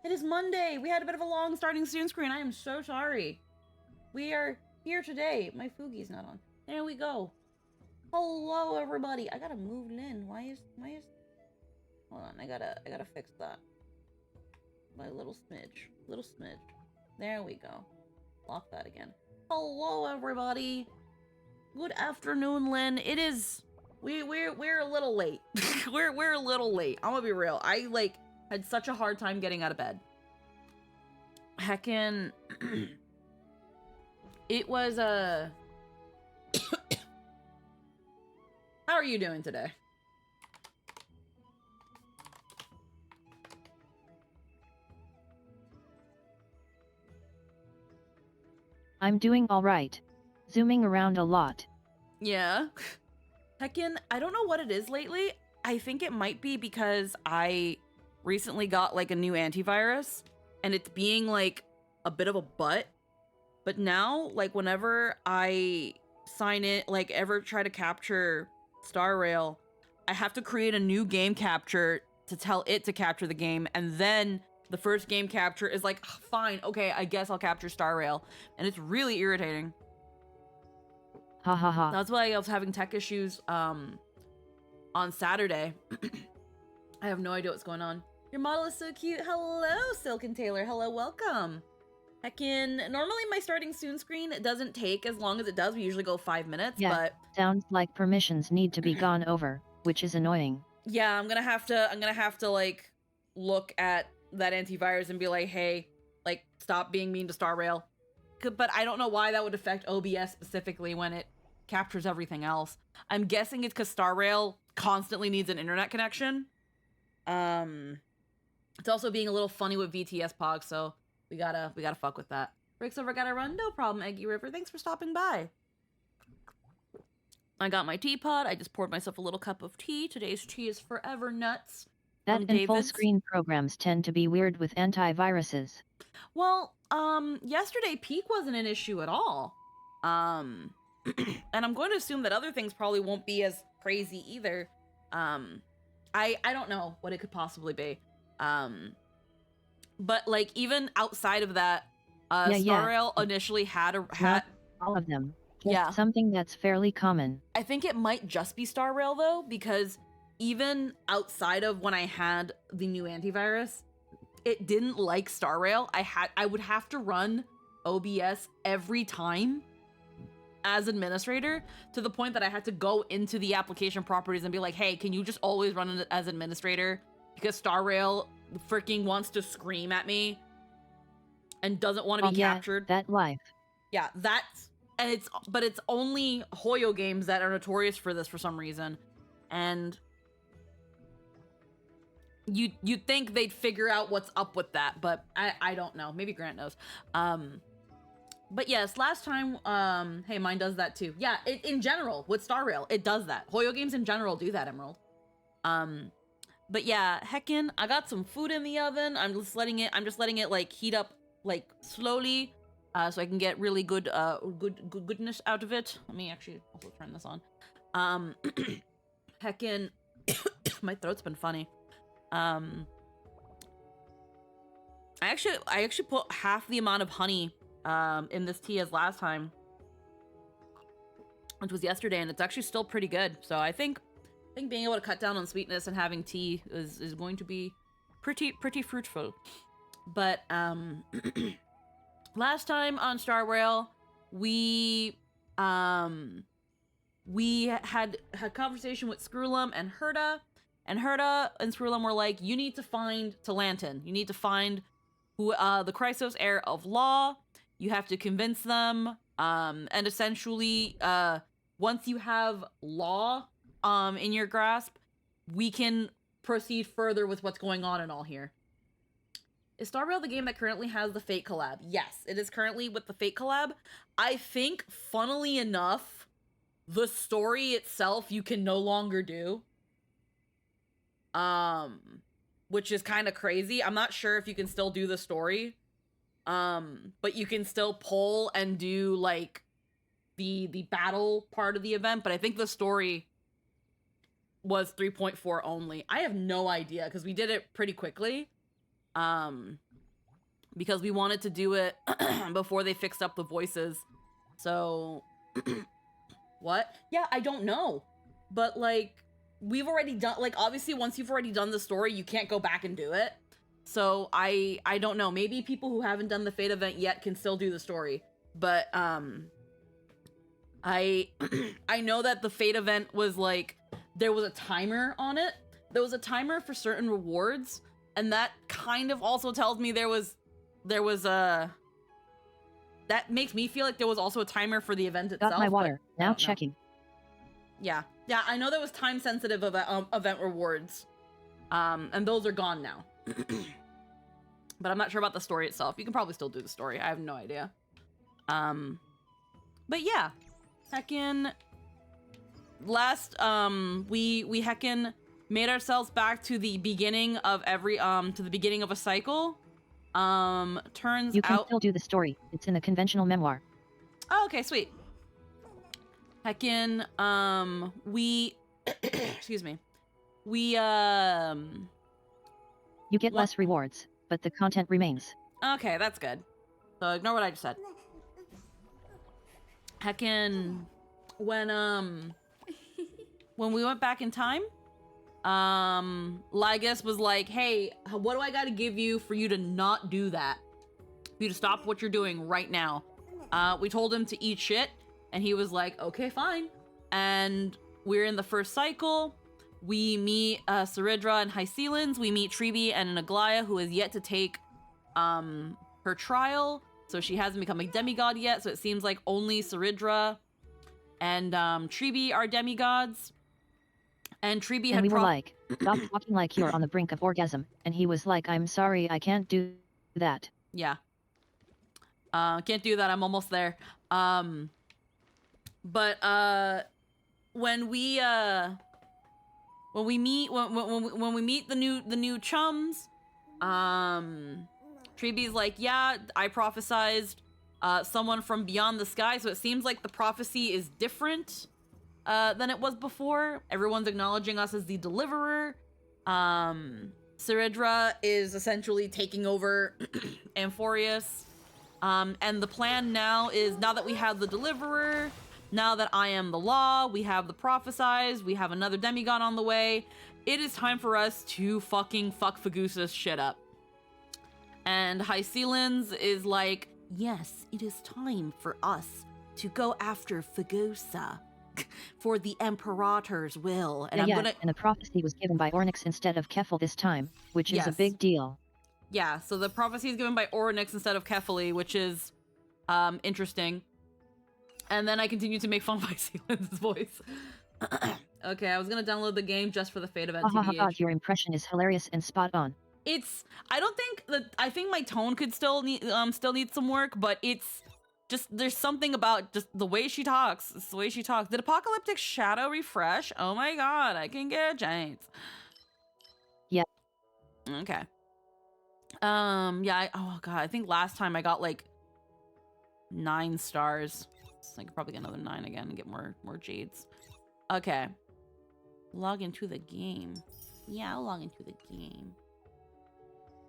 It is Monday. We had a bit of a long starting student screen. I am so sorry. We are here today. My Fugi's not on. There we go. Hello, everybody. I gotta move Lynn. Why is... Hold on. I gotta fix that. My little smidge. Little smidge. There we go. Lock that again. Hello, everybody. Good afternoon, Lynn. It is... We're a little late. we're a little late. I'm gonna be real. I, had such a hard time getting out of bed. Heckin'... It was, How are you doing today? I'm doing alright. Zooming around a lot. Yeah. Heckin', I don't know what it is lately. I think it might be because I recently got, a new antivirus, and it's being, a bit of a butt. But now, whenever I sign in, ever try to capture Star Rail, I have to create a new game capture to tell it to capture the game, and then the first game capture is like, fine, okay, I guess I'll capture Star Rail. And it's really irritating. Ha ha ha. That's why I was having tech issues on Saturday. I have no idea what's going on. Your model is so cute. Hello, Silken Taylor. Hello, welcome. Heckin', normally my starting soon screen doesn't take as long as it does. We usually go 5 minutes, yeah, but sounds like permissions need to be gone over, which is annoying. Yeah, I'm gonna have to look at that antivirus and be like, hey, stop being mean to Star Rail. But I don't know why that would affect OBS specifically when it captures everything else. I'm guessing it's because Star Rail constantly needs an internet connection. It's also being a little funny with VTS Pog, so we gotta fuck with that. Rick's over, gotta run, no problem, Eggy River. Thanks for stopping by. I got my teapot. I just poured myself a little cup of tea. Today's tea is Forever Nuts. That and full screen programs tend to be weird with antiviruses. Well, yesterday Peak wasn't an issue at all. And I'm going to assume that other things probably won't be as crazy either. I don't know what it could possibly be. But even outside of that, Star Rail initially had all of them. Yeah. Something that's fairly common. I think it might just be Star Rail though, because even outside of when I had the new antivirus, it didn't like Star Rail. I would have to run OBS every time as administrator, to the point that I had to go into the application properties and be like, hey, can you just always run it as administrator? Because Star Rail freaking wants to scream at me and doesn't want to be captured. That life. Yeah, but it's only Hoyo games that are notorious for this for some reason. And you'd think they'd figure out what's up with that, but I don't know. Maybe Grant knows. But yes, last time, hey, mine does that too. Yeah, in general, with Star Rail, it does that. Hoyo games in general do that, Emerald. But yeah, heckin', I got some food in the oven. I'm just letting it heat up slowly, so I can get really goodness out of it. Let me actually also turn this on. Heckin', my throat's been funny. I actually put half the amount of honey in this tea as last time, which was yesterday, and it's actually still pretty good. So I think being able to cut down on sweetness and having tea is going to be pretty fruitful. But last time on Star Rail, we had a conversation with Screwlum and Herda. And Herda and Screwlum were like, you need to find Talantin. You need to find who the Chrysos heir of law. You have to convince them. And essentially, once you have law in your grasp, we can proceed further with what's going on and all here. Is Star Rail the game that currently has the Fate collab? Yes, it is currently with the Fate collab. I think, funnily enough, the story itself you can no longer do. Which is kind of crazy. I'm not sure if you can still do the story. But you can still pull and do the battle part of the event, but I think the story was 3.4 only. I have no idea because we did it pretty quickly. because we wanted to do it before they fixed up the voices. So, what? Yeah, I don't know. But, like, we've already done, like, obviously once you've already done the story, you can't go back and do it. So, I don't know. Maybe people who haven't done the Fate event yet can still do the story. But, I know that the Fate event was, like, there was a timer on it. There was a timer for certain rewards, and that kind of also tells me there was a... That makes me feel like there was also a timer for the event itself. Got my water. Now checking. Yeah, I know there was time-sensitive event rewards, and those are gone now. But I'm not sure about the story itself. You can probably still do the story. I have no idea. But yeah, heckin' last we heckin' made ourselves back to the beginning of every to the beginning of a cycle. Turns you can out still do the story. It's in the conventional memoir. Oh, okay, sweet. Heckin', we excuse me. We You get less rewards, but the content remains. Okay, that's good. So ignore what I just said. Heckin', when we went back in time, Lygus was like, hey, what do I gotta give you for you to not do that? For you to stop what you're doing right now. We told him to eat shit, and he was like, okay, fine. And we're in the first cycle. We meet Saridra and Hycelins. We meet Tribi and Naglaya, who has yet to take her trial. So she hasn't become a demigod yet, so it seems like only Saridra and Tribi are demigods. And Tribi had we were like, stop talking like you're on the brink of orgasm. And he was like, I'm sorry, I can't do that. Yeah. Can't do that, I'm almost there. But when we meet the new chums, Tribi's like, yeah, I prophesized someone from beyond the sky, so it seems like the prophecy is different than it was before. Everyone's acknowledging us as the deliverer. Saridra is essentially taking over Amphorius. And the plan now is, now that we have the deliverer, now that I am the law, we have the prophesized, we have another demigod on the way, it is time for us to fucking fuck Fagusa's shit up. And Hycelins is like, yes, it is time for us to go after Fagusa for the Imperator's will. And and the prophecy was given by Ornyx instead of Keffel this time, which is a big deal. Yeah, so the prophecy is given by Ornyx instead of Keffeli, which is interesting. And then I continue to make fun of Hycelins' voice. Okay, I was gonna download the game just for the Fate event. TBH. Your impression is hilarious and spot on. I think my tone could still need some work, but it's just, there's something about just the way she talks. It's the way she talks. Did Apocalyptic Shadow refresh? Oh my god, I can get a chance. Yeah. Okay. Yeah, oh god, I think last time I got like 9 stars. So I could probably get another 9 again and get more jades. Okay. Log into the game. Yeah, I'll log into the game.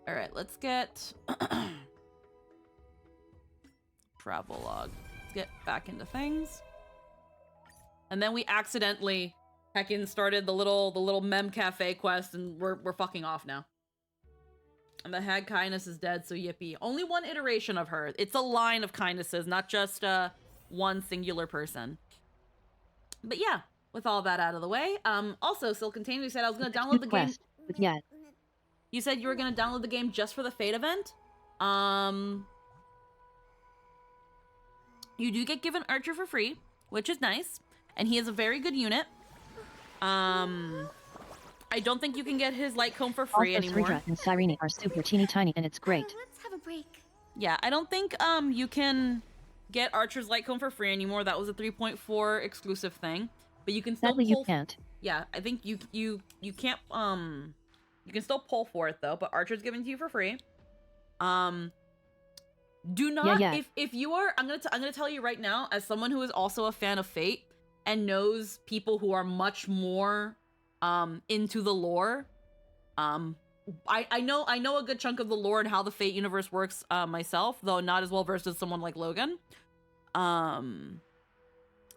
Alright, let's get travel log. Let's get back into things. And then we accidentally heckin' started the little mem cafe quest, and we're fucking off now. And the hag kindness is dead, so yippee. Only one iteration of her. It's a line of kindnesses, not just one singular person. But yeah, with all that out of the way. Also, Silcontain, you said I was gonna download the game. Yeah. You said you were gonna download the game just for the Fate event. You do get given Archer for free, which is nice, and he is a very good unit. I don't think you can get his light comb for free anymore. Saridra and Cyrene are super teeny tiny, and it's great. Let's have a break. Yeah, I don't think you can get Archer's light comb for free anymore. That was a 3.4 exclusive thing, but you can still Sadly, pull. you can't. Yeah, I think you can't you can still pull for it though. But Archer's given to you for free. Do not if you are. I'm gonna tell you right now, as someone who is also a fan of Fate and knows people who are much more into the lore, I know a good chunk of the lore and how the Fate universe works myself, though not as well versed as someone like Logan.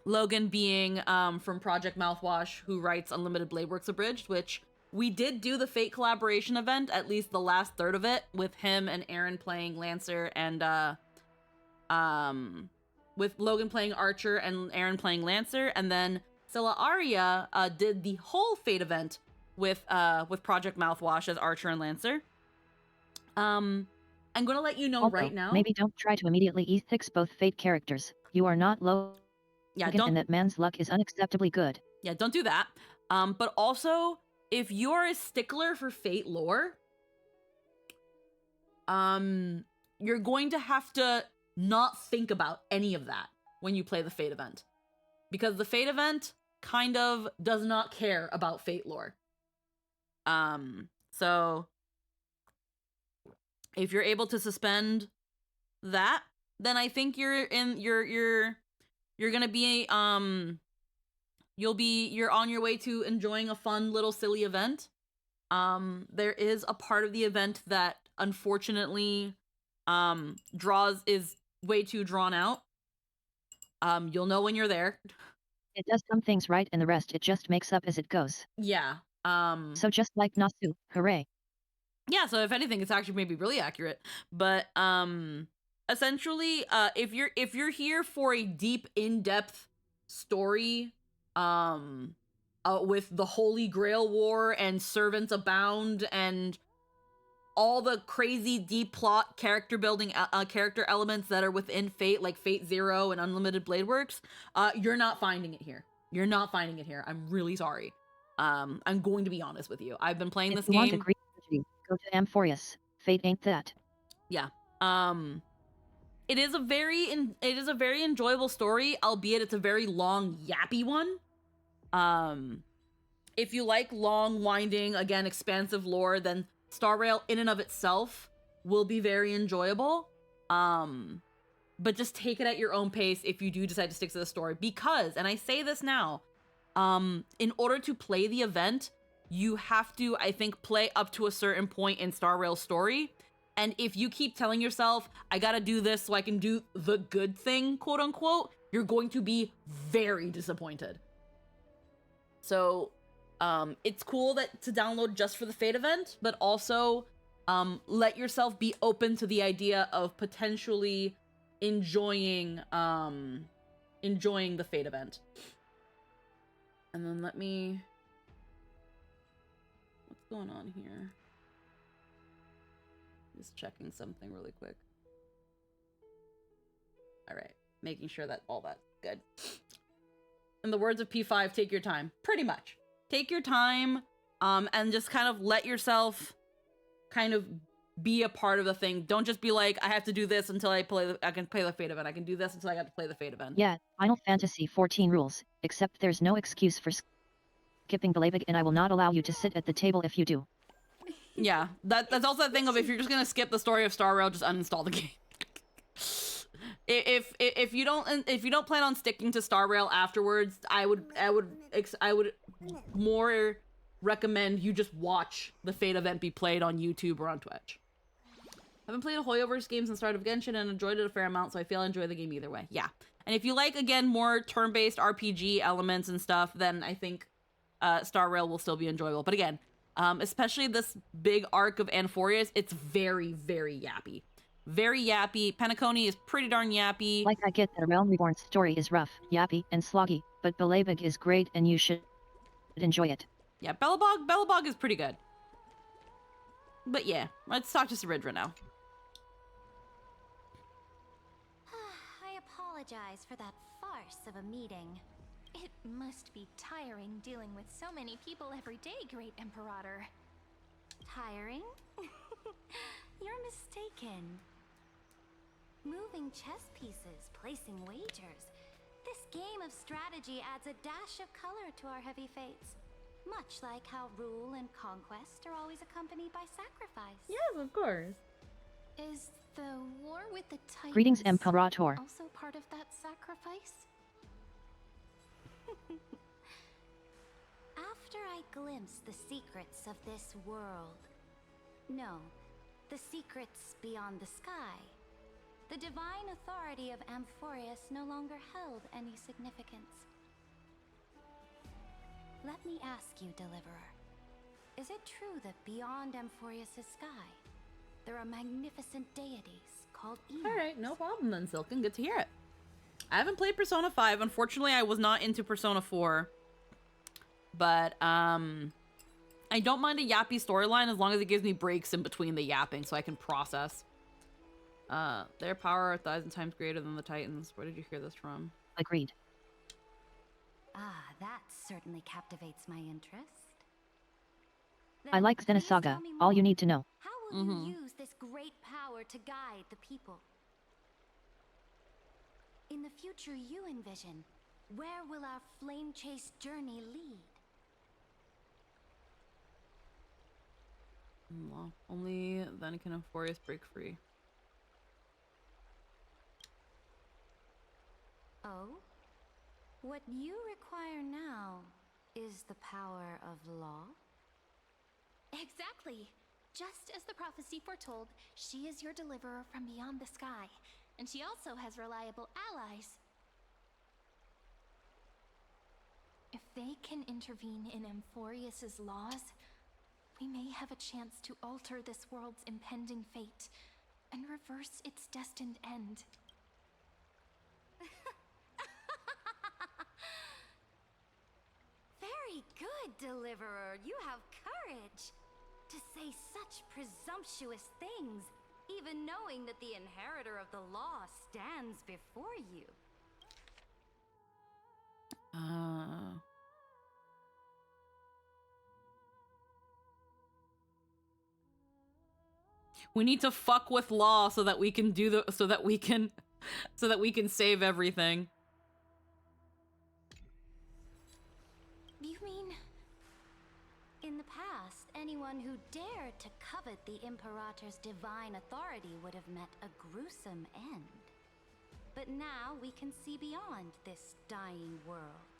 Logan being from Project Mouthwash, who writes Unlimited Blade Works Abridged, which we did do the Fate collaboration event, at least the last third of it, with him and Aaron playing Lancer and with Logan playing Archer and Aaron playing Lancer, and then Scylla Aria did the whole Fate event with Project Mouthwash as Archer and Lancer. I'm gonna let you know Also, right now. maybe don't try to immediately fix both Fate characters. You are not Logan, and that man's luck is unacceptably good. Yeah, don't do that. But also, if you're a stickler for Fate lore, you're going to have to not think about any of that when you play the Fate event. Because the Fate event kind of does not care about Fate lore. So if you're able to suspend that, then I think you're gonna be you're on your way to enjoying a fun little silly event. There is a part of the event that unfortunately is way too drawn out. You'll know when you're there. It does some things right and the rest it just makes up as it goes. Yeah. So just like Nasu, hooray. Yeah, so if anything, it's actually maybe really accurate. But essentially, if you're here for a deep, in-depth story, with the Holy Grail War and Servants Abound and all the crazy deep plot character building character elements that are within Fate, like Fate Zero and Unlimited Blade Works, you're not finding it here. You're not finding it here. I'm really sorry. I'm going to be honest with you. I've been playing this game. Want a great strategy, go to Amphorius. Fate ain't that. Yeah. It is a very enjoyable story, albeit it's a very long, yappy one. If you like long, winding, again, expansive lore, then Star Rail in and of itself will be very enjoyable. But just take it at your own pace if you do decide to stick to the story. Because, and I say this now, in order to play the event, you have to, I think, play up to a certain point in Star Rail's story. And if you keep telling yourself, I gotta do this so I can do the good thing, quote unquote, you're going to be very disappointed. So, it's cool to download just for the Fate event, but also, let yourself be open to the idea of potentially enjoying the Fate event. And then what's going on here? Just checking something really quick. All right, making sure that all that's good. In the words of P5, take your time. Pretty much. Take your time, and just kind of let yourself kind of be a part of the thing. Don't just be like, I have to do this until I can play the Fate event. I can do this until I got to play the Fate event. Yeah, Final Fantasy 14 rules, except there's no excuse for skipping Belabig, and I will not allow you to sit at the table if you do. Yeah, that's also the thing of, if you're just gonna skip the story of Star Rail, just uninstall the game. If you don't plan on sticking to Star Rail afterwards, I would more recommend you just watch the Fate event be played on YouTube or on Twitch. I haven't played a Hoyoverse game since Start of Genshin and enjoyed it a fair amount, so I feel I enjoy the game either way. Yeah, and if you like, again, more turn-based RPG elements and stuff, then I think Star Rail will still be enjoyable. But again, especially this big arc of Amphorius, it's very, very yappy. Very yappy. Penacony is pretty darn yappy. Like, I get that a Realm Reborn story is rough, yappy, and sloggy, but Belabig is great and you should enjoy it. Yeah, Bellabog is pretty good. But yeah, let's talk to Saridra now. I apologize for that farce of a meeting. It must be tiring dealing with so many people every day, Great Imperator. Tiring? You're mistaken. Moving chess pieces, placing wagers. This game of strategy adds a dash of color to our heavy fates. Much like how rule and conquest are always accompanied by sacrifice. Yes, of course. Is the war with the Titans Greetings, Imperator. also part of that sacrifice? After I glimpse the secrets of this world, No, the secrets beyond the sky. The divine authority of Amphorius no longer held any significance. Let me ask you, Deliverer. Is it true that beyond Amphorius' sky, there are magnificent deities called Eons? Alright, no problem then, Silken. Good to hear it. I haven't played Persona 5. Unfortunately, I was not into Persona 4. But, I don't mind a yappy storyline as long as it gives me breaks in between the yapping so I can process. Their power are 1,000 times greater than the Titans. Where did you hear this from? Agreed. Ah, that certainly captivates my interest. I Then like please Xenosaga. tell me All you more. need to know. How will you use this great power to guide the people? In the future you envision, where will our flame chase journey lead? Well, only then can Euphorius break free. Oh? What you require now is the power of law? Exactly. Just as the prophecy foretold, she is your deliverer from beyond the sky. And she also has reliable allies. If they can intervene in Amphorius's laws, we may have a chance to alter this world's impending fate and reverse its destined end. Very good, Deliverer. You have courage. To say such presumptuous things, even knowing that the inheritor of the law stands before you. We need to fuck with law so that we can do the so that we can save everything. You mean in the past, anyone who dared to covet the Imperator's divine authority would have met a gruesome end. But now we can see beyond this dying world.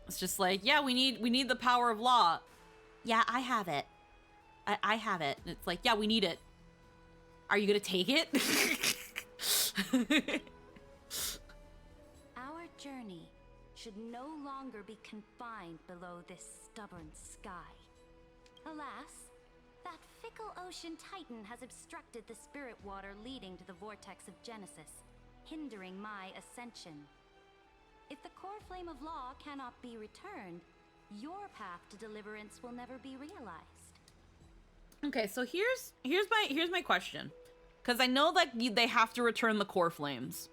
It's just like, yeah, we need the power of law. Yeah, I have it. I have it. And it's like, yeah, we need it. Are you gonna take it? Our journey should no longer be confined below this stubborn sky. Alas, that fickle ocean titan has obstructed the spirit water leading to the vortex of Genesis, hindering my ascension. If the core flame of law cannot be returned, your path to deliverance will never be realized. Okay, so here's my question, because I know that they have to return the core flames.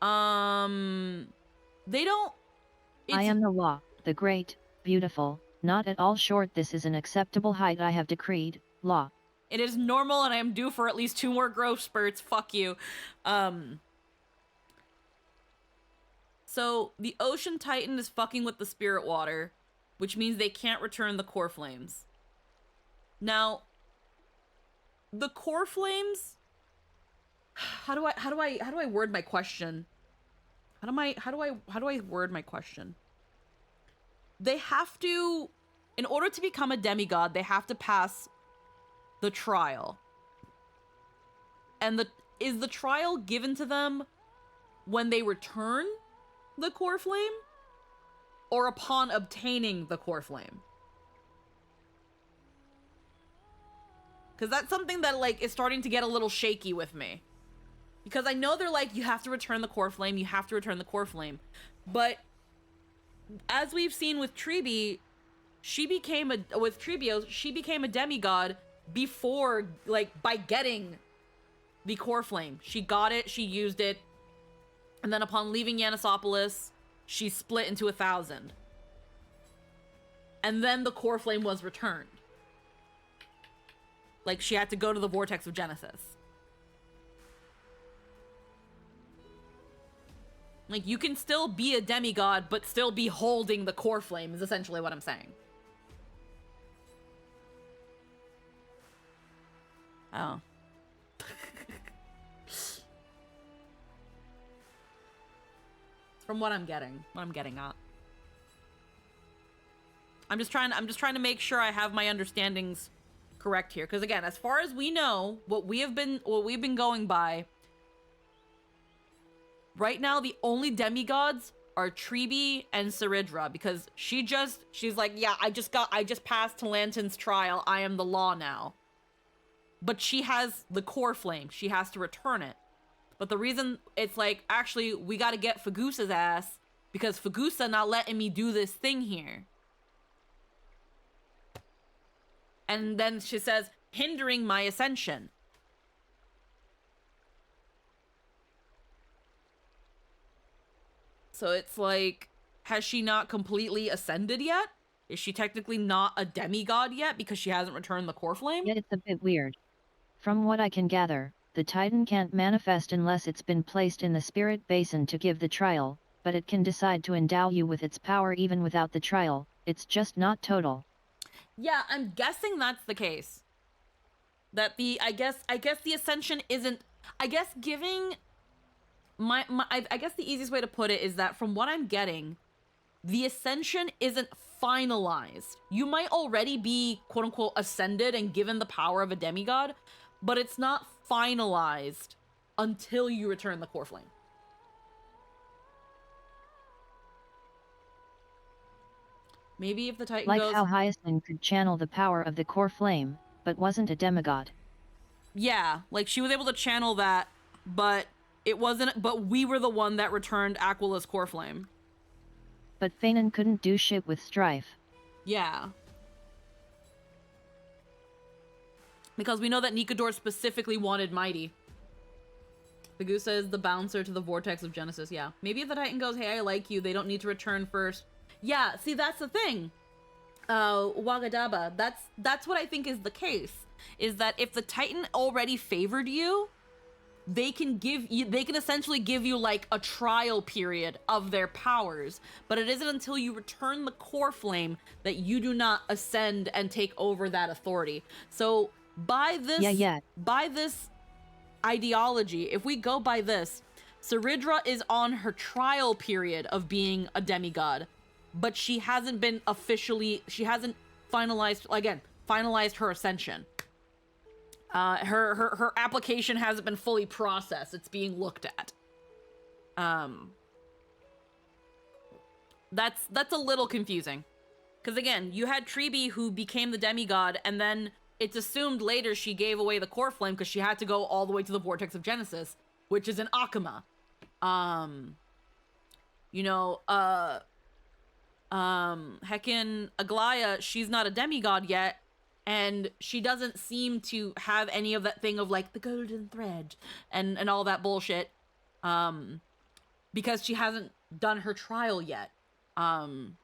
They don't. I am the law, the great, beautiful, not at all short. This is an acceptable height I have decreed, law. It is normal, and I am due for at least 2 more growth spurts. Fuck you. So the ocean titan is fucking with the spirit water, which means they can't return the core flames. Now, the core flames. How do I word my question? How do I word my question? They have to, in order to become a demigod, they have to pass the trial. And is the trial given to them when they return the core flame, or upon obtaining the core flame? Because that's something that, like, is starting to get a little shaky with me. Because I know they're like, you have to return the core flame, you have to return the core flame. But as we've seen with Tribi, she became a demigod before, like, by getting the core flame. She got it, she used it, and then upon leaving Yanisopolis, she split into 1,000. And then the core flame was returned. Like, she had to go to the vortex of Genesis. Like, you can still be a demigod, but still be holding the core flame, is essentially what I'm saying. Oh. From what I'm getting at. I'm just trying to make sure I have my understandings correct here, because again, as far as we know, what we've been going by right now, the only demigods are Tribi and Saridra, because she's like, yeah, I just passed Talantin's trial, I am the law now. But she has the core flame, she has to return it. But the reason it's like, actually, we gotta get Fagusa's ass, because Fagusa not letting me do this thing here. And then she says, hindering my ascension. So it's like, has she not completely ascended yet? Is she technically not a demigod yet because she hasn't returned the core flame? Yet it's a bit weird. From what I can gather, the Titan can't manifest unless it's been placed in the spirit basin to give the trial, but it can decide to endow you with its power even without the trial. It's just not total. Yeah, I'm guessing that's the case. That I guess the ascension isn't, I guess giving I guess the easiest way to put it is that from what I'm getting, the ascension isn't finalized. You might already be quote unquote ascended and given the power of a demigod, but it's not finalized until you return the core flame. Maybe if the Titan Like goes... how Hyacinth could channel the power of the core flame, but wasn't a demigod. Yeah, like she was able to channel that, but it wasn't, but we were the one that returned Aquila's core flame. But Fanon couldn't do shit with Strife. Yeah. Because we know that Nikador specifically wanted Mighty. Fagusa is the bouncer to the vortex of Genesis, yeah. Maybe if the Titan goes, hey, I like you, they don't need to return first. Yeah, see, that's the thing. Wagadaba, that's what I think is the case. Is that if the Titan already favored you, they can essentially give you like a trial period of their powers, but it isn't until you return the core flame that you do not ascend and take over that authority. So by this ideology, if we go by this, Saridra is on her trial period of being a demigod, but she hasn't finalized her ascension. Her application hasn't been fully processed. It's being looked at. That's a little confusing. Because again, you had Tribi who became the demigod, and then it's assumed later she gave away the core flame because she had to go all the way to the vortex of Genesis, which is an Akama. Heckin' Aglaya, she's not a demigod yet, and she doesn't seem to have any of that thing of like the golden thread and all that bullshit, because she hasn't done her trial yet. And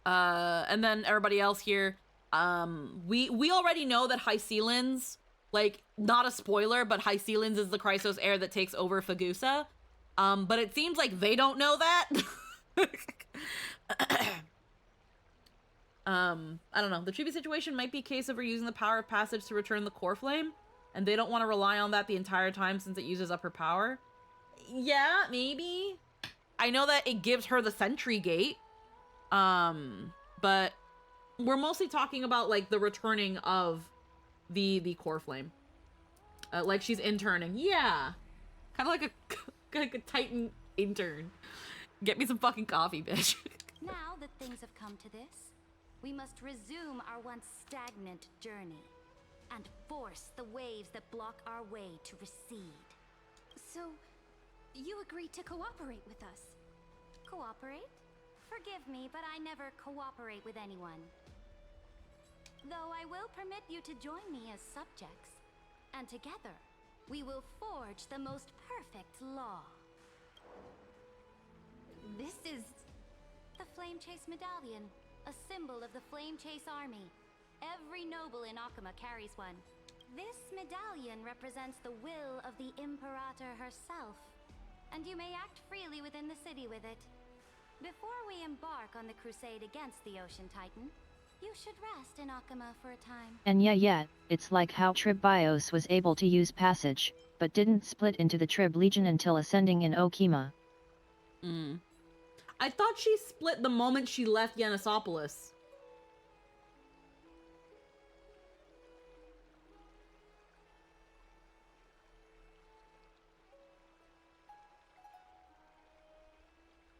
then everybody else here, we already know that Hycelins, like, not a spoiler, but Hycelins is the Chrysos heir that takes over Fagusa. But it seems like they don't know that. I don't know. The Tribi situation might be a case of her using the power of passage to return the core flame, and they don't want to rely on that the entire time since it uses up her power. Yeah, maybe. I know that it gives her the sentry gate. But we're mostly talking about like the returning of the core flame. Like she's interning. Yeah. Kind of like a Titan intern. Get me some fucking coffee, bitch. Now that things have come to this, we must resume our once stagnant journey and force the waves that block our way to recede. So, you agreed to cooperate with us? Cooperate? Forgive me, but I never cooperate with anyone. Though I will permit you to join me as subjects, and together, we will forge the most perfect law. This is the Flame Chase Medallion, a symbol of the Flame Chase Army. Every noble in Akama carries one. This medallion represents the will of the Imperator herself, and you may act freely within the city with it. Before we embark on the crusade against the Ocean Titan, you should rest in Akama for a time. And yeah, it's like how Trib Bios was able to use passage, but didn't split into the Trib Legion until ascending in Okima. I thought she split the moment she left Yanisopolis.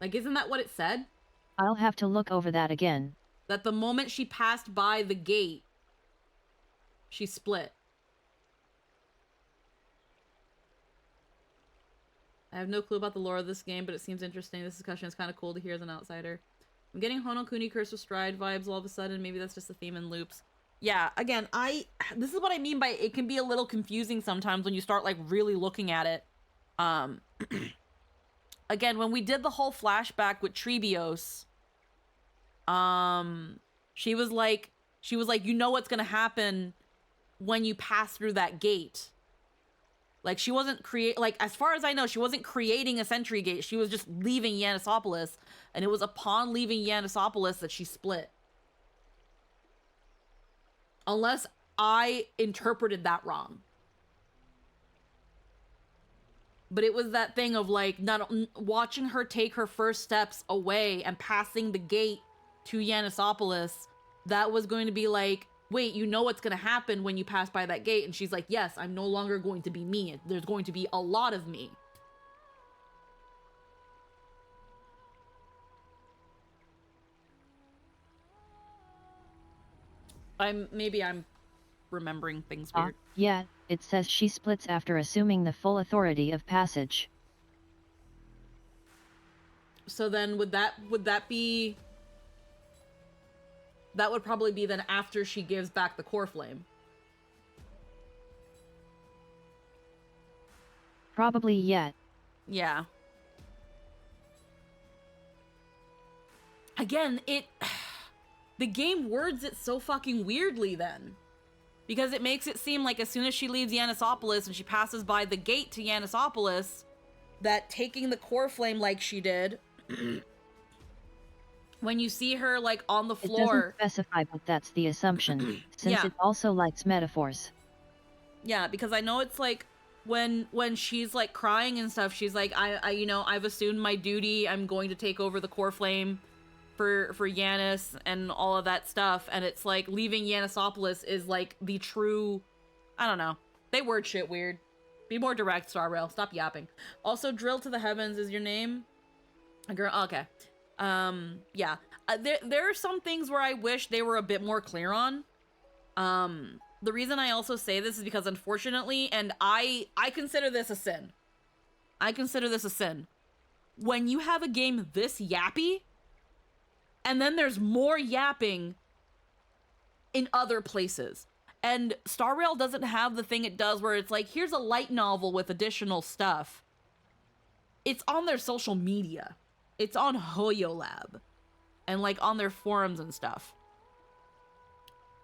Like, isn't that what it said? I'll have to look over that again. That the moment she passed by the gate, she split. I have no clue about the lore of this game, but it seems interesting. This discussion is kind of cool to hear as an outsider. I'm getting Honokuni Curse with Stride vibes all of a sudden. Maybe that's just a theme in loops. Yeah, again, this is what I mean by it can be a little confusing sometimes when you start, like, really looking at it. Again, when we did the whole flashback with Trebios, she was like, you know what's gonna happen when you pass through that gate. Like, she wasn't as far as I know, she wasn't creating a sentry gate. She was just leaving Yanisopolis, and it was upon leaving Yanisopolis that she split. Unless I interpreted that wrong. But it was that thing of, like, not watching her take her first steps away and passing the gate to Yanisopolis. That was going to be like, wait, you know what's going to happen when you pass by that gate? And she's like, yes, I'm no longer going to be me. There's going to be a lot of me. Maybe I'm remembering things weird. Yeah, it says she splits after assuming the full authority of passage. So then would that be... That would probably be then after she gives back the core flame. Probably yet. Yeah. Again, the game words it so fucking weirdly then. Because it makes it seem like as soon as she leaves Yanisopolis and she passes by the gate to Yanisopolis, that taking the core flame like she did, when you see her, like, on the floor... It doesn't specify, but that's the assumption, since Yeah. it also likes metaphors. Yeah, because I know it's like, when she's, like, crying and stuff, she's like, you know, I've assumed my duty, I'm going to take over the core flame for Yanis and all of that stuff, and it's like, leaving Yanisopolis is, like, the true... I don't know. They word shit weird. Be more direct, Star Rail. Stop yapping. Also, Drill to the Heavens is your name? A girl? Okay. Yeah. There are some things where I wish they were a bit more clear on. The reason I also say this is because, unfortunately, and I consider this a sin. I consider this a sin. When you have a game this yappy, and then there's more yapping in other places. And Star Rail doesn't have the thing it does where it's like, here's a light novel with additional stuff. It's on their social media. It's on HoYoLab. And, like, on their forums and stuff.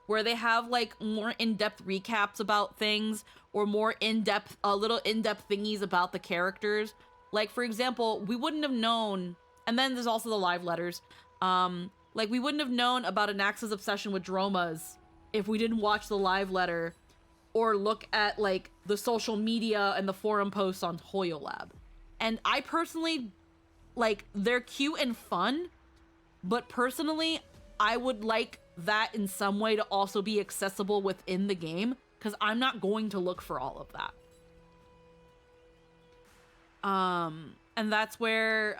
Where they have, like, more in-depth recaps about things, or more in-depth, little in-depth thingies about the characters. Like, for example, we wouldn't have known, and then there's also the live letters, like, we wouldn't have known about Anaxa's obsession with Dromas if we didn't watch the live letter, or look at, like, the social media and the forum posts on HoYoLab. And I personally, like, they're cute and fun, but personally, I would like that in some way to also be accessible within the game, because I'm not going to look for all of that. And that's where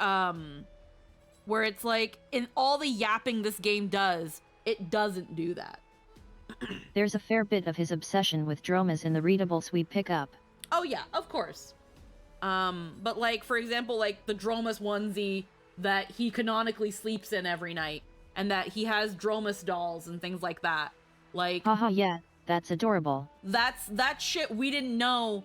it's like, in all the yapping this game does, it doesn't do that. There's a fair bit of his obsession with Dromas in the readables we pick up. Oh yeah, of course. But, like, for example, like, the Dromas onesie that he canonically sleeps in every night, and that he has Dromas dolls and things like that. Like, Haha, yeah, that's adorable. that shit we didn't know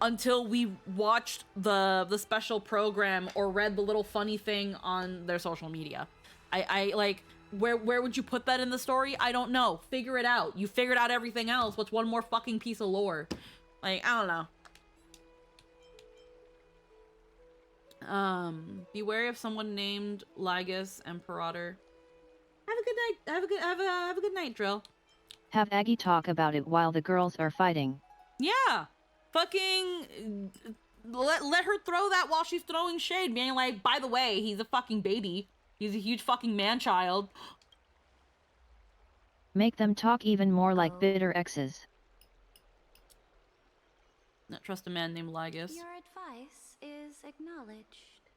until we watched the special program or read the little funny thing on their social media. I like, where would you put that in the story? I don't know. Figure it out. You figured out everything else. What's one more fucking piece of lore? Like, I don't know. Be wary of someone named Lygus Imperator. Have a good night. Have a good night, Drill. Have Aggie talk about it while the girls are fighting. Yeah. Fucking let her throw that while she's throwing shade, being like, by the way, he's a fucking baby. He's a huge fucking man-child. Make them talk even more like bitter exes. Not trust a man named Lygus. Your advice is acknowledged.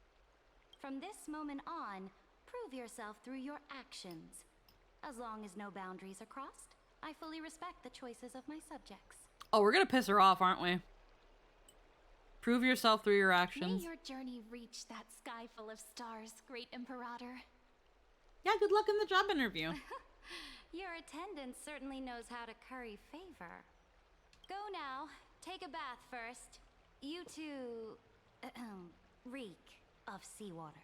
From this moment on, prove yourself through your actions. As long as no boundaries are crossed, I fully respect the choices of my subjects. Oh, we're gonna piss her off, aren't we? Prove yourself through your actions. May your journey reach that sky full of stars, great Imperator. Yeah, good luck in the job interview. Your attendant certainly knows how to curry favor. Go now. Take a bath first. You two... reek of seawater.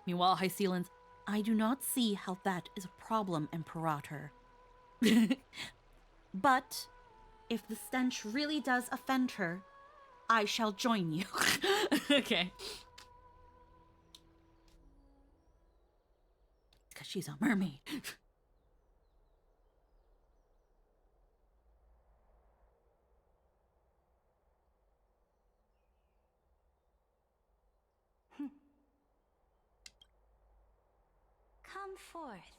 Meanwhile, High Sealands, I do not see how that is a problem, Imperator. But if the stench really does offend her, I shall join you. Okay. Because she's a mermaid. Come forth,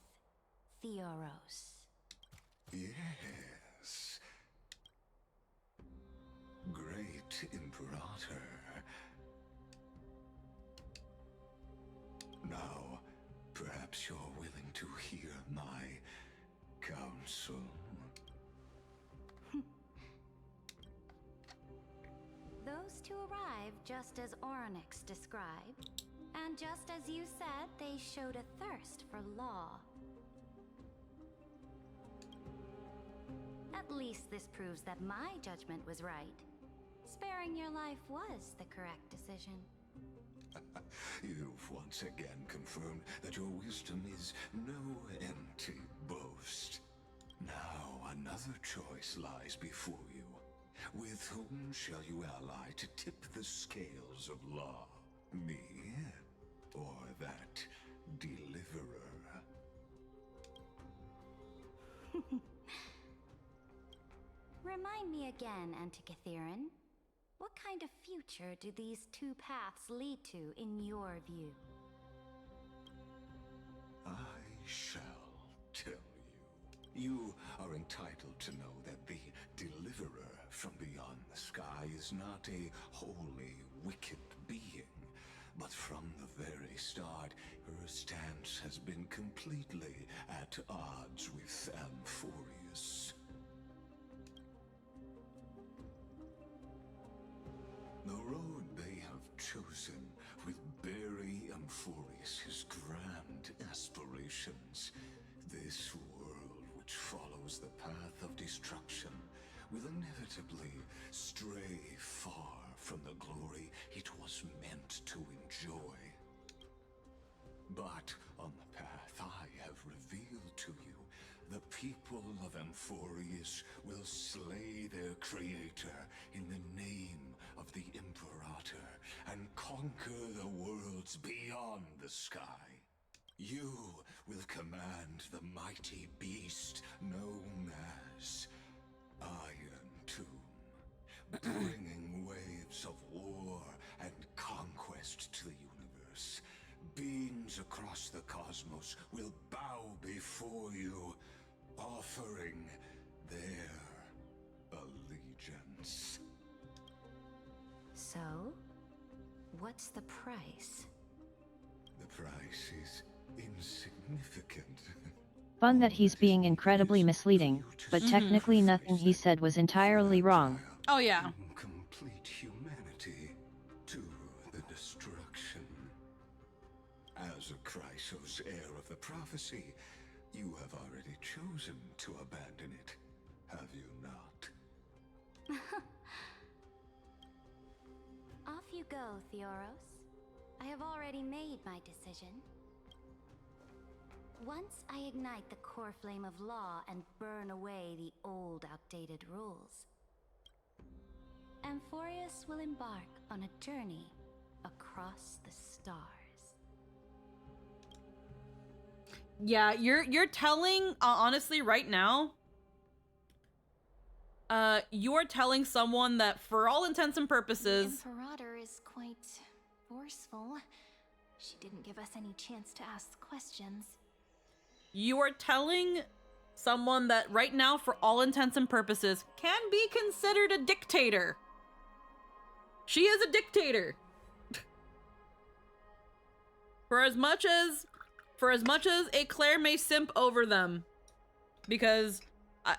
Theoros. Yes. Great Imperator. Now, perhaps you're willing to hear my counsel. Those two arrived just as Oryx described. And just as you said, they showed a thirst for law. At least this proves that my judgment was right. Sparing your life was the correct decision. You've once again confirmed that your wisdom is no empty boast. Now another choice lies before you. With whom shall you ally to tip the scales of law? Me? Or that deliverer? Remind me again, Antikytheron. What kind of future do these two paths lead to in your view? I shall tell you. You are entitled to know that the deliverer from beyond the sky is not a wholly wicked being. But from the very start, her stance has been completely at odds with Amphorius. The road they have chosen will bury Amphorius' grand aspirations. This world which follows the path of destruction will inevitably stray far from the glory it was meant to enjoy. But on the path I have revealed to you, the people of Amphorius will slay their creator in the name of the Imperator and conquer the worlds beyond the sky. You will command the mighty beast known as Iron Tomb, bringing waves of war and conquest to the universe. Beings across the cosmos will bow before you, offering their allegiance. So, what's the price? The price is insignificant. Fun that he's being incredibly misleading, but technically nothing he said was entirely wrong. Oh, yeah. Complete humanity to the destruction. As a Chrysos, heir of the prophecy, you have already chosen to abandon it, have you not? Off you go, Theoros. I have already made my decision. Once I ignite the core flame of law and burn away the old, outdated rules, Amphorius will embark on a journey across the stars. Yeah, you're telling, honestly, right now, You are telling someone that for all intents and The purposes, Imperator is quite forceful. She didn't give us any chance to ask questions. you are telling someone that right now, for all intents and purposes, can be considered a dictator. She is a dictator. For as much as Eclair may simp over them, because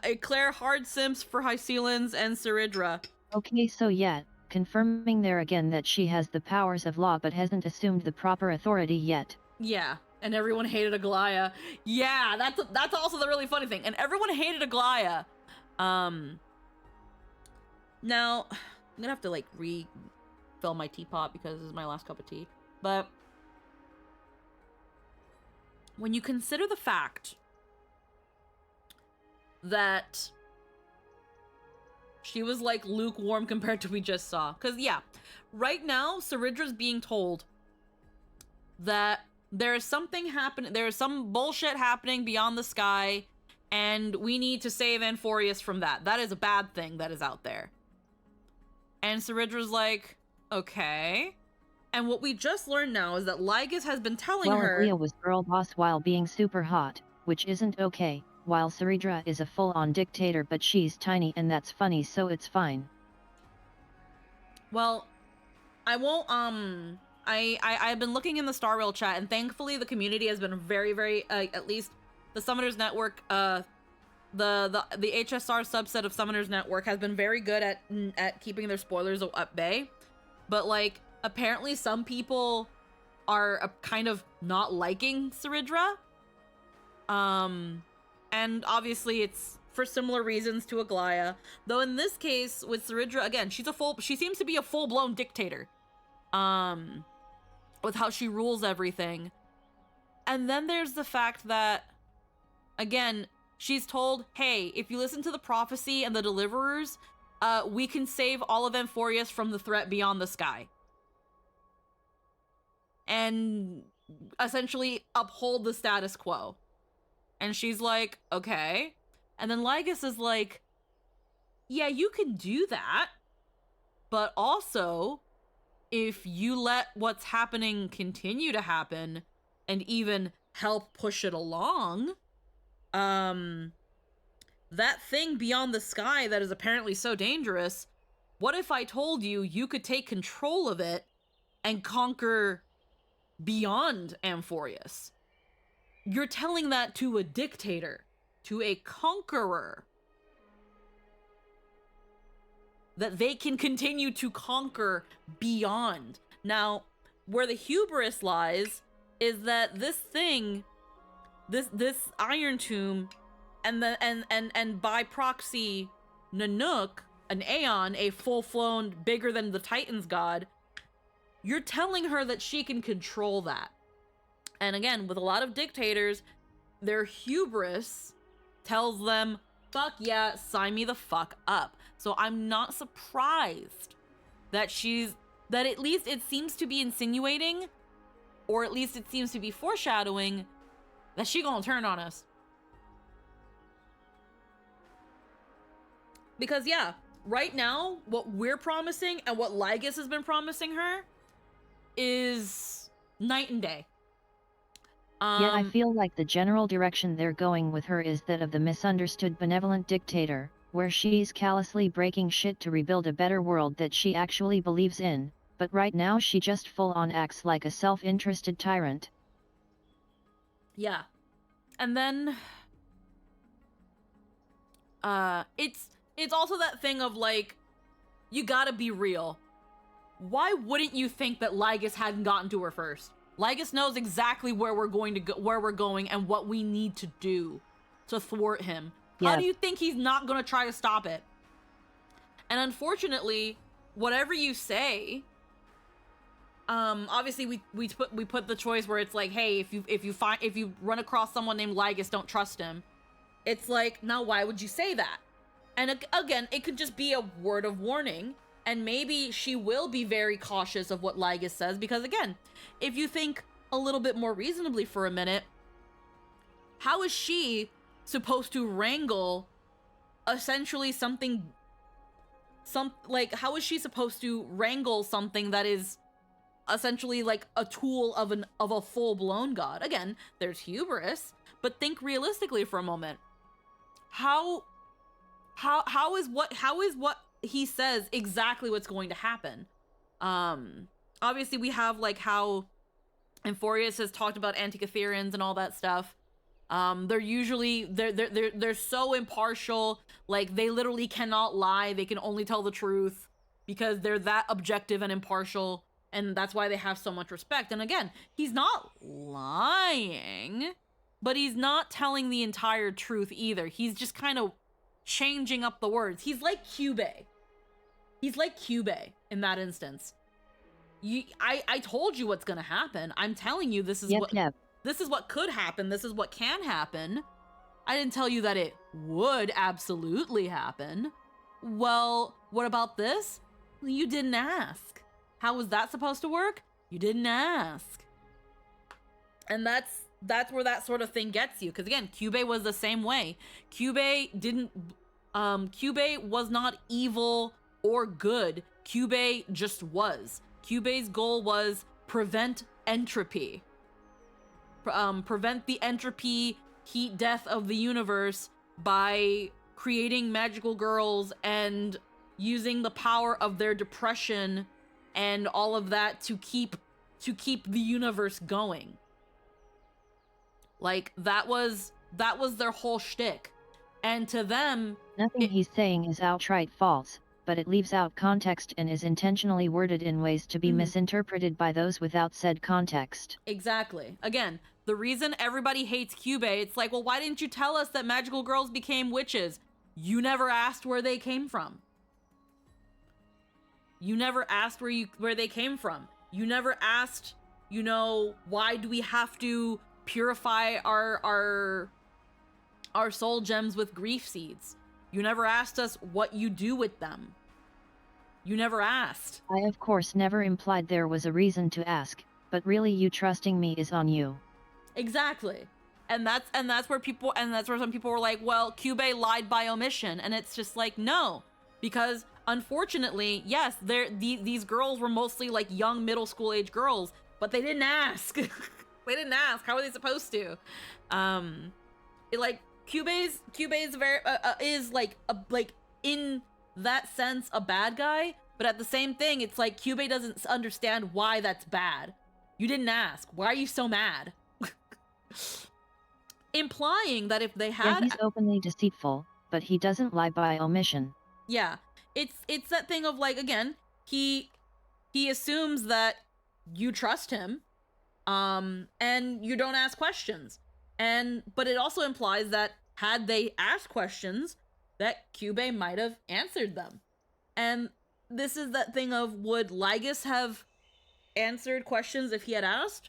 Eclair hard simps for Hycelans and Ceridra. Okay, so yeah, confirming there again that she has the powers of law but hasn't assumed the proper authority yet. Yeah, and everyone hated Aglaya. Yeah, that's also the really funny thing. And everyone hated Aglaya. Now I'm gonna have to like refill my teapot because this is my last cup of tea. But when you consider the fact that she was like lukewarm compared to what we just saw, because yeah, right now Ceridra's being told that there is something happening, there is some bullshit happening beyond the sky, and we need to save Amphorius from that. That is a bad thing that is out there. And Ceridra's like, okay. And what we just learned now is that Lygus has been telling her... Well, Aglaya was girl boss while being super hot, which isn't okay, while Ceridra is a full-on dictator but she's tiny and that's funny, so it's fine. Well, I won't, I've been looking in the Star Rail chat, and thankfully the community has been very, very, at least the Summoners Network, the HSR subset of Summoners Network has been very good at keeping their spoilers at bay. But, like, apparently some people are kind of not liking Ceridra. And obviously it's for similar reasons to Aglaya. Though in this case, with Ceridra, again, she seems to be a full-blown dictator. With how she rules everything. And then there's the fact that, again, she's told, hey, if you listen to the prophecy and the deliverers, we can save all of Amphorius from the threat beyond the sky. And essentially uphold the status quo. And she's like, okay. And then Lygus is like, yeah, you can do that. But also, if you let what's happening continue to happen and even help push it along, that thing beyond the sky that is apparently so dangerous, what if I told you you could take control of it and conquer beyond Amphorius? You're telling that to a dictator, to a conqueror, that they can continue to conquer beyond. Now, where the hubris lies is that this thing, this Iron Tomb, and by proxy, Nanook, an Aeon, a full-flown, bigger than the Titans god, you're telling her that she can control that. And again, with a lot of dictators, their hubris tells them, fuck yeah, sign me the fuck up. So I'm not surprised that that at least it seems to be insinuating, or at least it seems to be foreshadowing, that she gonna turn on us. Because yeah, right now, what we're promising and what Lygus has been promising her is night and day. Yet I feel like the general direction they're going with her is that of the misunderstood benevolent dictator, where she's callously breaking shit to rebuild a better world that she actually believes in, but right now she just full-on acts like a self-interested tyrant. Yeah. And then it's also that thing of like, you gotta be real. Why wouldn't you think that Lygus hadn't gotten to her first? Lygus knows exactly where we're going to go, where we're going, and what we need to do to thwart him. Yeah. How do you think he's not gonna try to stop it? And unfortunately, whatever you say, obviously we put the choice where it's like, hey, if you run across someone named Lygus, don't trust him. It's like, now why would you say that? And again, it could just be a word of warning. And maybe she will be very cautious of what Lygus says, because again, if you think a little bit more reasonably for a minute, how is she supposed to wrangle essentially something how is she supposed to wrangle something that is essentially like a tool of a full-blown god? Again, there's hubris, but think realistically for a moment. How is what he says exactly what's going to happen? Obviously we have like how Amphorius has talked about Antikytherians and all that stuff. They're usually they're so impartial, like they literally cannot lie. They can only tell the truth because they're that objective and impartial, and that's why they have so much respect. And again, he's not lying, but he's not telling the entire truth either. He's just kind of changing up the words. He's like Kyubey. He's like Kyubey in that instance. I told you what's gonna happen. I'm telling you this is this is what could happen. This is what can happen. I didn't tell you that it would absolutely happen. Well, what about this? You didn't ask. How was that supposed to work? You didn't ask. And that's where that sort of thing gets you. Because again, Kyubey was the same way. Kyubey was not evil or good. Kyubey just was. Kyubey's goal was prevent entropy. Prevent the entropy, heat death of the universe by creating magical girls and using the power of their depression and all of that to keep the universe going. Like that was their whole shtick. And to them, nothing he's saying is outright false, but it leaves out context and is intentionally worded in ways to be misinterpreted by those without said context. Exactly. Again, the reason everybody hates Kyubey, it's like, well, why didn't you tell us that magical girls became witches? You never asked where they came from. You never asked where they came from. You never asked, you know, why do we have to purify our soul gems with grief seeds? You never asked us what you do with them. You never asked. I of course never implied there was a reason to ask, but really you trusting me is on you. Exactly. And that's where some people were like, well, Kyubey lied by omission, and it's just like, no, because unfortunately, yes, these girls were mostly like young middle school age girls, but they didn't ask. They didn't ask. How are they supposed to? Kyubey's very is like in that sense a bad guy, but at the same thing, it's like Kyubey doesn't understand why that's bad. You didn't ask. Why are you so mad? Implying that if they had, he's openly deceitful, but he doesn't lie by omission. Yeah, it's that thing of like, again, he assumes that you trust him, and you don't ask questions. But it also implies that had they asked questions, that Kyubey might have answered them. And this is that thing of, would Lygus have answered questions if he had asked?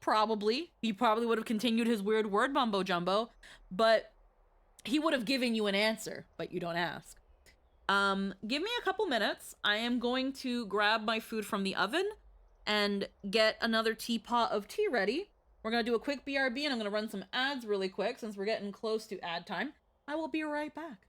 Probably. He probably would have continued his weird word mumbo jumbo, but he would have given you an answer, but you don't ask. Give me a couple minutes. I am going to grab my food from the oven and get another teapot of tea ready. We're going to do a quick BRB, and I'm going to run some ads really quick since we're getting close to ad time. I will be right back.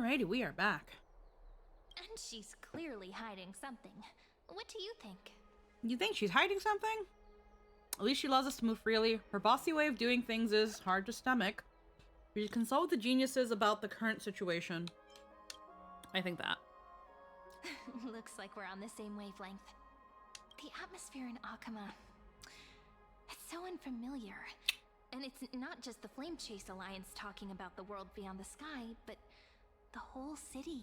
Alrighty, we are back. And she's clearly hiding something. What do you think? You think she's hiding something? At least she allows us to move freely. Her bossy way of doing things is hard to stomach. We should consult with the geniuses about the current situation. I think that. Looks like we're on the same wavelength. The atmosphere in Akama, it's so unfamiliar. And it's not just the Flame Chase Alliance talking about the world beyond the sky, but the whole city.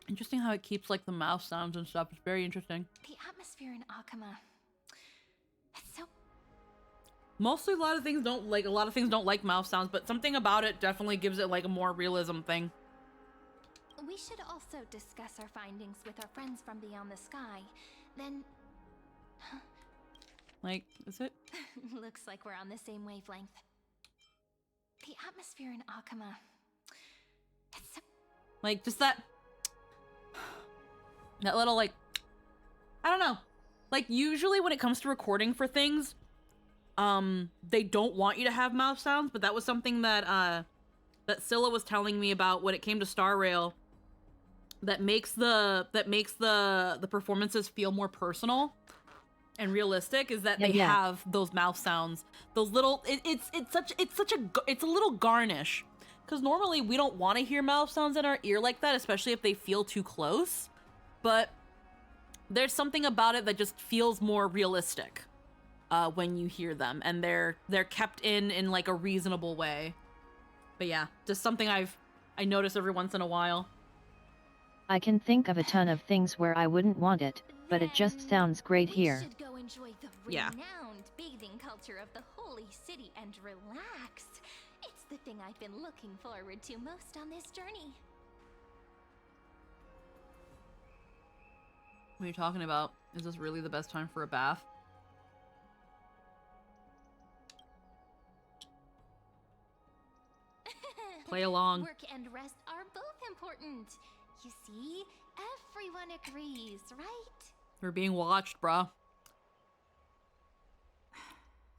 Interesting how it keeps like the mouse sounds and stuff. It's very interesting. The atmosphere in Akama, it's so... Mostly a lot of things don't like mouse sounds, but something about it definitely gives it like a more realism thing. We should also discuss our findings with our friends from beyond the sky. Then... Like, is it? Looks like we're on the same wavelength. The atmosphere in Akama, it's so... Like, just that little, like, I don't know. Like, usually when it comes to recording for things, they don't want you to have mouth sounds, but that was something that, that Scylla was telling me about when it came to Star Rail, that makes the performances feel more personal and realistic, is that they have those mouth sounds, those little, it's a little garnish, because normally we don't want to hear mouth sounds in our ear like that, especially if they feel too close, but there's something about it that just feels more realistic when you hear them, and they're kept in like a reasonable way. But yeah, just something I notice every once in a while. I can think of a ton of things where I wouldn't want it, but it just sounds great here. We should go enjoy the renowned bathing culture of the holy city and relax. It's the thing I've been looking forward to most on this journey. What are you talking about? Is this really the best time for a bath? Play along. Work and rest are both important. You see, everyone agrees, right? We're being watched, bruh.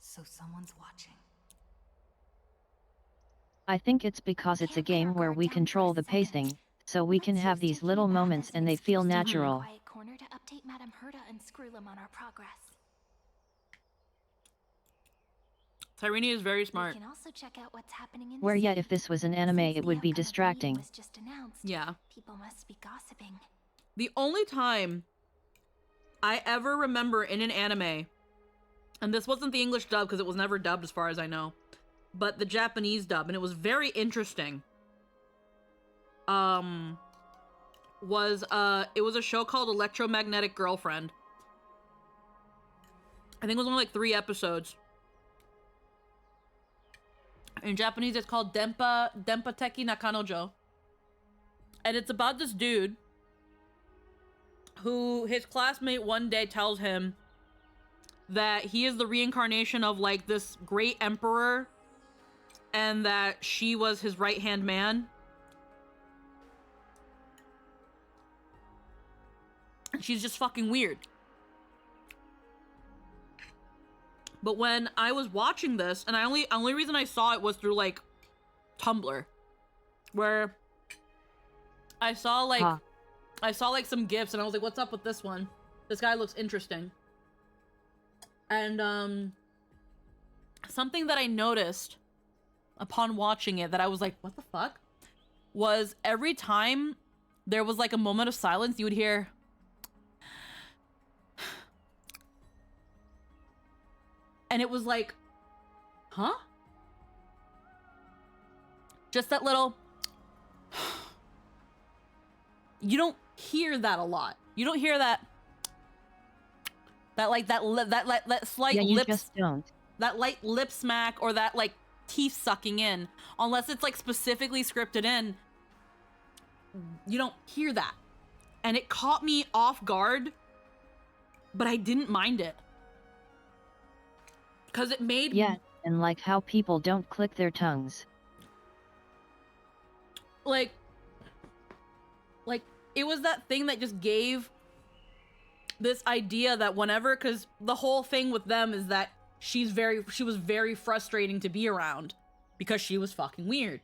So someone's watching. I think it's because it's a game where we control the pacing, so we can have these little moments and they feel natural. Quiet corner to update Madame Herta and Screwlum on our progress. Tyrini is very smart. We can also check out what's happening in Where the yet city. if this was an anime it would be distracting. Was just announced. Yeah. People must be gossiping. The only time I ever remember in an anime, and this wasn't the English dub because it was never dubbed as far as I know, but the Japanese dub, and it was very interesting. It was a show called Electromagnetic Girlfriend. I think it was only like 3 episodes. In Japanese, it's called Denpa Teki Nakanojo. And it's about this dude who his classmate one day tells him that he is the reincarnation of like this great emperor and that she was his right-hand man. And she's just fucking weird. But when I was watching this, and only reason I saw it was through like Tumblr, where I saw like some gifs, and I was like, "What's up with this one? This guy looks interesting." And something that I noticed upon watching it that I was like, "What the fuck?" was every time there was like a moment of silence, you would hear. And it was like, huh? Just that little... You don't hear that a lot. You don't hear that... That slight that light lip smack or that like teeth sucking in, unless it's like specifically scripted in. You don't hear that. And it caught me off guard, but I didn't mind it. Because it made... Yeah, and like how people don't click their tongues. Like, it was that thing that just gave this idea that whenever... Because the whole thing with them is that she was very frustrating to be around. Because she was fucking weird.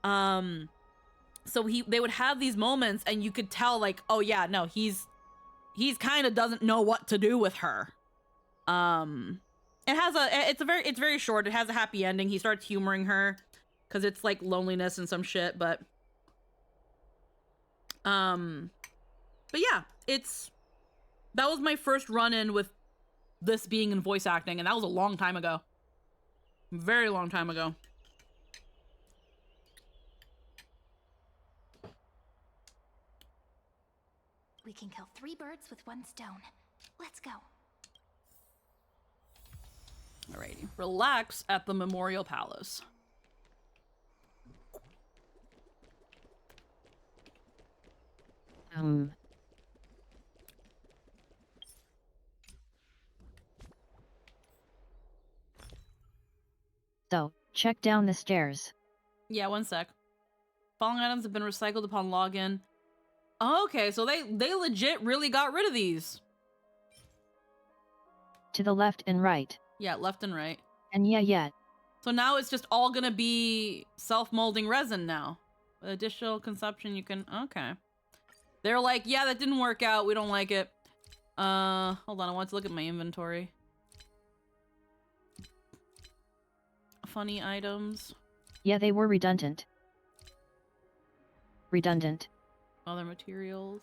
So they would have these moments, and you could tell, like, oh yeah, no, he's kind of doesn't know what to do with her. It's very short. It has a happy ending. He starts humoring her because it's like loneliness and some shit, but yeah, that was my first run-in with this being in voice acting, and that was a long time ago. Very long time ago. We can kill 3 birds with 1 stone. Let's go. Alrighty. Relax at the Memorial Palace. So, check down the stairs. Yeah, one sec. Falling items have been recycled upon login. Oh, okay, so they legit really got rid of these. To the left and right. Yeah, left and right. And yeah. So now it's just all gonna be self-molding resin now. With additional consumption, you can... Okay. They're like, yeah, that didn't work out. We don't like it. Hold on. I want to look at my inventory. Funny items. Yeah, they were redundant. Other materials.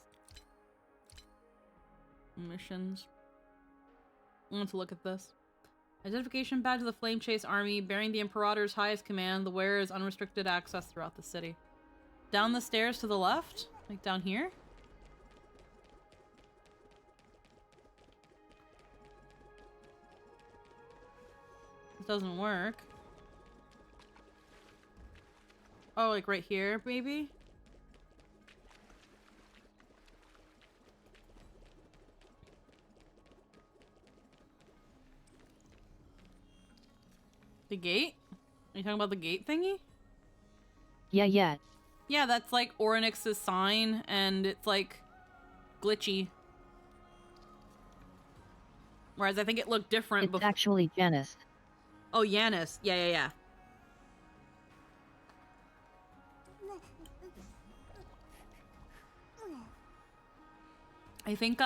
Missions. I want to look at this. Identification badge of the Flame Chase Army, bearing the Imperator's highest command. The wearer has unrestricted access throughout the city. Down the stairs to the left? Like down here? It doesn't work. Oh, like right here, maybe? The gate? Are you talking about the gate thingy? Yeah. Yeah, that's like Orynyx's sign, and it's like glitchy. Whereas I think it looked different before. It's actually Janus. Oh, Janus. Yeah. I think,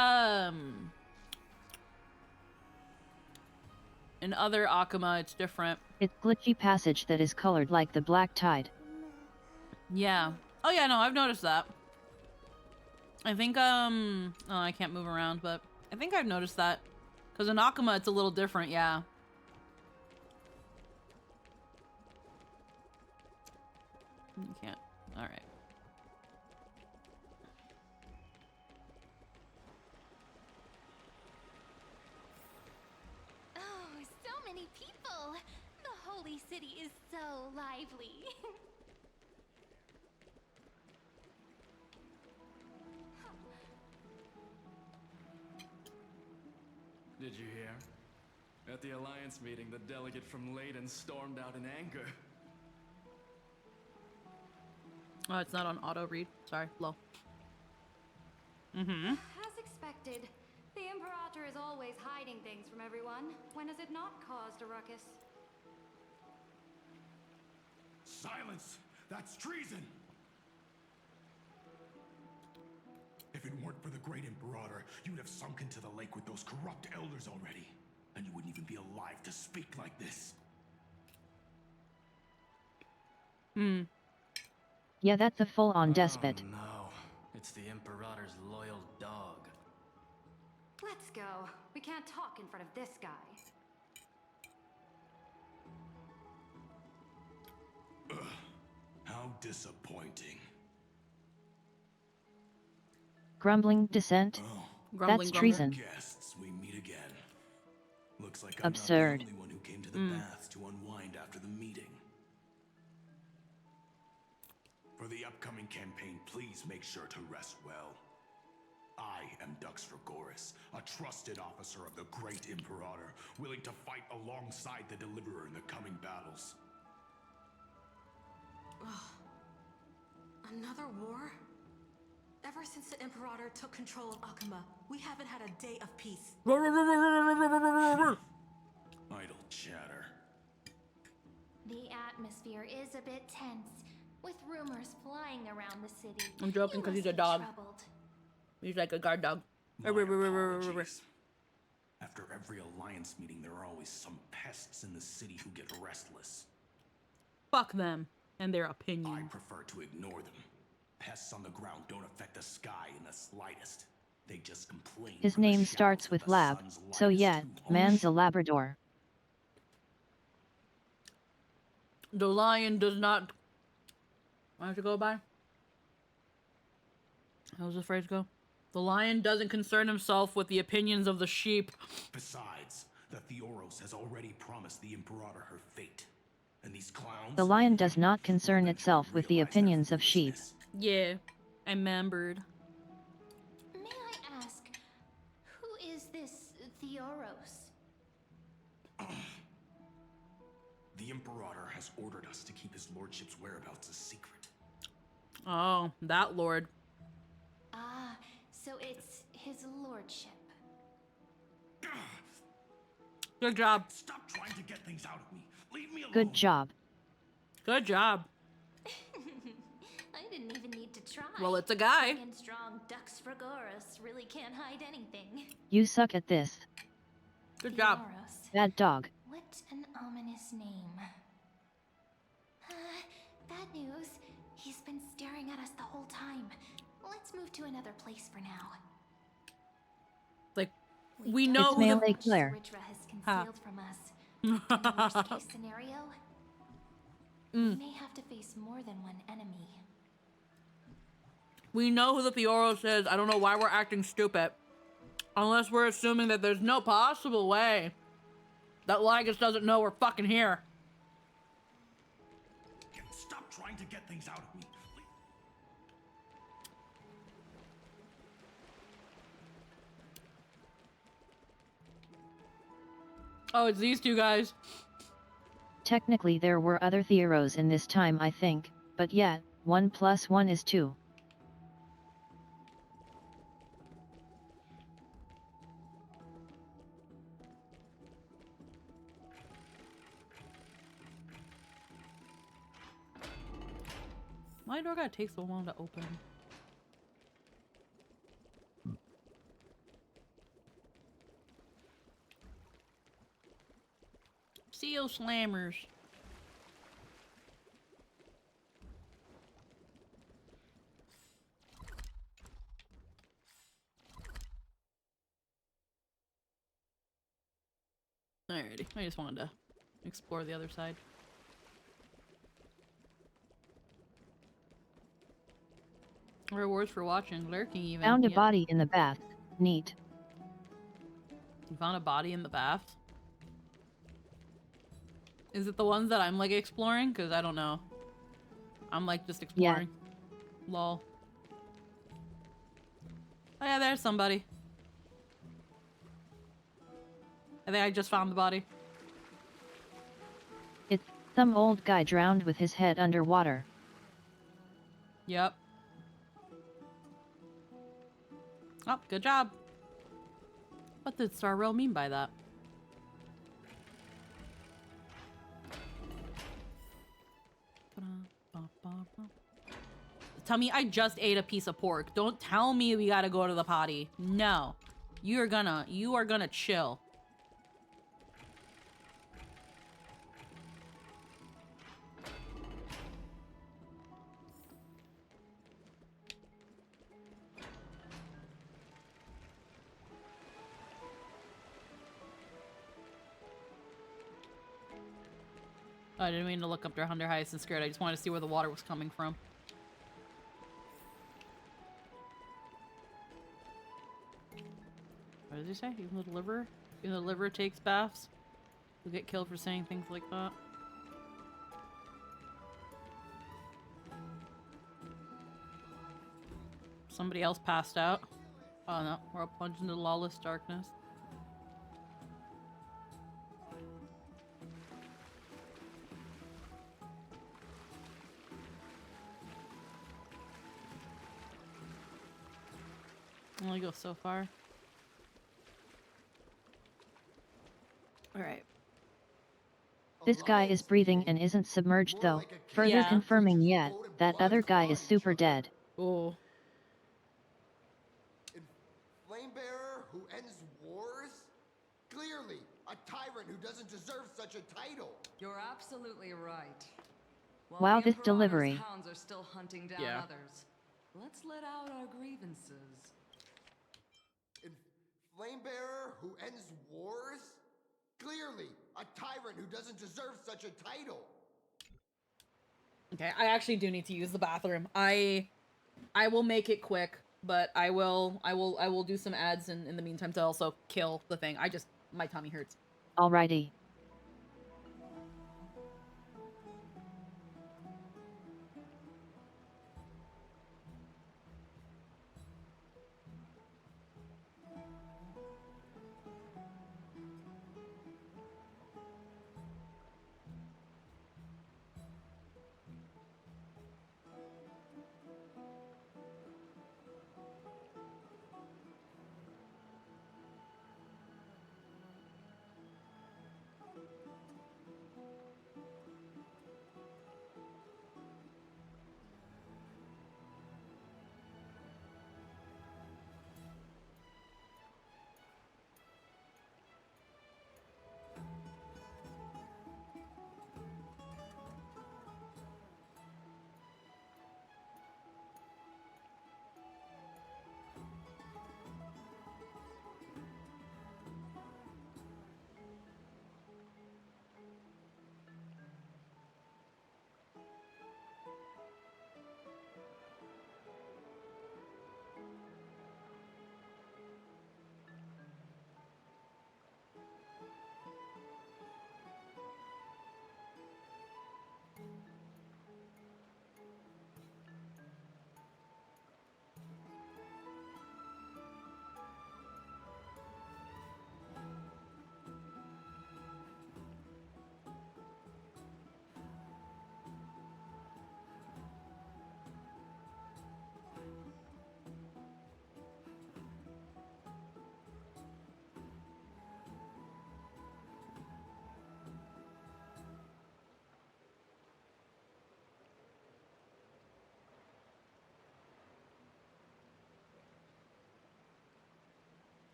in other Akuma, it's different. It's glitchy passage that is colored like the black tide. Yeah. Oh, yeah, no, I've noticed that. I think, oh, I can't move around, but I think I've noticed that. Because in Akuma, it's a little different, yeah. You can't. Alright. Oh, so many people! The holy city is so lively. Did you hear? At the Alliance meeting, the delegate from Leyden stormed out in anger. Oh, it's not on auto read. Sorry, low. As expected, the Imperator is always hiding things from everyone. When has it not caused a ruckus? Silence! That's treason! If it weren't for the great Imperator, you'd have sunk into the lake with those corrupt elders already. And you wouldn't even be alive to speak like this. Yeah, that's a full-on despot. Oh, no. It's the Imperator's loyal dog. Let's go. We can't talk in front of this guy. How disappointing. Grumbling dissent? Oh, That's treason. guests, we meet again. Looks like Absurd. I'm not the only one who came to the baths to unwind after the meeting. For the upcoming campaign, please make sure to rest well. I am Dux Dragoris, a trusted officer of the great Imperator, willing to fight alongside the Deliverer in the coming battles. Another war? Ever since the Imperator took control of Akuma, we haven't had a day of peace. Idle chatter. The atmosphere is a bit tense, With rumors flying around the city, I'm joking you 'cause he's must a be dog. troubled. He's like a guard dog. My apologies. After every alliance meeting, there are always some pests in the city who get restless. Fuck them and their I opinion. prefer to ignore them. Pests on the ground don't affect the sky in the slightest. They just complain. His from the name shadows starts of with the lab, sun's so lightest yeah, 2 man's homes. a Labrador. The lion does not. Why does it go by? How does the phrase go? The lion doesn't concern himself with the opinions of the sheep. Besides, the Theoros has already promised the Imperator her fate. And these clowns... The lion does not will concern eventually itself with the realize their opinions of sheep. foolishness. Yeah, I remembered. May I ask, who is this Theoros? The Imperator has ordered us to keep his lordship's whereabouts a secret. Oh, that lord. Ah, so it's his lordship. Good job. Stop trying to get things out of me. Leave me alone. Good job. Good job. I didn't even need to try. Well, it's a guy. Big and strong Dux Fragoris really can't hide anything. You suck at this. Good job. Theoros. Bad dog. What an ominous name. Bad news. He's been staring at us the whole time. Let's move to another place for now. Like, we know It's Melee much Claire. Ritra has Ha. concealed from us. In the worst case scenario, we may have to face more than one enemy. We know who the Theoros is. I don't know why we're acting stupid. Unless we're assuming that there's no possible way that Lygus doesn't know we're fucking here. Stop trying to get things out of me. Oh, it's these two guys. Technically there were other Theoros in this time I think, but yeah, 1 + 1 is 2. My door gotta take so long to open. Seal slammers. Alrighty, I just wanted to explore the other side. Rewards for watching, lurking even. Found a Yep. body in the bath. Neat. You found a body in the bath? Is it the ones that I'm like exploring? Because I don't know. I'm like just exploring. Lol. Oh yeah, there's somebody. I think I just found the body. It's some old guy drowned with his head underwater. Yep. Oh, good job. What did Starrel mean by that? Tell me I just ate a piece of pork. Don't tell me we gotta go to the potty. No. You are gonna chill. Oh, I didn't mean to look up their Hunter Hyacinth Skirt. I just wanted to see where the water was coming from. What does he say? Even the liver takes baths, you'll get killed for saying things like that. Somebody else passed out. Oh no, we're all plunged into lawless darkness. Only go so far. Alright. This guy is breathing and isn't submerged though, further Yeah. confirming yet, that other guy is super dead. Oh. Flame bearer who ends wars? Clearly, a tyrant who doesn't deserve such a title. You're absolutely right. While Wow, the this Imperator's delivery. hounds are still hunting down Yeah. others, let's let out our grievances. Flame bearer who ends wars? Clearly, a tyrant who doesn't deserve such a title. Okay, I actually do need to use the bathroom. I will make it quick, but I will do some ads in the meantime to also kill the thing. My tummy hurts. Alrighty.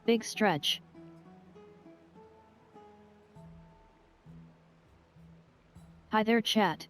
Big stretch. Hi there, chat.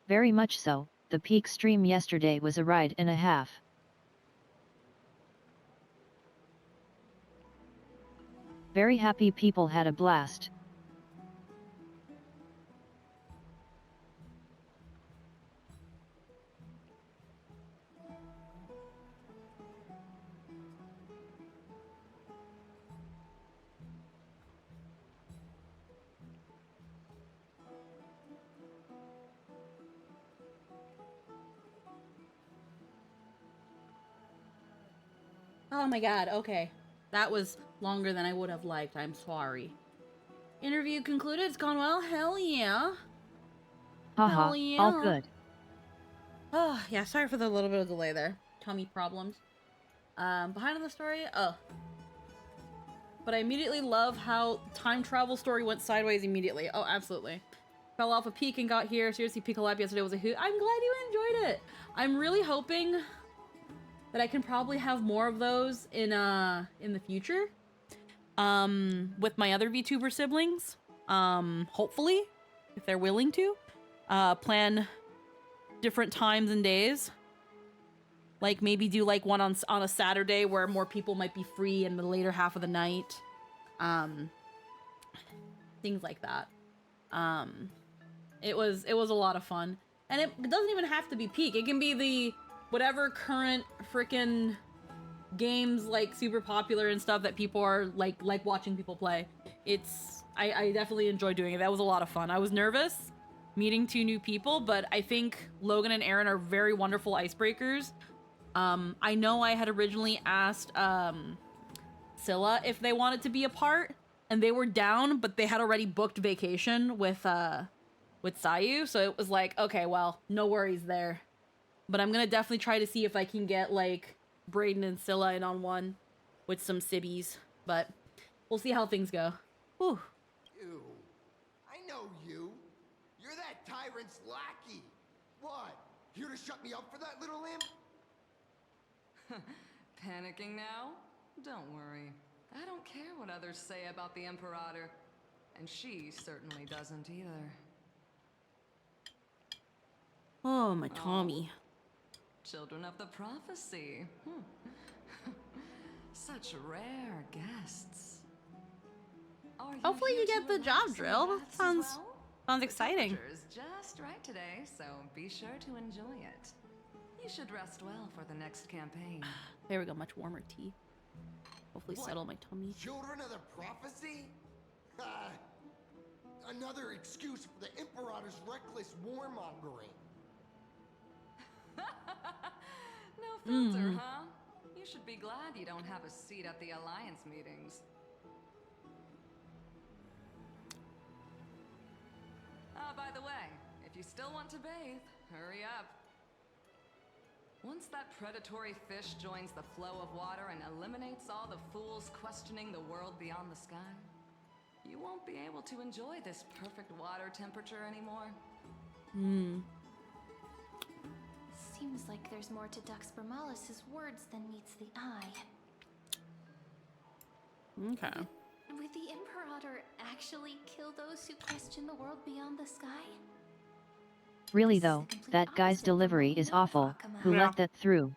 Very much so, the peak stream yesterday was a ride and a half. Very happy people had a blast. Oh my god, okay. That was longer than I would have liked. I'm sorry. Interview concluded. It's gone well. Hell yeah. Haha, Hell yeah. all good. Oh, yeah, sorry for the little bit of delay there. Tummy problems. Behind the story? Oh. But I immediately love how time travel story went sideways immediately. Oh, absolutely. Fell off a peak and got here. Seriously, Peak Lab yesterday was a hoot. I'm glad you enjoyed it. I'm really hoping that I can probably have more of those in the future. With my other VTuber siblings. Hopefully, if they're willing to. Plan different times and days. Like maybe do like one on a Saturday where more people might be free in the later half of the night. Things like that. It was a lot of fun. And it doesn't even have to be Peak. It can be the whatever current frickin' games like super popular and stuff that people are like watching people play. I definitely enjoy doing it. That was a lot of fun. I was nervous meeting 2 new people, but I think Logan and Aaron are very wonderful icebreakers. I know I had originally asked Scylla if they wanted to be a part, and they were down, but they had already booked vacation with Sayu, so it was like, okay, well, no worries there. But I'm gonna definitely try to see if I can get like Brayden and Scylla in on one with some sibbies, but we'll see how things go. Whew. You. I know you. You're that tyrant's lackey. What? Here to shut me up for that little imp? Panicking now? Don't worry. I don't care what others say about the Imperator. And she certainly doesn't either. Oh, my Tommy. Children of the Prophecy. Such rare guests. Hopefully you get the job drill. That sounds exciting. The temperature is just right today, so be sure to enjoy it. You should rest well for the next campaign. There we go, much warmer tea. Hopefully settle my tummy. Children of the Prophecy? Another excuse for the Imperator's reckless warmongering. No filter, huh? You should be glad you don't have a seat at the Alliance meetings. By the way, if you still want to bathe, hurry up. Once that predatory fish joins the flow of water and eliminates all the fools questioning the world beyond the sky, you won't be able to enjoy this perfect water temperature anymore. Seems like there's more to Dux Bermalis' words than meets the eye. Okay. Would the Imperator actually kill those who question the world beyond the sky? Really though, that guy's delivery is awful. Who Yeah. let that through?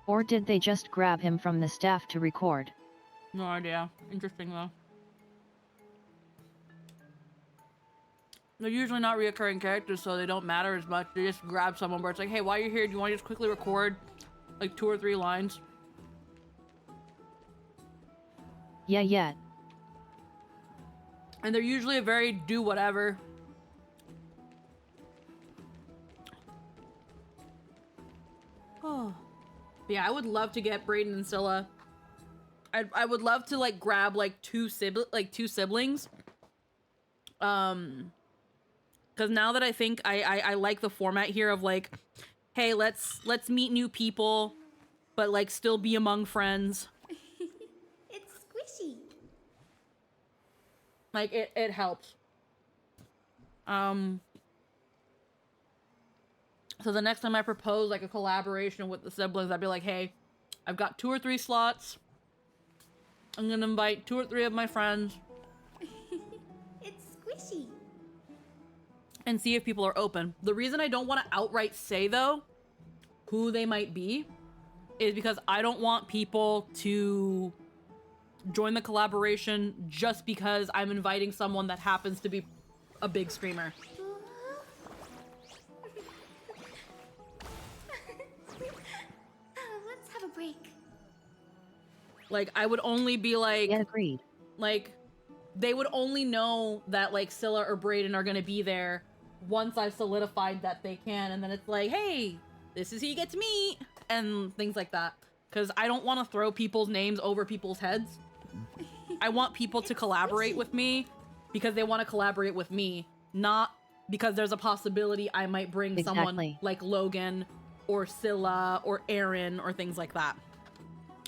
Or did they just grab him from the staff to record? No idea. Interesting though. They're usually not reoccurring characters, so they don't matter as much. They just grab someone where it's like, hey, while you're here, do you want to just quickly record like 2 or 3 lines? Yeah. And they're usually a very do whatever. Oh. Yeah, I would love to get Brayden and Scylla. I would love to like grab like two siblings. Because now that I think I like the format here of like, hey, let's meet new people, but like still be among friends. It's squishy. Like it helps. So the next time I propose like a collaboration with the siblings, I'd be like, hey, I've got 2 or 3 slots. I'm gonna invite 2 or 3 of my friends. It's squishy. And see if people are open. The reason I don't want to outright say though who they might be is because I don't want people to join the collaboration just because I'm inviting someone that happens to be a big streamer. Let's have a break. Like I would only be like, Yeah, agreed. Like they would only know that like Scylla or Brayden are gonna be there once I've solidified that they can, and then it's like, hey, this is who you get to meet, and things like that. Because I don't want to throw people's names over people's heads. I want people to collaborate with me because they want to collaborate with me, not because there's a possibility I might bring someone like Logan or Scylla or Aaron or things like that.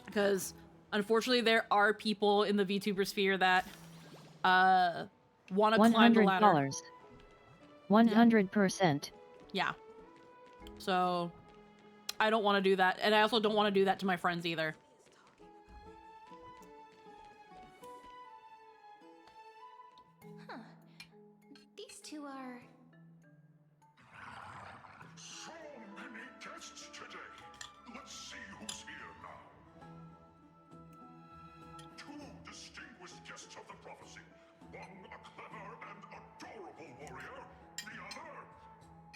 Because unfortunately there are people in the VTuber sphere that want to climb the ladder. $100. 100%. Yeah. So I don't want to do that, and I also don't want to do that to my friends either. Huh. These two are... So many guests today. Let's see who's here now. 2 distinguished guests of the prophecy. One a clever and adorable warrior. The other...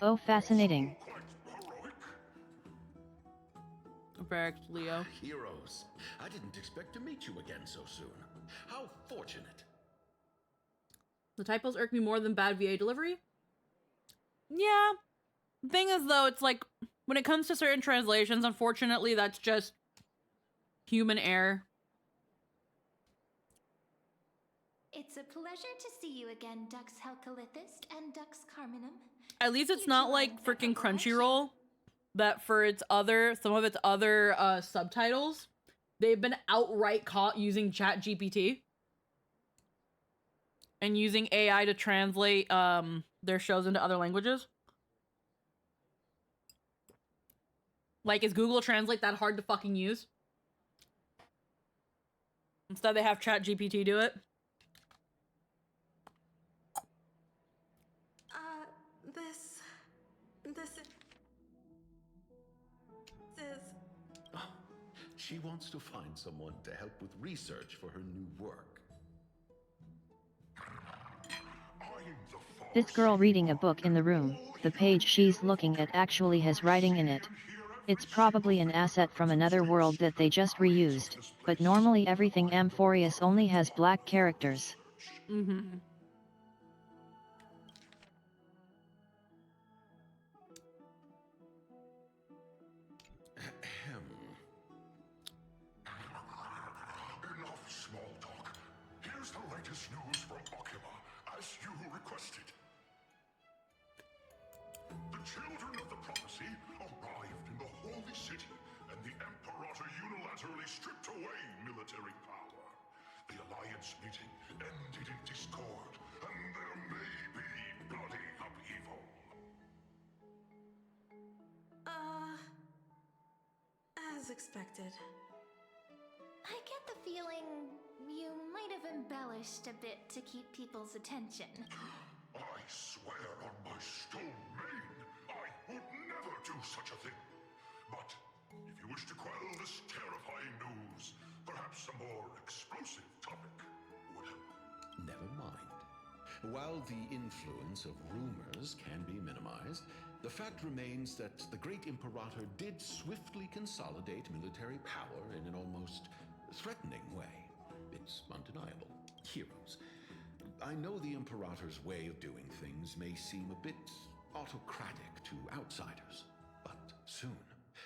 Oh, fascinating. quite heroic. Barracks Leo. Heroes. I didn't expect to meet you again so soon. How fortunate. The typos irk me more than bad VA delivery. Yeah. The thing is, though, it's like, when it comes to certain translations, unfortunately, that's just human error. It's a pleasure to see you again, Dux Helcalithist and Dux Carminum. At least it's not like freaking Crunchyroll that for some of its other subtitles, they've been outright caught using ChatGPT and using AI to translate their shows into other languages. Like, is Google Translate that hard to fucking use? Instead, they have ChatGPT do it. This is... She wants to find someone to help with research for her new work. This girl reading a book in the room, the page she's looking at actually has writing in it. It's probably an asset from another world that they just reused, but normally everything Amphorius only has black characters. Mm-hmm. Enough small talk. Here's the latest news from Akima, as you requested. The children of the prophecy arrived in the holy city, and the Imperator unilaterally stripped away military power. The Alliance meeting ended in discord, and there may be bloody upheaval. As expected. I get the feeling you might have embellished a bit to keep people's attention. I swear on my stone mane, I would never do such a thing. But if you wish to quell this terrifying news, perhaps a more explosive topic would help. Never mind. While the influence of rumors can be minimized, the fact remains that the great Imperator did swiftly consolidate military power in an almost threatening way. It's undeniable. Heroes. I know the Imperator's way of doing things may seem a bit autocratic to outsiders, but soon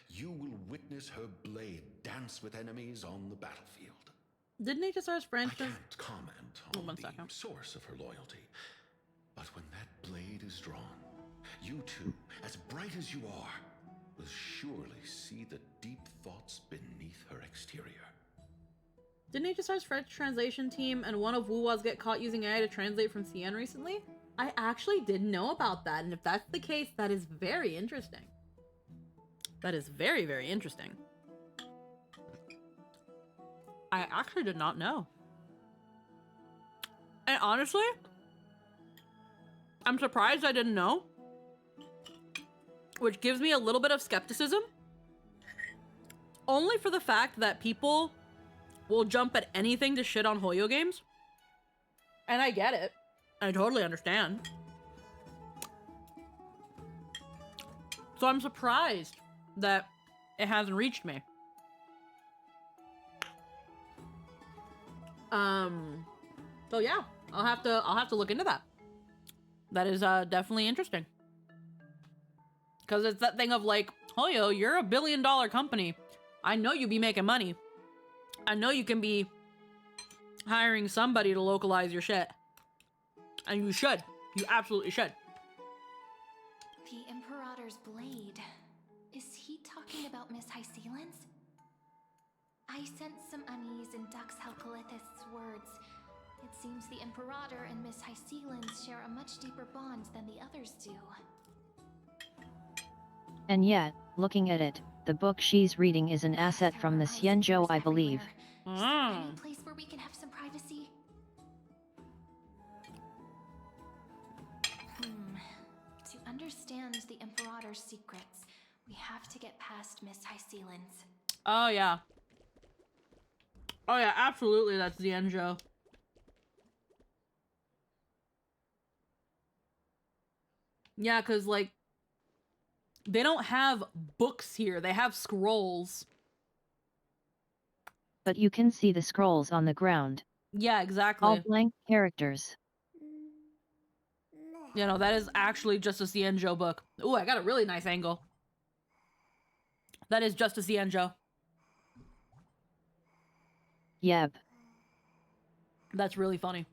you will witness her blade dance with enemies on the battlefield. Didn't HSR's French? I can't comment on the second. source of her loyalty, but when that blade is drawn, you too, as bright as you are, will surely see the deep thoughts beneath her exterior. Didn't HSR's French translation team and one of Wuwa's get caught using AI to translate from CN recently? I actually didn't know about that, and if that's the case, that is very interesting. That is very, very interesting. I actually did not know. And honestly, I'm surprised I didn't know. Which gives me a little bit of skepticism. Only for the fact that people will jump at anything to shit on Hoyo games. And I get it. I totally understand. So I'm surprised that it hasn't reached me. So yeah, I'll have to look into that. That is definitely interesting. Because it's that thing of like, Hoyo, you're $1 billion company. I know you be making money. I know you can be hiring somebody to localize your shit. And you should. You absolutely should. The Imperator's blade. Is he talking about Miss Hysealin's? I sense some unease in Dux Helcolith's words. It seems the Imperator and Miss Hysealin's share a much deeper bond than the others do. And yet, looking at it, the book she's reading is an asset from the Xianzhou, I believe. Any place where we can have some privacy? To understand the Imperator's secrets, we have to get past Miss Hysealin's. Oh yeah. Oh yeah, absolutely, that's Xianzhou. Yeah, because like, they don't have books here, they have scrolls. But you can see the scrolls on the ground. Yeah, exactly. All blank characters. You know, that is actually just a Xianzhou book. Ooh, I got a really nice angle. That is just a Xianzhou. Yep. That's really funny.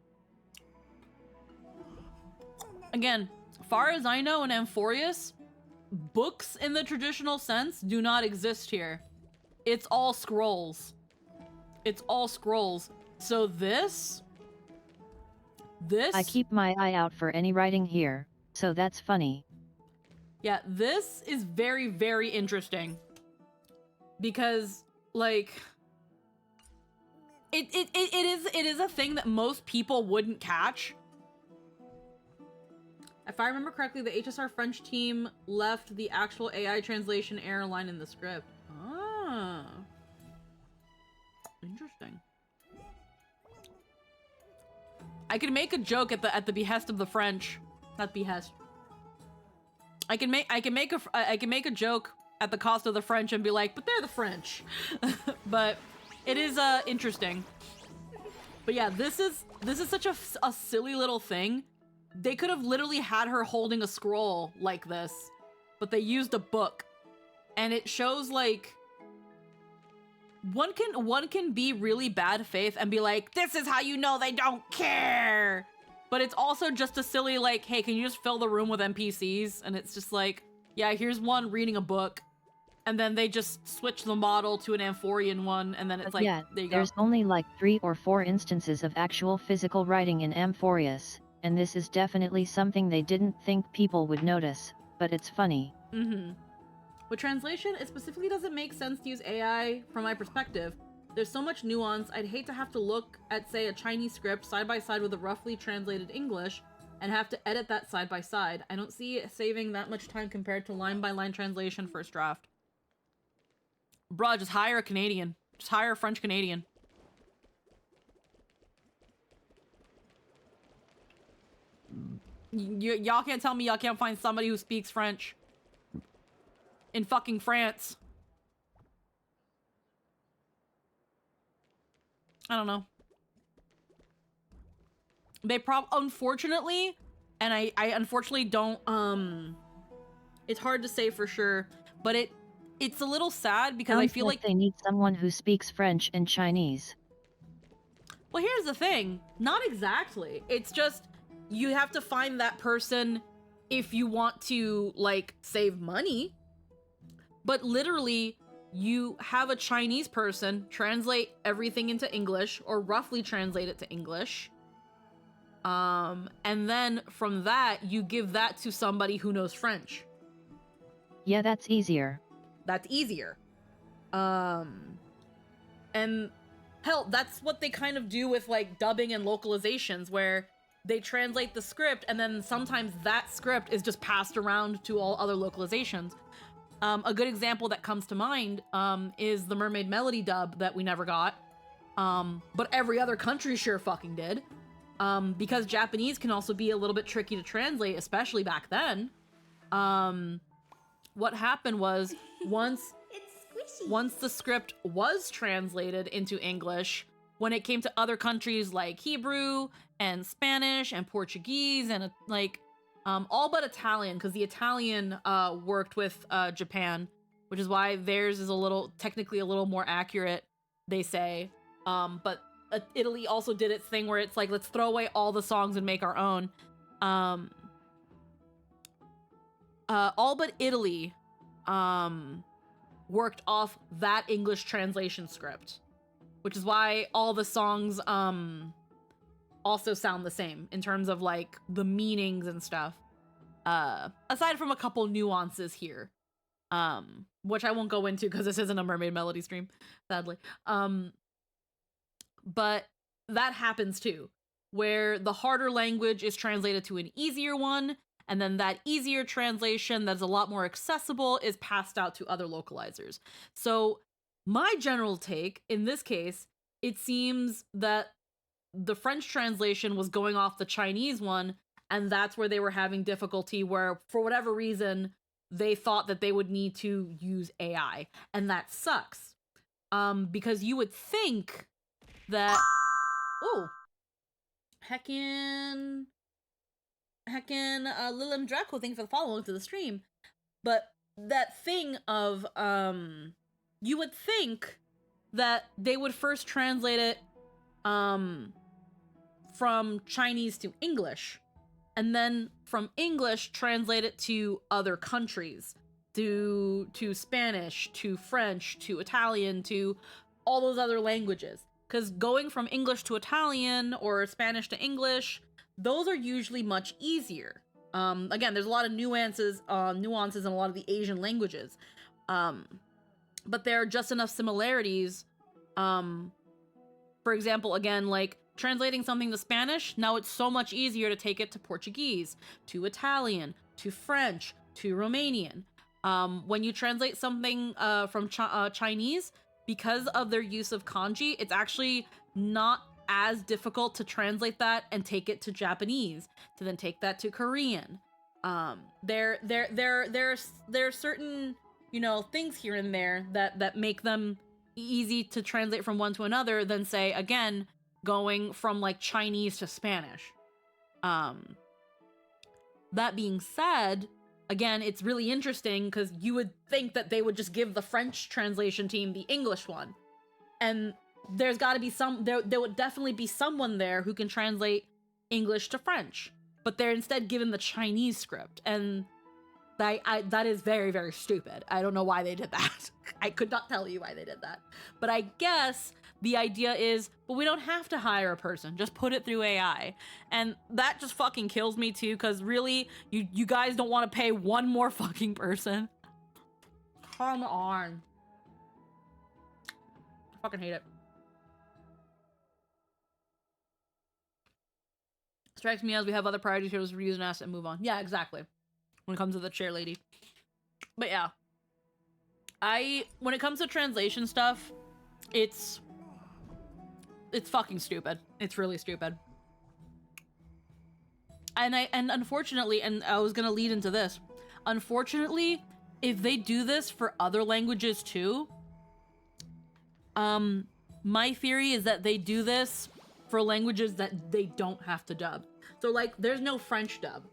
Again, far as I know in Amphorius, books in the traditional sense do not exist here. It's all scrolls. It's all scrolls. So this... I keep my eye out for any writing here, so that's funny. Yeah, this is very, very interesting. Because, like... It is a thing that most people wouldn't catch. If I remember correctly, the HSR French team left the actual AI translation error line in the script. Ah. Interesting. I can make a joke at the behest of the French. Not behest. I can make a joke at the cost of the French and be like, but they're the French. But it is interesting. But yeah, this is such a silly little thing. They could have literally had her holding a scroll like this, but they used a book. And it shows like one can be really bad faith and be like, this is how you know they don't care. But it's also just a silly like, hey, can you just fill the room with NPCs? And it's just like, yeah, here's one reading a book. and then they just switch the model to an Amphorian one, and then it's But like, yet, there you go. there's only like 3 or 4 instances of actual physical writing in Amphorius, and this is definitely something they didn't think people would notice, but it's funny. With translation, it specifically doesn't make sense to use AI from my perspective. There's so much nuance, I'd hate to have to look at, say, a Chinese script side by side with a roughly translated English, and have to edit that side by side. I don't see it saving that much time compared to line-by-line translation first draft. Bruh, just hire a Canadian. Just hire a French Canadian. Y'all can't tell me y'all can't find somebody who speaks French in fucking France. I don't know. They unfortunately, and I unfortunately don't, it's hard to say for sure, but it's a little sad because I feel like they need someone who speaks French and Chinese. Well, here's the thing. Not exactly. It's just, you have to find that person if you want to, like, save money. But literally, you have a Chinese person translate everything into English, or roughly translate it to English. And then from that, you give that to somebody who knows French. Yeah, that's easier. That's easier. And hell, that's what they kind of do with like dubbing and localizations, where they translate the script and then sometimes that script is just passed around to all other localizations. A good example that comes to mind is the Mermaid Melody dub that we never got. But every other country sure fucking did. Because Japanese can also be a little bit tricky to translate, especially back then. What happened was once the script was translated into English, when it came to other countries like Hebrew and Spanish and Portuguese and like all but Italian, because the Italian worked with Japan, which is why theirs is technically a little more accurate, they say. But Italy also did its thing where it's like, let's throw away all the songs and make our own. All but Italy worked off that English translation script, which is why all the songs also sound the same in terms of like the meanings and stuff. Aside from a couple nuances here, which I won't go into because this isn't a Mermaid Melody stream, sadly. But that happens too, where the harder language is translated to an easier one, and then that easier translation that's a lot more accessible is passed out to other localizers. So my general take, in this case, it seems that the French translation was going off the Chinese one, and that's where they were having difficulty, where for whatever reason, they thought that they would need to use AI. And that sucks. Because you would think that... Oh! Heckin' Lilim Draco, thank you for the follow to the stream. But that thing of, you would think that they would first translate it, from Chinese to English, and then from English translate it to other countries, to Spanish, to French, to Italian, to all those other languages. Because going from English to Italian or Spanish to English, those are usually much easier. Again, there's a lot of nuances in a lot of the Asian languages. But there are just enough similarities. For example, again, like translating something to Spanish, now it's so much easier to take it to Portuguese, to Italian, to French, to Romanian. When you translate something from Chinese, because of their use of kanji, it's actually not as difficult to translate that and take it to Japanese, to then take that to Korean. There are certain, things here and there that make them easy to translate from one to another than, say, again, going from like Chinese to Spanish. That being said, again, it's really interesting because you would think that they would just give the French translation team the English one. And there's got to be there would definitely be someone there who can translate English to French. But they're instead given the Chinese script. And That is very, very stupid. I don't know why they did that. I could not tell you why they did that. But I guess the idea is, but we don't have to hire a person. Just put it through AI. And that just fucking kills me too, because really, you guys don't want to pay one more fucking person. Come on. I fucking hate it. Strikes me as we have other priorities here to reuse an asset and move on. Yeah, exactly. When it comes to the chair lady. But yeah. When it comes to translation stuff, it's fucking stupid. It's really stupid. And unfortunately, and I was gonna lead into this, unfortunately, if they do this for other languages too, my theory is that they do this for languages that they don't have to dub. So like, there's no French dub.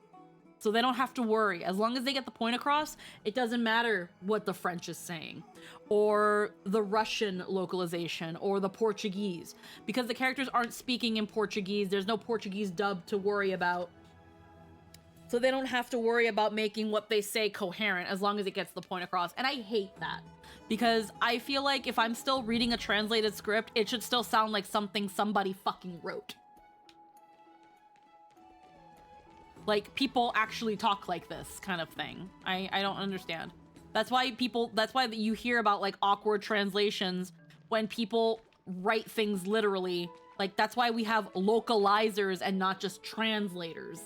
So they don't have to worry. As long as they get the point across, it doesn't matter what the French is saying, or the Russian localization, or the Portuguese. Because the characters aren't speaking in Portuguese, there's no Portuguese dub to worry about. So they don't have to worry about making what they say coherent as long as it gets the point across. And I hate that. Because I feel like if I'm still reading a translated script, it should still sound like something somebody fucking wrote. Like, people actually talk like this kind of thing. I don't understand. That's why you hear about, like, awkward translations when people write things literally. Like, that's why we have localizers and not just translators.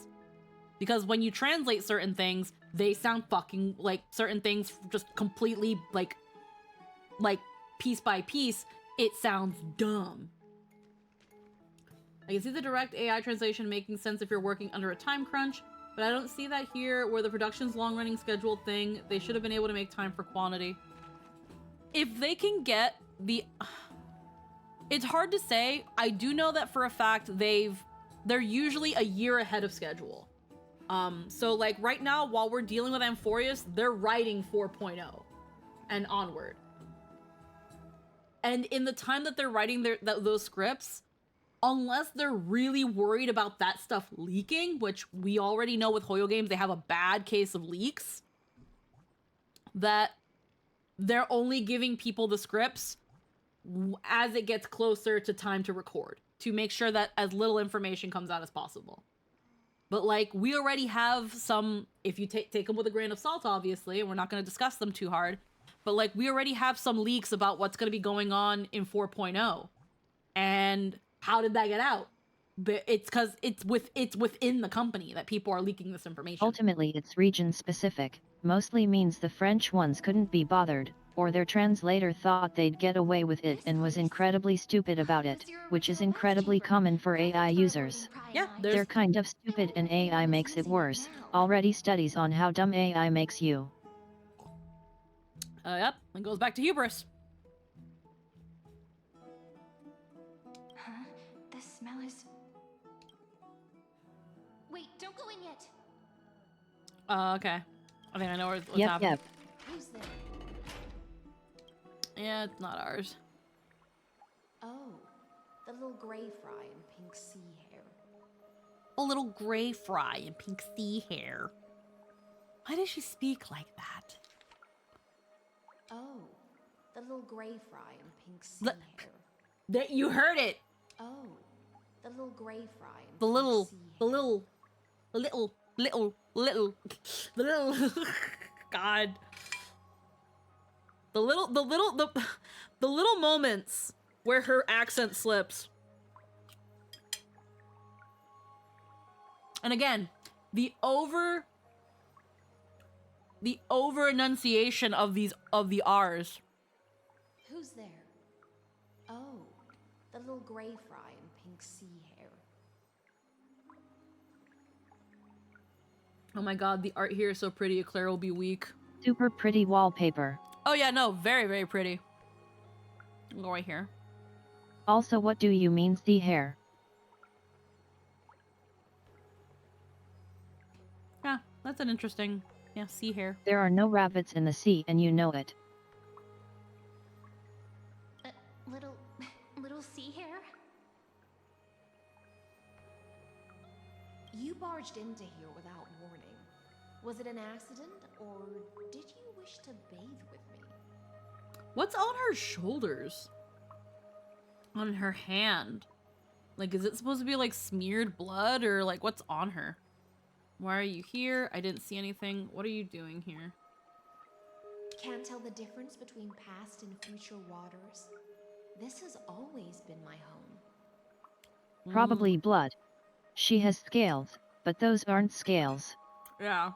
Because when you translate certain things, they sound fucking, like, certain things just completely, like, piece by piece, it sounds dumb. I can see the direct AI translation making sense if you're working under a time crunch, but I don't see that here where the production's long-running scheduled thing. They should have been able to make time for quantity. If they can get the... It's hard to say. I do know that for a fact they're usually a year ahead of schedule. So like right now, while we're dealing with Amphorius, they're writing 4.0 and onward. And in the time that they're writing those scripts, unless they're really worried about that stuff leaking, which we already know with Hoyo games, they have a bad case of leaks, that they're only giving people the scripts as it gets closer to time to record, to make sure that as little information comes out as possible. But like, we already have some, if you take them with a grain of salt, obviously, and we're not going to discuss them too hard, but like, we already have some leaks about what's going to be going on in 4.0. And how did that get out? But it's because it's within the company that people are leaking this information. Ultimately, it's region specific, mostly means the French ones couldn't be bothered, or their translator thought they'd get away with it and was incredibly stupid about it, which is incredibly common for AI users. Yeah, they're kind of stupid and AI makes it worse. Already studies on how dumb AI makes you. Yep, it goes back to hubris. Huh? The smell is... Wait, don't go in yet. Okay. I think I know what's happening. Yep. Who's there? Yeah, it's not ours. Oh, the little gray fry and pink sea hair. A little gray fry and pink sea hair. Why does she speak like that? Oh, the little gray fry and pink sea hair. That you heard it. Oh, the little gray fry and the little God. The little moments where her accent slips. And again, the over enunciation of the R's. Who's there? Oh, the little gray fry and pink sea hair. Oh my god, the art here is so pretty. Eclair will be weak. Super pretty wallpaper. Oh yeah, no, very, very pretty. I'll go right here. Also, what do you mean sea hair? Yeah, that's an interesting, sea hair. There are no rabbits in the sea and you know it. Little sea hair? You barged into here without warning. Was it an accident, or did you wish to bathe with me? What's on her shoulders? On her hand? Like, is it supposed to be like smeared blood, or like what's on her? Why are you here? I didn't see anything. What are you doing here? Can't tell the difference between past and future waters. This has always been my home. Probably blood. She has scales, but those aren't scales. Yeah.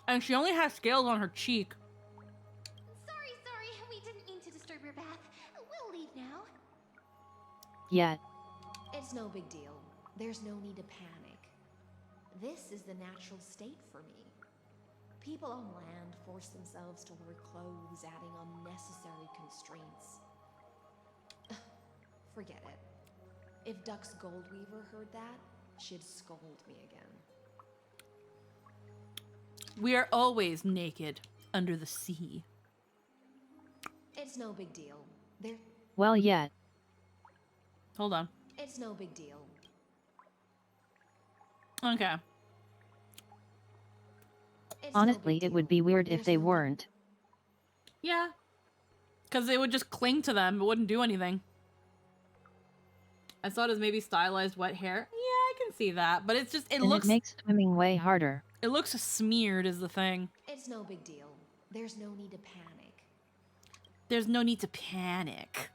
And she only has scales on her cheek. Sorry, we didn't mean to disturb your bath. We'll leave now. Yet. It's no big deal. There's no need to panic. This is the natural state for me. People on land force themselves to wear clothes, adding unnecessary constraints. Forget it. If Duck's Goldweaver heard that, she'd scold me again. We are always naked under the sea. It's no big deal. There. Well, yet. Hold on. It's no big deal. Okay. Honestly, it would be weird if they weren't. Yeah. Because it would just cling to them. It wouldn't do anything. I saw it as maybe stylized wet hair. Yeah, I can see that. But it's just, it looks... It makes swimming way harder. It looks smeared is the thing. It's no big deal. There's no need to panic. There's no need to panic.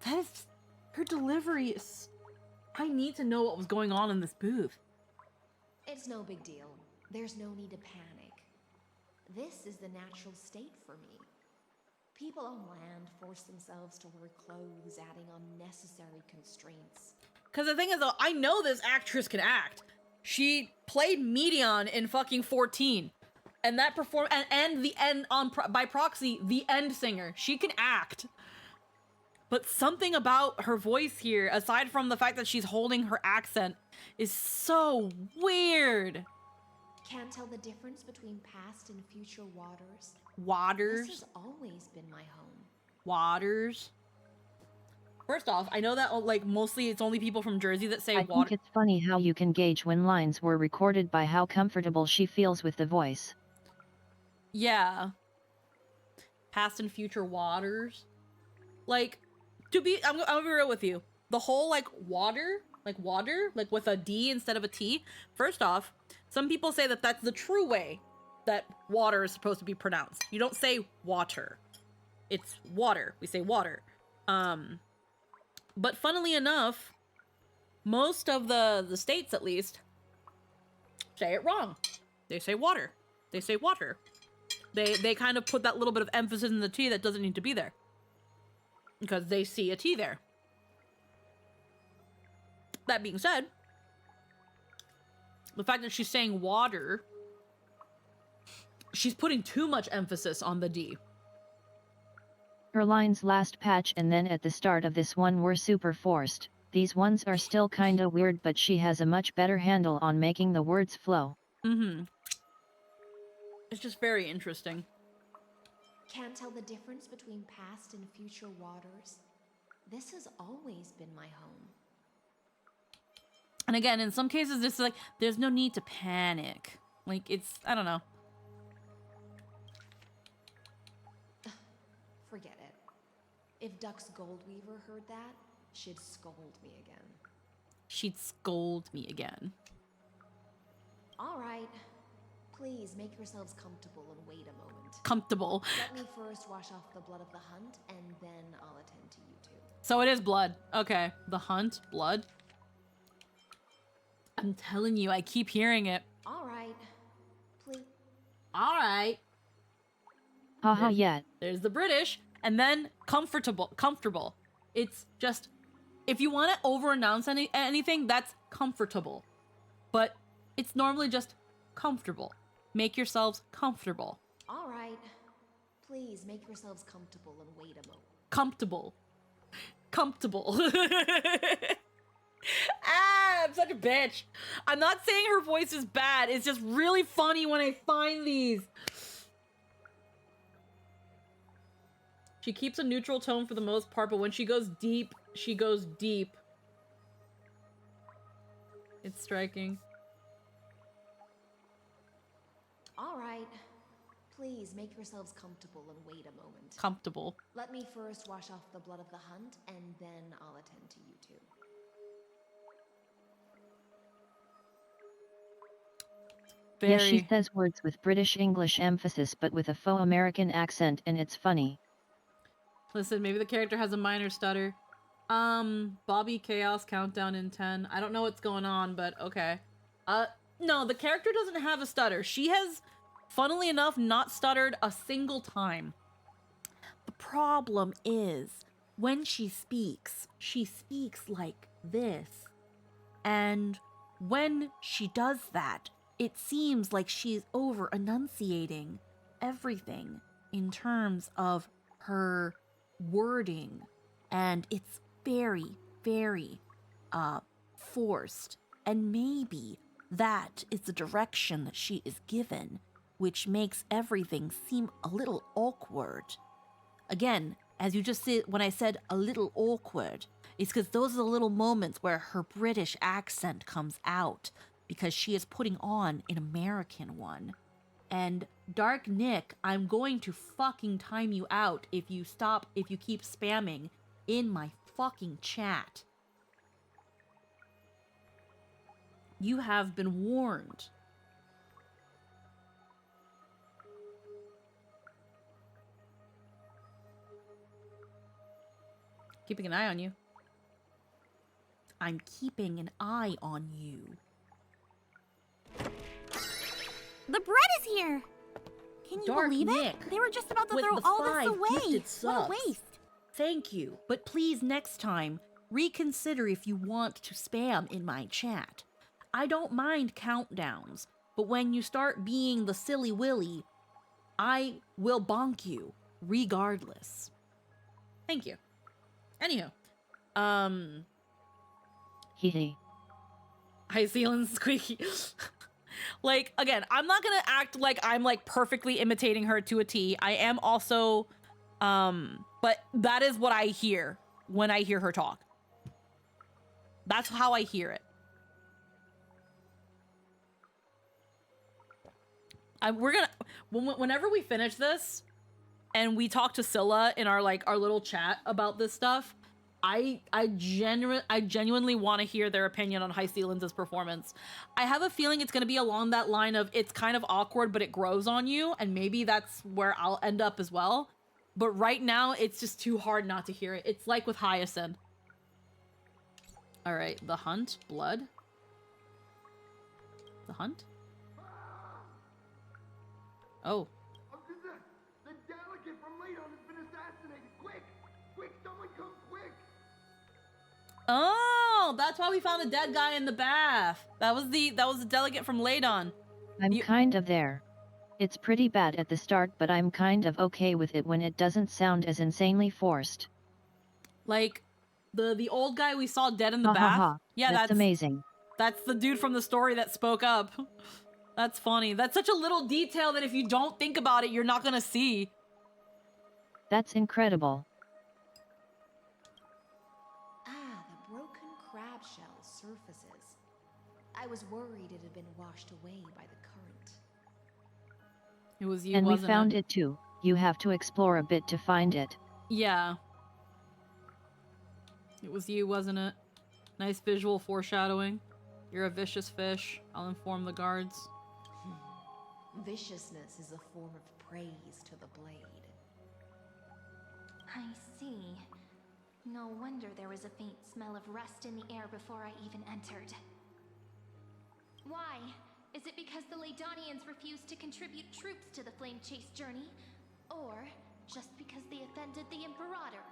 That is... Her delivery is... I need to know what was going on in this booth. It's no big deal. There's no need to panic. This is the natural state for me. People on land force themselves to wear clothes, adding unnecessary constraints. Because the thing is, though, I know this actress can act. She played Medion in fucking 14. And that perform and the end on by proxy, the end singer. She can act. But something about her voice here, aside from the fact that she's holding her accent, is so weird. Can't tell the difference between past and future waters. Waters? This has always been my home. Waters? First off, I know that, like, mostly it's only people from Jersey that say water. I think it's funny how you can gauge when lines were recorded by how comfortable she feels with the voice. Yeah. Past and future waters. Like, I'm gonna be real with you. The whole, like, water, like with a D instead of a T. First off, some people say that that's the true way that water is supposed to be pronounced. You don't say water. It's water. We say water. But funnily enough, most of the states, at least, say it wrong. They say water. They say water. They kind of put that little bit of emphasis in the T that doesn't need to be there. Because they see a T there. That being said, the fact that she's saying water, she's putting too much emphasis on the D. Her lines last patch and then at the start of this one were super forced. These ones are still kinda weird, but she has a much better handle on making the words flow. Mm-hmm. It's just very interesting. Can't tell the difference between past and future waters. This has always been my home. And again, in some cases, this is like, there's no need to panic. Like, it's, I don't know. Forget it. If Duck's Goldweaver heard that, she'd scold me again. She'd scold me again. All right. Please make yourselves comfortable and wait a moment. Comfortable. Let me first wash off the blood of the hunt, and then I'll attend to you two. So it is blood. Okay. The hunt, blood. I'm telling you, I keep hearing it. All right. Please. All right. Haha, yet. There's the British, and then comfortable. It's just, if you want to over-announce anything, that's comfortable. But it's normally just comfortable. Make yourselves comfortable. All right. Please make yourselves comfortable and wait a moment. Comfortable. Ah, I'm such a bitch. I'm not saying her voice is bad. It's just really funny when I find these. She keeps a neutral tone for the most part, but when she goes deep, she goes deep. It's striking. All right. Please make yourselves comfortable and wait a moment. Comfortable. Let me first wash off the blood of the hunt, and then I'll attend to you two. Yes, she says words with British English emphasis but with a faux American accent, and it's funny. Listen, maybe the character has a minor stutter. Bobby Chaos countdown in 10. I don't know what's going on, but okay. No, the character doesn't have a stutter. She has, funnily enough, not stuttered a single time. The problem is, when she speaks like this. And when she does that, it seems like she's over enunciating everything in terms of her wording. And it's very, very forced. And maybe that is the direction that she is given, which makes everything seem a little awkward. Again, as you just said, when I said a little awkward, it's because those are the little moments where her British accent comes out because she is putting on an American one. And Dark Nick, I'm going to fucking time you out if you keep spamming in my fucking chat. You have been warned. Keeping an eye on you. I'm keeping an eye on you. The bread is here! Can you Dark believe Nick, it? They were just about to with throw the all 5 this away! gifted What a subs. waste! Thank you, but please next time, reconsider if you want to spam in my chat. I don't mind countdowns, but when you start being the silly willy, I will bonk you, regardless. Thank you. Anywho, Hee. High ceilings squeaky. Like, again, I'm not gonna act like I'm like perfectly imitating her to a T. I am also, but that is what I hear when I hear her talk. That's how I hear it. We're gonna, whenever we finish this and we talk to Scylla in our little chat about this stuff, I genuinely want to hear their opinion on High Ceilings' performance. I have a feeling it's going to be along that line of it's kind of awkward, but it grows on you, and maybe that's where I'll end up as well. But right now, it's just too hard not to hear it. It's like with Hyacinth. All right, the hunt, blood. The hunt? Oh. The delegate from Ladon has been assassinated. Quick! Quick, someone come quick! Oh, that's why we found a dead guy in the bath. That was the delegate from Ladon. I'm kind of there. It's pretty bad at the start, but I'm kind of okay with it when it doesn't sound as insanely forced. Like the old guy we saw dead in the Ha ha bath. ha. Yeah, That's amazing. That's the dude from the story that spoke up. That's funny. That's such a little detail that if you don't think about it, you're not gonna see. That's incredible. Ah, the broken crab shell surfaces. I was worried it had been washed away by the current. It was you, and we wasn't found it too. You have to explore a bit to find it. Yeah. It was you, wasn't it? Nice visual foreshadowing. You're a vicious fish. I'll inform the guards. Viciousness is a form of praise to the blade. I see. No wonder there was a faint smell of rust in the air before I even entered. Why? Is it because the Ladonians refused to contribute troops to the Flame Chase journey? Or just because they offended the Imperator?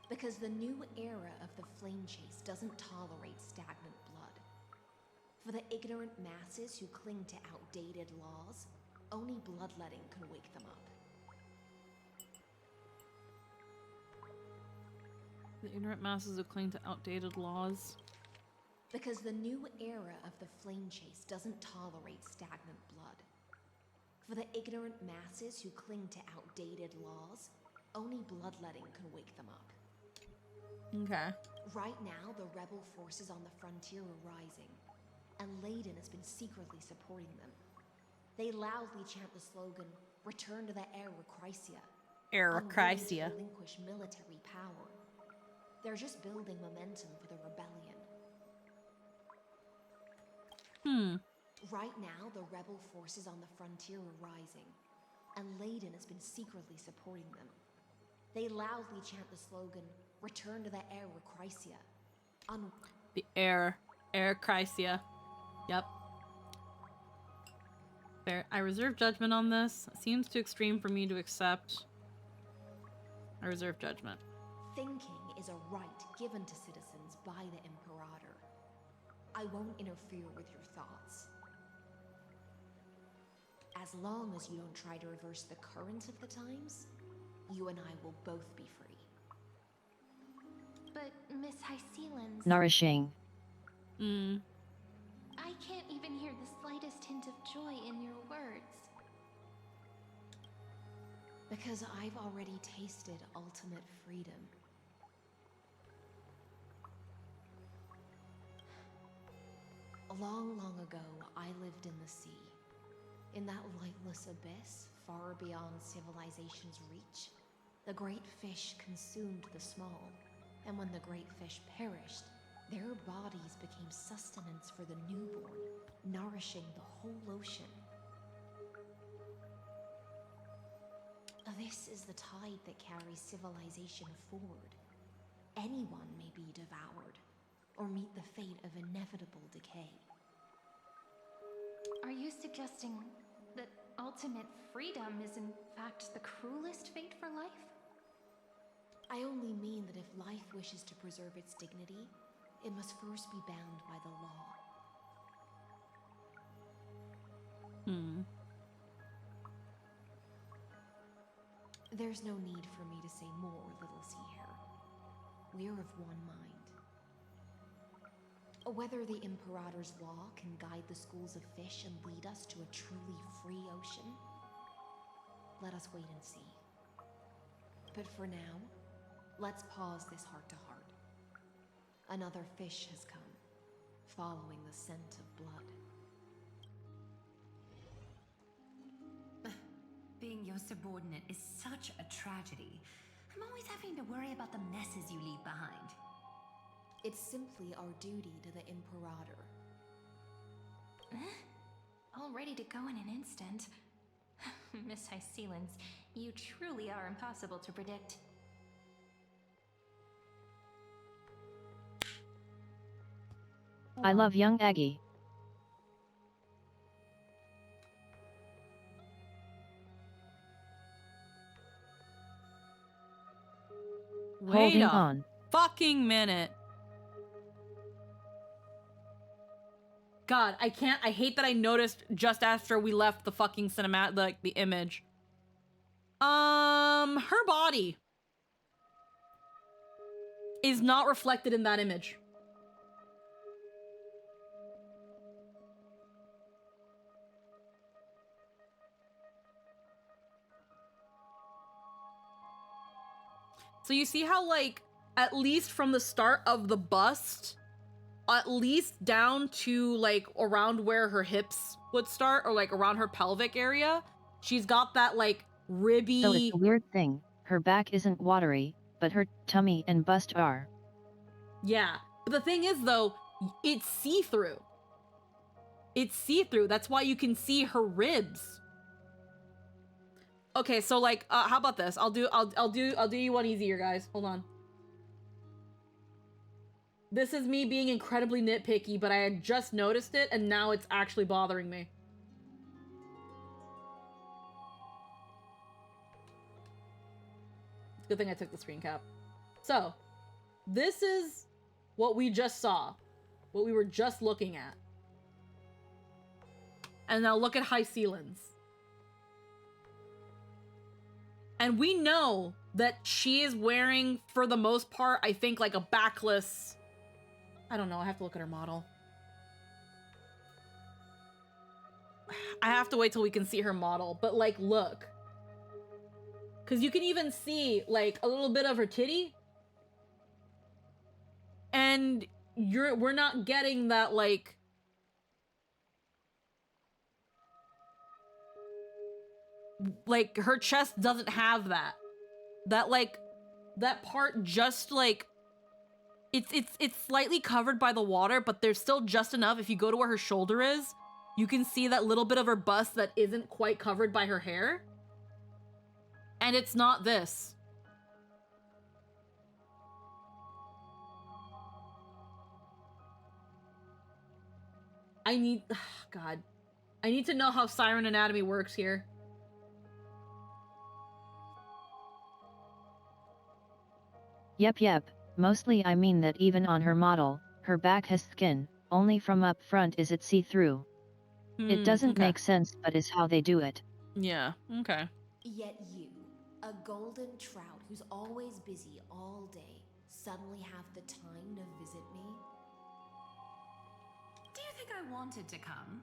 Because the new era of the Flame Chase doesn't tolerate stagnant blood. For the ignorant masses who cling to outdated laws, only bloodletting can wake them up. The ignorant masses who cling to outdated laws. Because the new era of the Flame Chase doesn't tolerate stagnant blood. For the ignorant masses who cling to outdated laws, only bloodletting can wake them up. Okay. Right now, the rebel forces on the frontier are rising, and Layden has been secretly supporting them. They loudly chant the slogan, "Return to the Aerochrysia," unwilling to Aerochrysia. relinquish military power. They're just building momentum for the rebellion. Right now, the rebel forces on the frontier are rising, and Layden has been secretly supporting them. They loudly chant the slogan, "Return to the Aerochrysia." The Aerochrysia. Yep. Fair. I reserve judgment on this. It seems too extreme for me to accept. I reserve judgment. Thinking is a right given to citizens by the Imperator. I won't interfere with your thoughts. As long as you don't try to reverse the current of the times, you and I will both be free. But, Miss Hycelan's... Nourishing. I can't even hear the slightest hint of joy in your words. Because I've already tasted ultimate freedom. Long, long ago, I lived in the sea. In that lightless abyss, far beyond civilization's reach, the great fish consumed the small, and when the great fish perished, their bodies became sustenance for the newborn, nourishing the whole ocean. This is the tide that carries civilization forward. Anyone may be devoured, or meet the fate of inevitable decay. Are you suggesting that ultimate freedom is in fact the cruelest fate for life? I only mean that if life wishes to preserve its dignity, it must first be bound by the law. There's no need for me to say more, little sea hare. We're of one mind. Whether the Imperator's law can guide the schools of fish and lead us to a truly free ocean, let us wait and see. But for now, let's pause this heart-to-heart. Another fish has come, following the scent of blood. Being your subordinate is such a tragedy. I'm always having to worry about the messes you leave behind. It's simply our duty to the Imperator. All ready to go in an instant. Miss Hycelan's, you truly are impossible to predict. I love young Aggie. Wait Holding a on. fucking minute. God, I hate that I noticed just after we left the fucking cinematic, like the image. Her body is not reflected in that image. So you see how, like, at least from the start of the bust, at least down to, like, around where her hips would start, or, like, around her pelvic area, she's got that, like, ribby... So it's a weird thing, her back isn't watery, but her tummy and bust are. Yeah, but the thing is, though, it's see-through. It's see-through, that's why you can see her ribs. Okay, so, like, how about this? I'll do you one easier, guys. Hold on. This is me being incredibly nitpicky, but I had just noticed it, and now it's actually bothering me. It's a good thing I took the screen cap. So, this is what we just saw. What we were just looking at. And now look at Hycelan's. And we know that she is wearing, for the most part, I think, like a backless... I don't know, I have to look at her model. I have to wait till we can see her model, but, like, look. Because you can even see, like, a little bit of her titty. And we're not getting that, like, her chest doesn't have that. That, like, that part just, like, it's slightly covered by the water, but there's still just enough. If you go to where her shoulder is, you can see that little bit of her bust that isn't quite covered by her hair. And it's not this. God. I need to know how siren anatomy works here. Yep. Mostly I mean that even on her model, her back has skin, only from up front is it see-through. It doesn't make sense, but is how they do it. Yeah, okay. Yet you, a golden trout who's always busy all day, suddenly have the time to visit me? Do you think I wanted to come?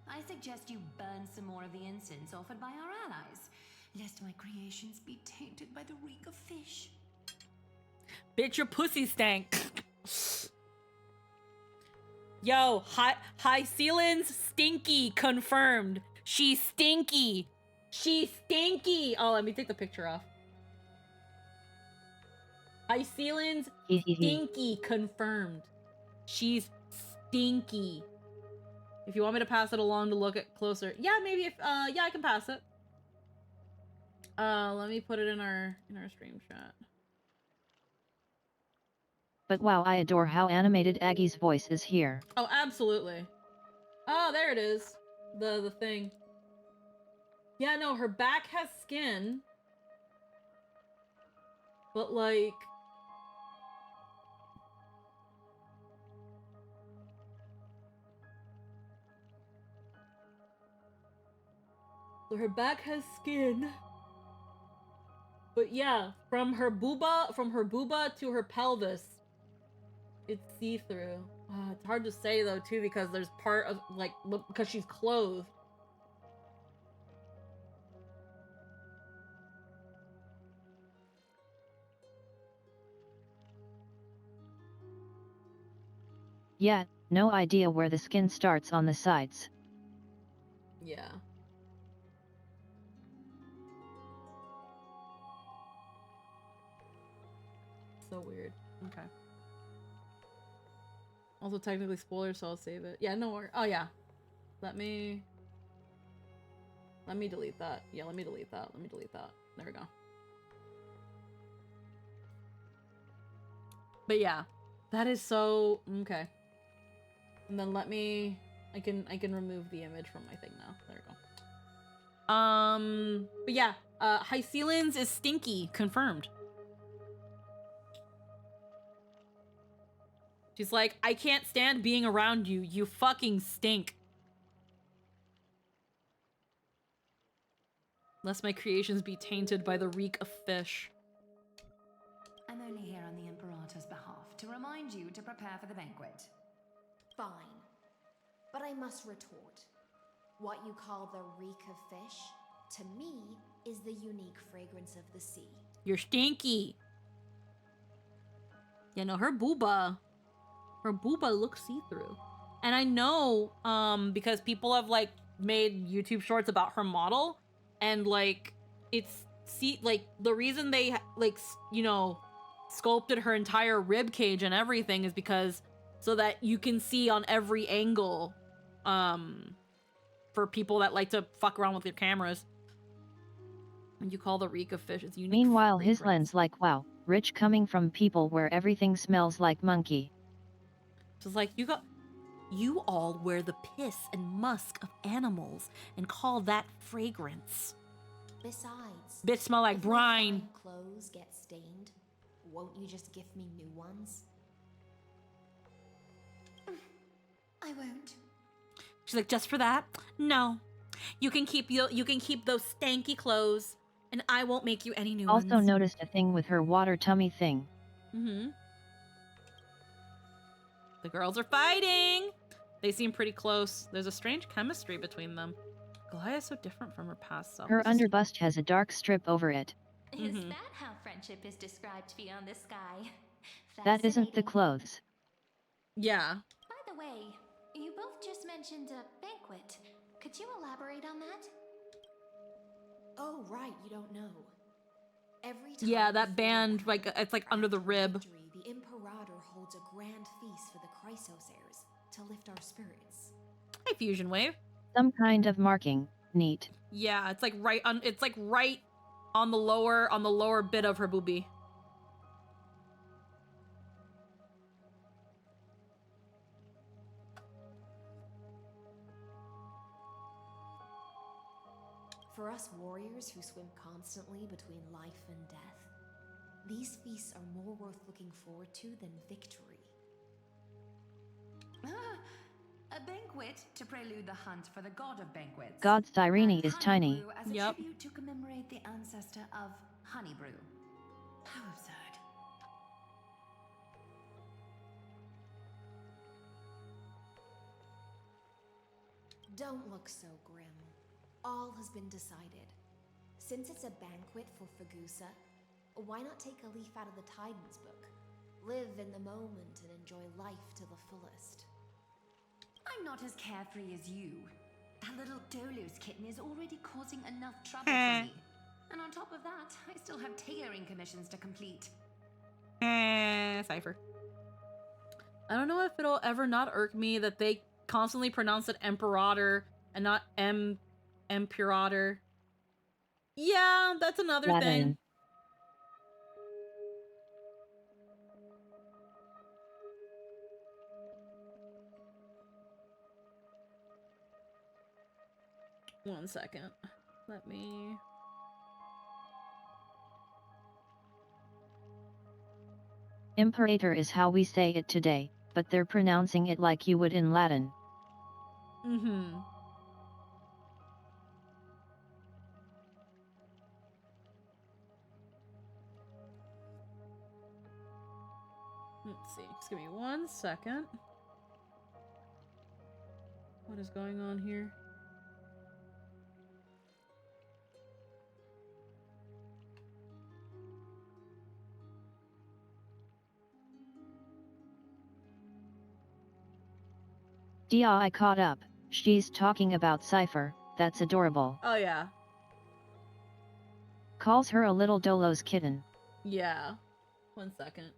I suggest you burn some more of the incense offered by our allies, lest my creations be tainted by the reek of fish. Bitch, your pussy stank. Yo, high ceilings, stinky, confirmed. She's stinky. She's stinky. Oh, let me take the picture off. High ceilings, stinky, confirmed. She's stinky. If you want me to pass it along to look at closer. Yeah, maybe if, yeah, I can pass it. Let me put it in our stream chat. But wow, I adore how animated Aggie's voice is here. Oh, absolutely. Oh, there it is. The thing. Yeah, no, her back has skin. But, like... So her back has skin. But yeah, from her booba to her pelvis, it's see-through. It's hard to say though too, because there's part of, like, because she's clothed. Yeah, no idea where the skin starts on the sides. Yeah. So weird. Okay. Also technically spoilers, so I'll save it. Yeah, no worries. Oh yeah. Let me delete that. Yeah, let me delete that. There we go. But yeah. That is so okay. And then I can remove the image from my thing now. There we go. But yeah, High Ceilings is stinky, confirmed. She's like, I can't stand being around you. You fucking stink. Lest my creations be tainted by the reek of fish. I'm only here on the Imperator's behalf to remind you to prepare for the banquet. Fine. But I must retort. What you call the reek of fish, to me, is the unique fragrance of the sea. You're stinky. Yeah, no, her booba looks see-through. And I know, because people have, like, made YouTube shorts about her model, and, like, the reason they, like, you know, sculpted her entire rib cage and everything is because so that you can see on every angle, for people that like to fuck around with your cameras. And you call the reek of fish, it's unique. Meanwhile, his lens like, wow, rich coming from people where everything smells like monkey. Just like, you all wear the piss and musk of animals and call that fragrance. Besides, bitch smell like brine. If my clothes get stained, won't you just give me new ones? I won't. She's like, just for that? No. You can keep those stanky clothes, and I won't make you any new ones. Also noticed a thing with her water tummy thing. Mm-hmm. The girls are fighting! They seem pretty close. There's a strange chemistry between them. Gaia is so different from her past self. Her underbust has a dark strip over it. Is that how friendship is described beyond the sky? That isn't the clothes. Yeah. By the way, you both just mentioned a banquet. Could you elaborate on that? Oh, right, you don't know. Every time Yeah, that before band, battle like, it's like or under the after a rib. victory, the Imperator holds a grand feast for the Chrysos heirs to lift our spirits. Hey, Fusion Wave. Some kind of marking. Neat. Yeah, it's like right on. It's like right on the lower bit of her boobie. For us warriors who swim constantly between life and death, these feasts are more worth looking forward to than victory. A banquet to prelude the hunt for the god of banquets. God Cyrene And is honey tiny. brew as a Yep. tribute to commemorate the ancestor of honey brew. How absurd. Don't look so grim. All has been decided. Since it's a banquet for Fagusa, why not take a leaf out of the Titan's book? Live in the moment and enjoy life to the fullest. I'm not as carefree as you. That little Dolos kitten is already causing enough trouble for me. And on top of that, I still have tailoring commissions to complete. Cypher. I don't know if it'll ever not irk me that they constantly pronounce it Imperator and not Imperator. Yeah, that's another Latin. thing. One second. Let me... Imperator is how we say it today, but they're pronouncing it like you would in Latin. Mm-hmm. Let's see. Just give me 1 second. What is going on here? Dia, I caught up. She's talking about Cypher. That's adorable. Oh, yeah. Calls her a little Dolos kitten. Yeah. 1 second.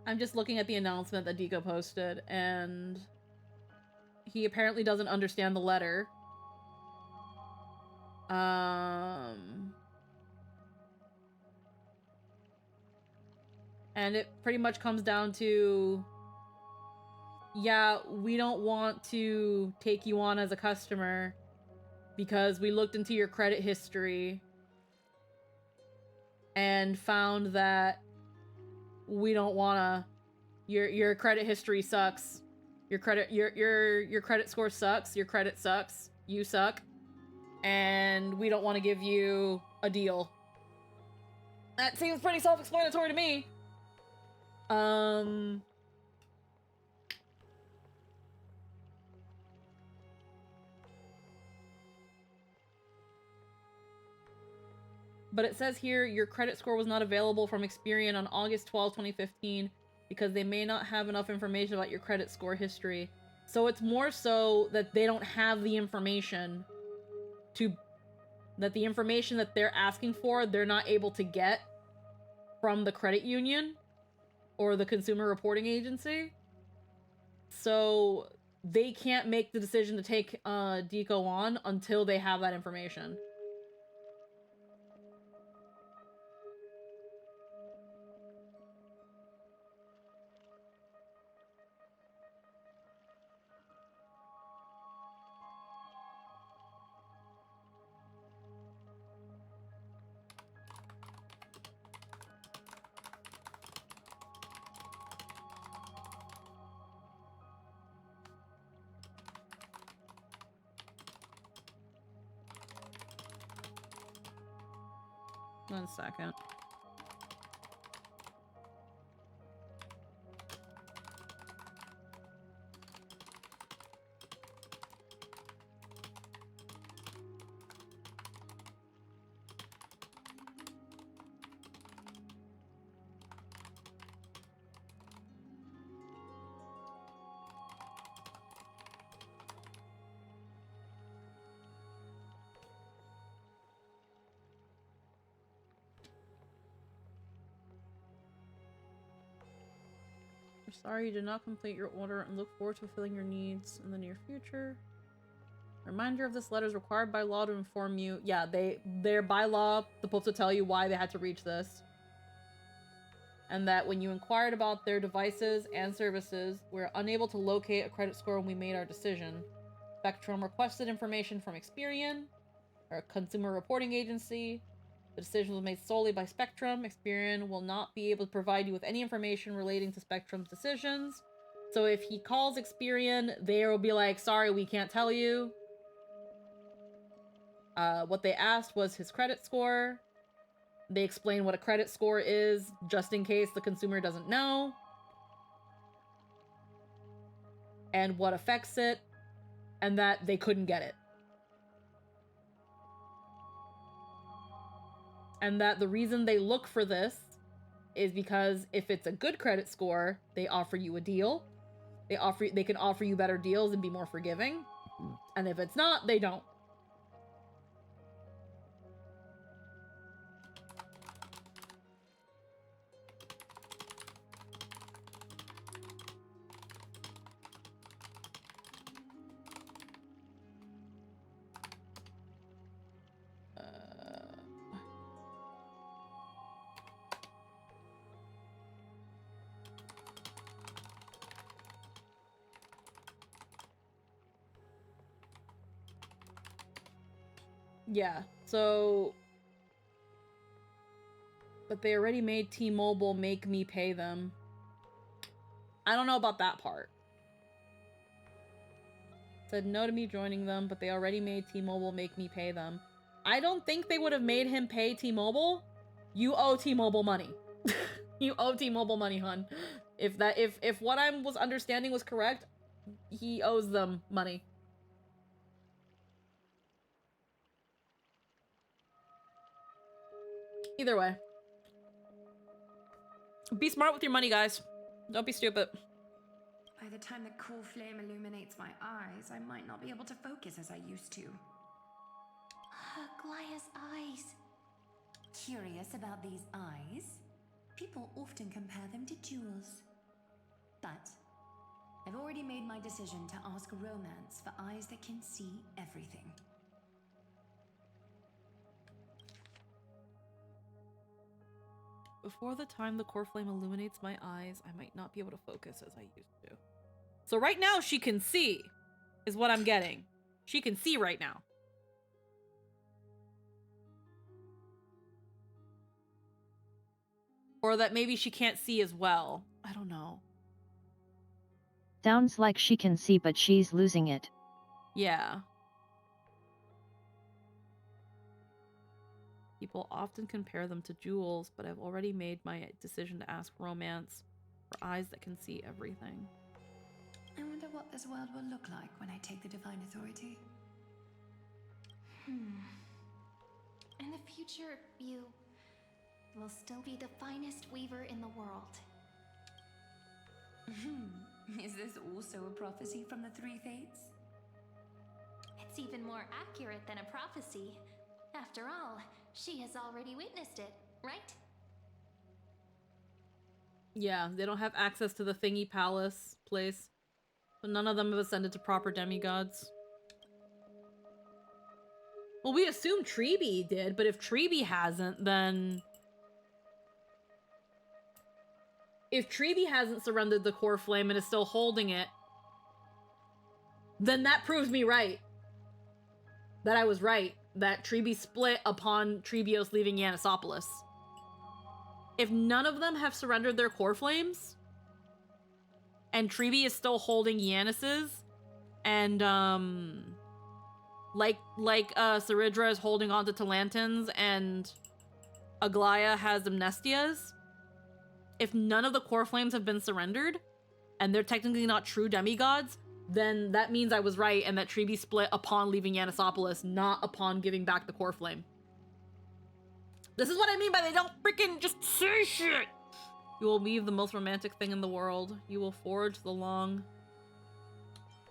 I'm just looking at the announcement that Deco posted, and he apparently doesn't understand the letter. And it pretty much comes down to, yeah, we don't want to take you on as a customer because we looked into your credit history and found that we don't wanna. Your credit history sucks. Your credit score sucks. Your credit sucks. You suck. And we don't want to give you a deal. That seems pretty self-explanatory to me. But it says here, your credit score was not available from Experian on August 12, 2015, because they may not have enough information about your credit score history. So it's more so that they don't have the information that the information that they're asking for, they're not able to get from the credit union or the consumer reporting agency. So they can't make the decision to take Deco on until they have that information. 1 second. We're sorry you did not complete your order and look forward to fulfilling your needs in the near future. Reminder of this letter is required by law to inform you. Yeah, they're by law supposed to tell you why they had to reach this. And that when you inquired about their devices and services, we're unable to locate a credit score when we made our decision. Spectrum requested information from Experian, our consumer reporting agency. The decision was made solely by Spectrum. Experian will not be able to provide you with any information relating to Spectrum's decisions. So if he calls Experian, they will be like, sorry, we can't tell you. What they asked was his credit score. They explain what a credit score is, just in case the consumer doesn't know. And what affects it. And that they couldn't get it. And that the reason they look for this is because if it's a good credit score, they offer you a deal. They can offer you better deals and be more forgiving. And if it's not, they don't. Yeah, so... But they already made T-Mobile make me pay them. I don't know about that part. Said no to me joining them, but they already made T-Mobile make me pay them. I don't think they would have made him pay T-Mobile. You owe T-Mobile money. You owe T-Mobile money, hun. If what I was understanding was correct, he owes them money. Either way. Be smart with your money, guys. Don't be stupid. By the time the cool flame illuminates my eyes, I might not be able to focus as I used to. Glaya's eyes. Curious about these eyes? People often compare them to jewels. But I've already made my decision to ask romance for eyes that can see everything. Before the time the core flame illuminates my eyes, I might not be able to focus as I used to. So right now she can see, is what I'm getting. She can see right now. Or that maybe she can't see as well. I don't know. Sounds like she can see, but she's losing it. Yeah. People often compare them to jewels, but I've already made my decision to ask romance for eyes that can see everything. I wonder what this world will look like when I take the divine authority. In the future, you will still be the finest weaver in the world. Is this also a prophecy from the Three Fates? It's even more accurate than a prophecy. After all, she has already witnessed it, right? Yeah, they don't have access to the thingy palace place. But none of them have ascended to proper demigods. Well, we assume Treeby did, but if Treeby hasn't, then... If Treeby hasn't surrendered the core flame and is still holding it, then that proves me right. That I was right. That Treeby split upon Trebios leaving Yanisopolis. If none of them have surrendered their core flames, and Treeby is still holding Yanis's, and Saridra is holding on to Talantans, and Aglaya has amnestias, if none of the core flames have been surrendered, and they're technically not true demigods, then that means I was right and that Trebi split upon leaving Yanisopolis, not upon giving back the core flame. This is what I mean by they don't freaking just say shit! You will weave the most romantic thing in the world. You will forge the long.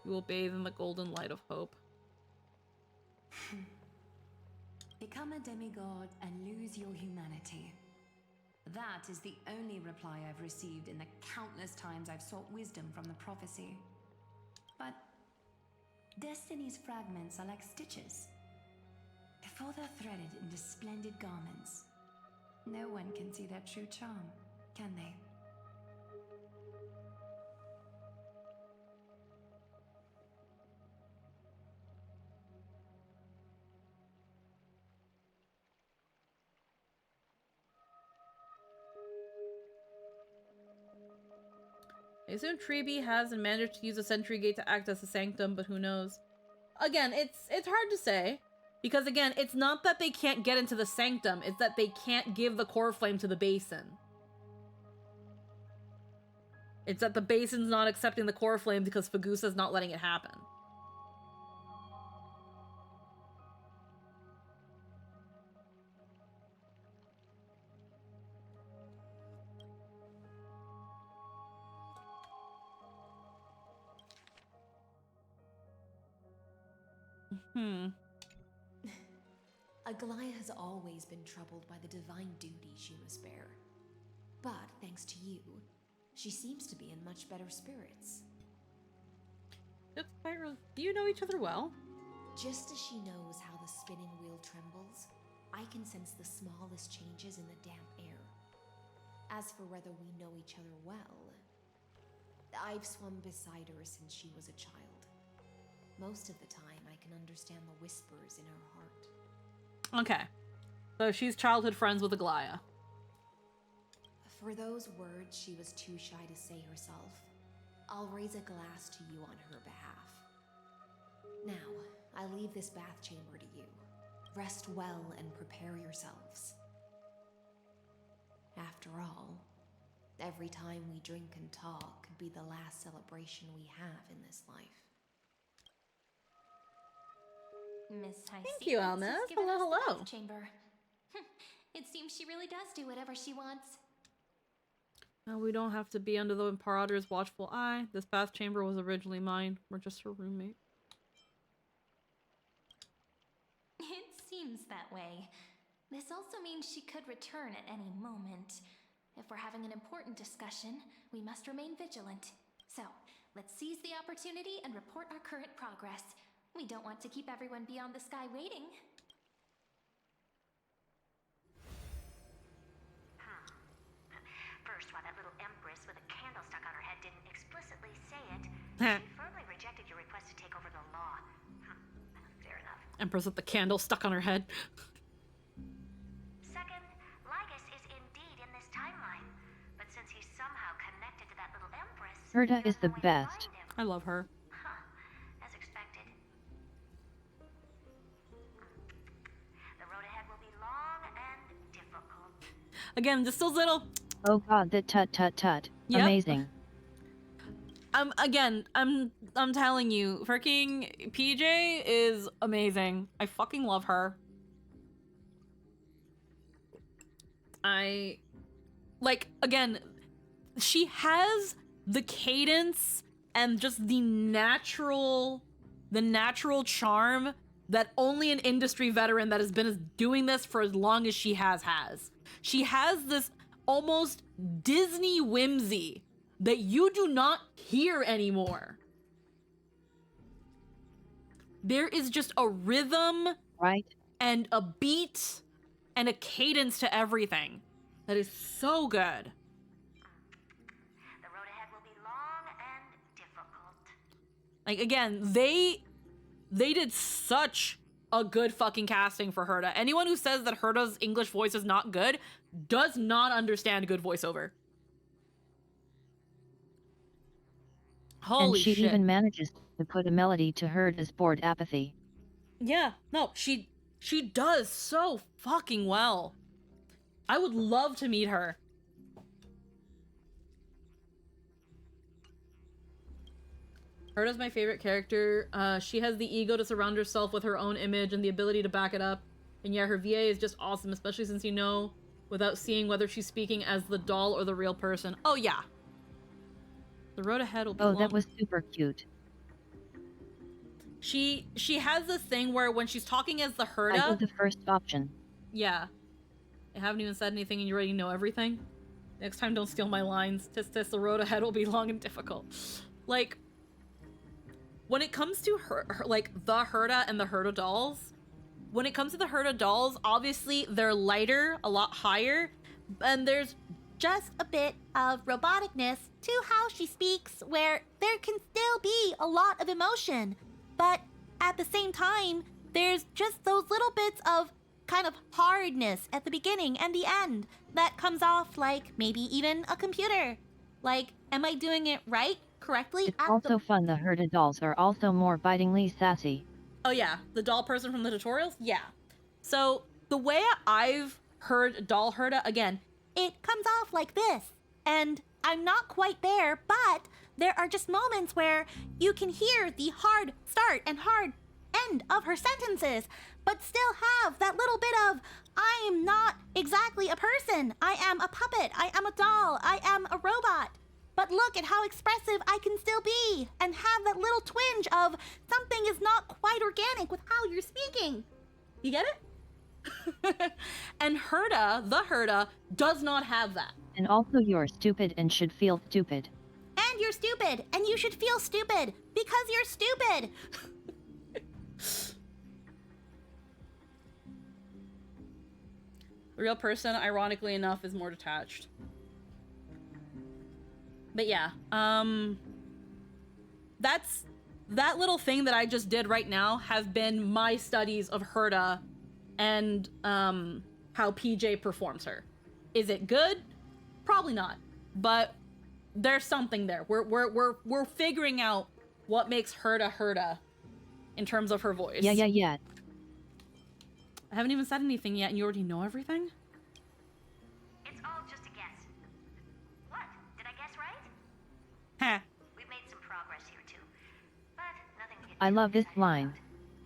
You will bathe in the golden light of hope. Become a demigod and lose your humanity. That is the only reply I've received in the countless times I've sought wisdom from the prophecy. But Destiny's fragments are like stitches. Before they're threaded into splendid garments, no one can see their true charm, can they? I assume Trebi has and managed to use a sentry gate to act as a sanctum, but who knows? Again, it's hard to say. Because again, it's not that they can't get into the sanctum, it's that they can't give the core flame to the basin. It's that the basin's not accepting the core flame because Fagusa's not letting it happen. Aglaya has always been troubled by the divine duty she must bear. But thanks to you, she seems to be in much better spirits. That's quite real. Do you know each other well? Just as she knows how the spinning wheel trembles, I can sense the smallest changes in the damp air. As for whether we know each other well, I've swum beside her since she was a child. Most of the time, I can understand the whispers in her heart. Okay. So she's childhood friends with Aglaya. For those words she was too shy to say herself, I'll raise a glass to you on her behalf. Now, I leave this bath chamber to you. Rest well and prepare yourselves. After all, every time we drink and talk could be the last celebration we have in this life. Miss High Thank you, Alma. Hello, hello. Chamber. It seems she really does do whatever she wants. No, we don't have to be under the Imperator's watchful eye. This bath chamber was originally mine. We're just her roommate. It seems that way. This also means she could return at any moment. If we're having an important discussion, we must remain vigilant. So, let's seize the opportunity and report our current progress. We don't want to keep everyone beyond the sky waiting. First, why that little empress with a candle stuck on her head didn't explicitly say it, she firmly rejected your request to take over the law. Fair enough. Empress with the candle stuck on her head. Second, Lygus is indeed in this timeline, but since he's somehow connected to that little empress, Herta is the best. I love her. as expected. The road ahead will be long and difficult. Again, just those little... Oh god, that tut. Yep. Amazing. I'm telling you, freaking PJ is amazing. I fucking love her. Again, she has the cadence and just the natural charm that only an industry veteran that has been doing this for as long as she has. She has this almost Disney whimsy that you do not hear anymore. There is just a rhythm, right, and a beat and a cadence to everything that is so good. The road ahead will be long and difficult. Like, again, they did such a good fucking casting for Herta. Anyone who says that Herta's English voice is not good does not understand good voiceover. Holy and she shit. even manages to put a melody to Herta's bored apathy. Yeah, no, she does so fucking well. I would love to meet her. Herta's my favorite character. She has the ego to surround herself with her own image and the ability to back it up. And yeah, her VA is just awesome, especially since you know without seeing whether she's speaking as the doll or the real person. Oh yeah. The road ahead will be long. Oh, that was super cute. She has this thing where when she's talking as the Herta... I did the first option. Yeah. I haven't even said anything and you already know everything. Next time, don't steal my lines. Tis, the road ahead will be long and difficult. Like, when it comes to her like, the Herta and the Herta dolls, when it comes to the Herta dolls, obviously, they're lighter, a lot higher, and there's just a bit of roboticness to how she speaks, where there can still be a lot of emotion, but at the same time, there's just those little bits of kind of hardness at the beginning and the end that comes off like maybe even a computer. Like, am I doing it right, correctly? It's also fun the Herta dolls are also more bitingly sassy. Oh yeah, the doll person from the tutorials? Yeah. So, the way I've heard doll Herta, again, it comes off like this, and I'm not quite there, but there are just moments where you can hear the hard start and hard end of her sentences, but still have that little bit of, I am not exactly a person. I am a puppet. I am a doll. I am a robot. But look at how expressive I can still be and have that little twinge of something is not quite organic with how you're speaking. You get it? And Herta, the Herta, does not have that. And also you're stupid and should feel stupid. And you're stupid, and you should feel stupid, because you're stupid. The real person, ironically enough, is more detached. But yeah, that's that little thing that I just did right now have been my studies of Herta and how PJ performs her. Is it good? Probably not, but there's something there. We're figuring out what makes Herta Herta in terms of her voice. Yeah. I haven't even said anything yet, and you already know everything? It's all just a guess. What? Did I guess right? Huh. We've made some progress here too, but nothing to get I love this line.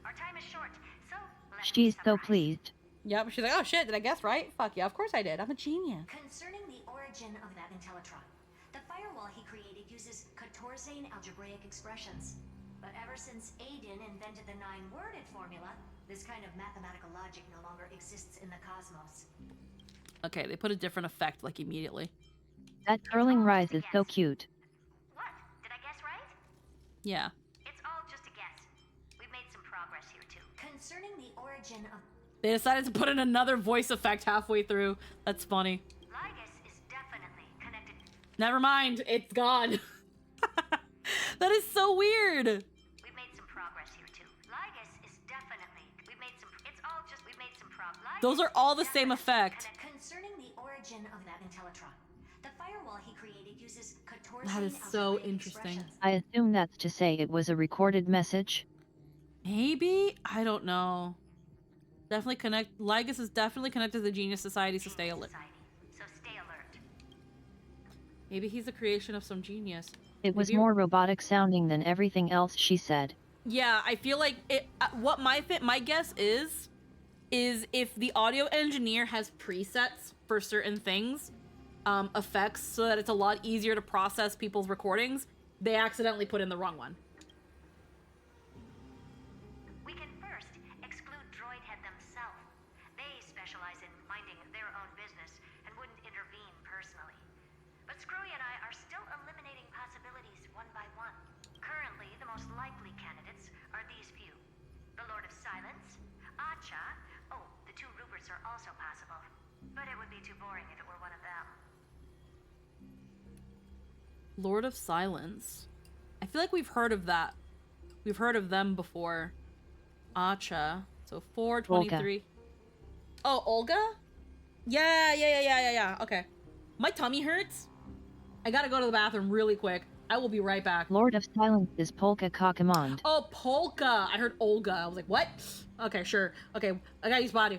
Our time is short, so she's so pleased. Yep, she's like, oh shit, did I guess right? Fuck yeah, of course I did. I'm a genius. Concerning the origin of that Intellitron, the firewall he created uses Katorzane algebraic expressions. But ever since Aiden invented the 9-worded formula, this kind of mathematical logic no longer exists in the cosmos. Okay, they put a different effect, like, immediately. That curling rise is so cute. What? Did I guess right? Yeah. It's all just a guess. We've made some progress here too. Concerning the origin of... They decided to put in another voice effect halfway through. That's funny. Lygus is definitely connected. Never mind, it's gone. That is so weird. We've made some progress here too. Lygus is definitely... We've made some... It's all just... We've made some progress. Those are all the same effect. Concerning the origin of that Intellitron, the firewall he created uses Katorzane That is so interesting. I assume that's to say it was a recorded message? Maybe? I don't know. Definitely connect... Lygus is definitely connected to the Genius Society, so stay alert. So stay alert. Maybe he's the creation of some genius. It was more robotic sounding than everything else she said. Yeah, I feel like it. What my guess is if the audio engineer has presets for certain things, effects, so that it's a lot easier to process people's recordings, they accidentally put in the wrong one. We can first exclude Droidhead themselves. They specialize in minding their own business and wouldn't intervene personally. But Screwy and I are still eliminating possibilities one by one. Currently, the most likely candidates are these few. The Lord of Silence, Acha. Oh, the 2 Ruperts are also possible. But it would be too boring if it were one of them. Lord of Silence. I feel like we've heard of that. We've heard of them before. Acha. So 423. Oh, Olga? Yeah. Okay. My tummy hurts. I gotta go to the bathroom really quick. I will be right back. Lord of Silence is Polka Kakamond. Oh, Polka. I heard Olga. I was like, what? Okay, sure. Okay, I gotta use body.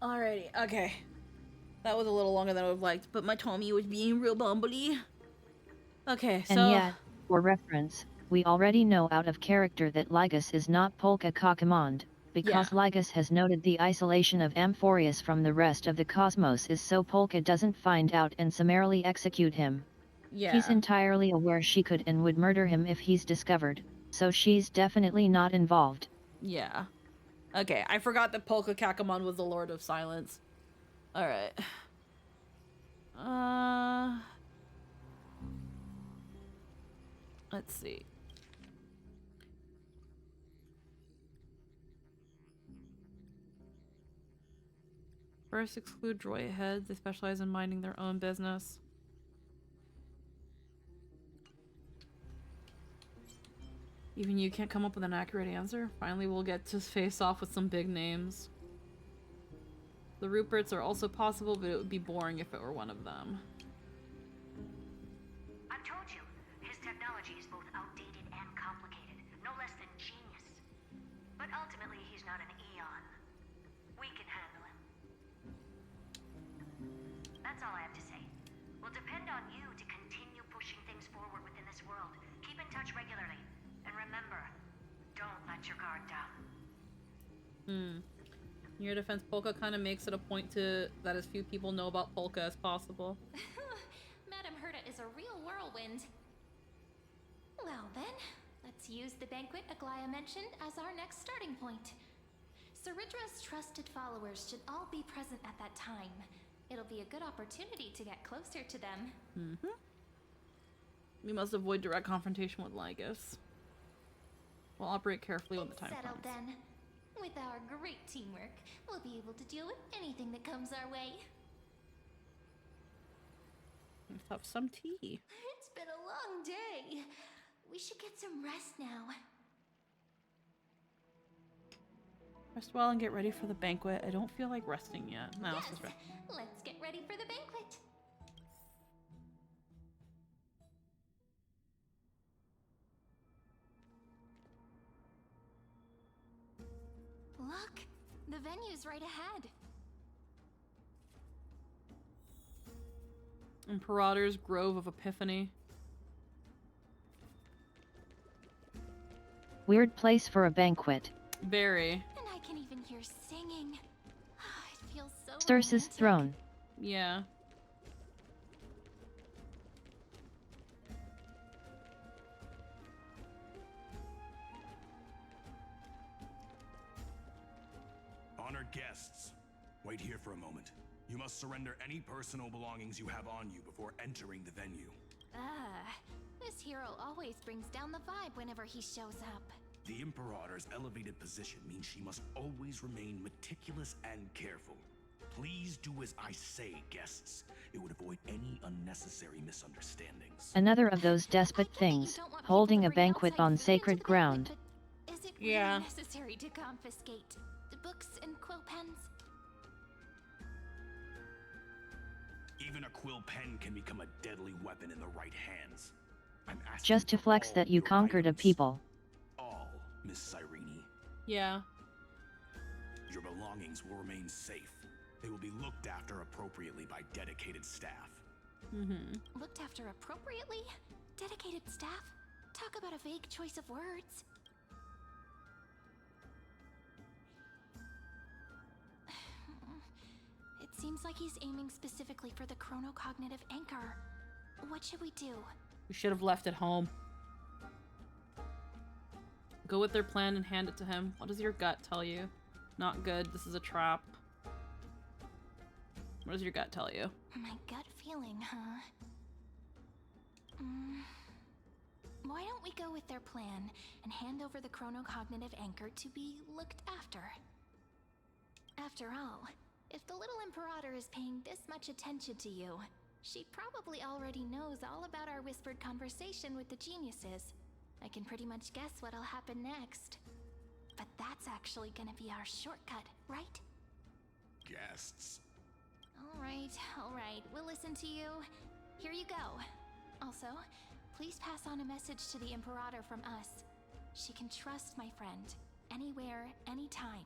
Alrighty, okay. That was a little longer than I would have liked, but my tummy was being real bumbly. Okay, so... And yet, for reference, we already know out of character that Lygus is not Polka Kakamond, because Lygus has noted the isolation of Amphorius from the rest of the cosmos is so Polka doesn't find out and summarily execute him. Yeah. He's entirely aware she could and would murder him if he's discovered, so she's definitely not involved. Yeah. Okay, I forgot that Polka Kakamon was the Lord of Silence. Alright. Let's see. First, exclude droid heads. They specialize in minding their own business. Even you can't come up with an accurate answer? Finally, we'll get to face off with some big names. The Ruperts are also possible, but it would be boring if it were one of them. I told you, his technology is both outdated and complicated, no less than genius. But ultimately, he's not an Eon. We can handle him. That's all I have to say. We'll depend on you to continue pushing things forward within this world. Keep in touch regularly. And remember, don't let your guard down. In your defense, Polka kind of makes it a point to that as few people know about Polka as possible. Madame Herta is a real whirlwind. Well then, let's use the banquet Aglaya mentioned as our next starting point. Ceridra's trusted followers should all be present at that time. It'll be a good opportunity to get closer to them. We must avoid direct confrontation with Lygus. We'll operate carefully when the time Settled comes. then. With our great teamwork, we'll be able to deal with anything that comes our way. Let's have some tea. It's been a long day. We should get some rest now. Rest well and get ready for the banquet. I don't feel like resting yet. No, Yes, let's just rest. let's get ready for the banquet. Look, the venue's right ahead. Imperator's Grove of Epiphany. Weird place for a banquet. Very. And I can even hear singing. It feels so Circe's romantic. throne. Yeah. Honored guests, wait here for a moment. You must surrender any personal belongings you have on you before entering the venue. This hero always brings down the vibe whenever he shows up. The Imperator's elevated position means she must always remain meticulous and careful. Please do as I say, guests. It would avoid any unnecessary misunderstandings. Another of those despot things, holding a banquet on sacred ground. Is it really necessary to confiscate the books and quill pens? Even a quill pen can become a deadly weapon in the right hands. I'm asking Just to flex that you conquered a people. all, Miss Cyrene. Yeah. Your belongings will remain safe. They will be looked after appropriately by dedicated staff. Looked after appropriately? Dedicated staff? Talk about a vague choice of words. It seems like he's aiming specifically for the chronocognitive anchor. What should we do? We should have left it home. Go with their plan and hand it to him. What does your gut tell you? Not good. This is a trap. What does your gut tell you? My gut feeling, huh? Why don't we go with their plan and hand over the chronocognitive anchor to be looked after? After all, if the little Imperator is paying this much attention to you, she probably already knows all about our whispered conversation with the geniuses. I can pretty much guess what'll happen next. But that's actually gonna be our shortcut, right? Guests. Alright, we'll listen to you. Here you go. Also, please pass on a message to the Imperator from us. She can trust my friend, anywhere, anytime.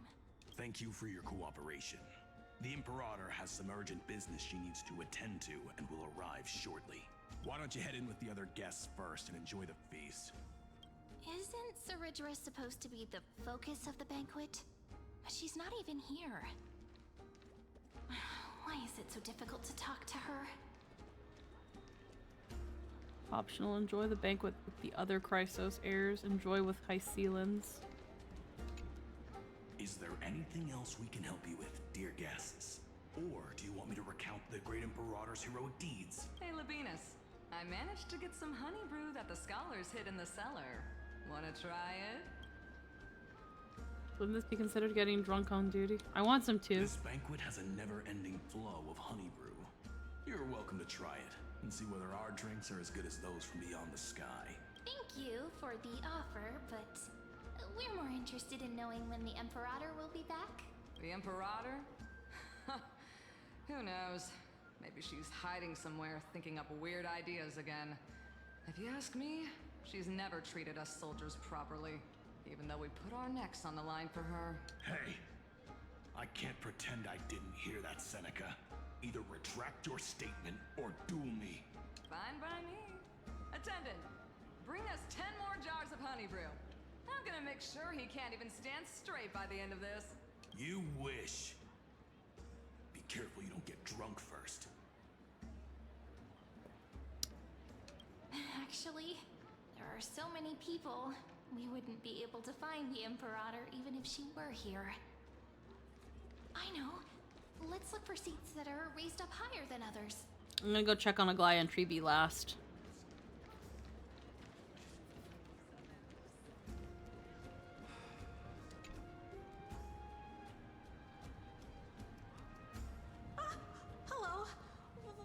Thank you for your cooperation. The Imperator has some urgent business she needs to attend to and will arrive shortly. Why don't you head in with the other guests first and enjoy the feast? Isn't Saridra supposed to be the focus of the banquet? But she's not even here. Why is it so difficult to talk to her? Optional, enjoy the banquet with the other Chrysos heirs. Enjoy with Hycelans. Is there anything else we can help you with, dear guests? Or do you want me to recount the great Imperator's heroic deeds? Hey, Labinas. I managed to get some honey brew that the scholars hid in the cellar. Wanna try it? Wouldn't this be considered getting drunk on duty? I want some too. This banquet has a never-ending flow of honey brew. You're welcome to try it and see whether our drinks are as good as those from beyond the sky. Thank you for the offer, but we're more interested in knowing when the Imperator will be back. The Imperator? Who knows? Maybe she's hiding somewhere, thinking up weird ideas again. If you ask me, she's never treated us soldiers properly, even though we put our necks on the line for her. Hey, I can't pretend I didn't hear that, Seneca. Either retract your statement or duel me. Fine by me. Attendant, bring us 10 more jars of honey brew. I'm gonna make sure he can't even stand straight by the end of this. You wish. Be careful you don't get drunk first. Actually, there are so many people, we wouldn't be able to find the Imperator even if she were here. I know. Let's look for seats that are raised up higher than others. I'm gonna go check on Aglaya and Treeby last. Hello.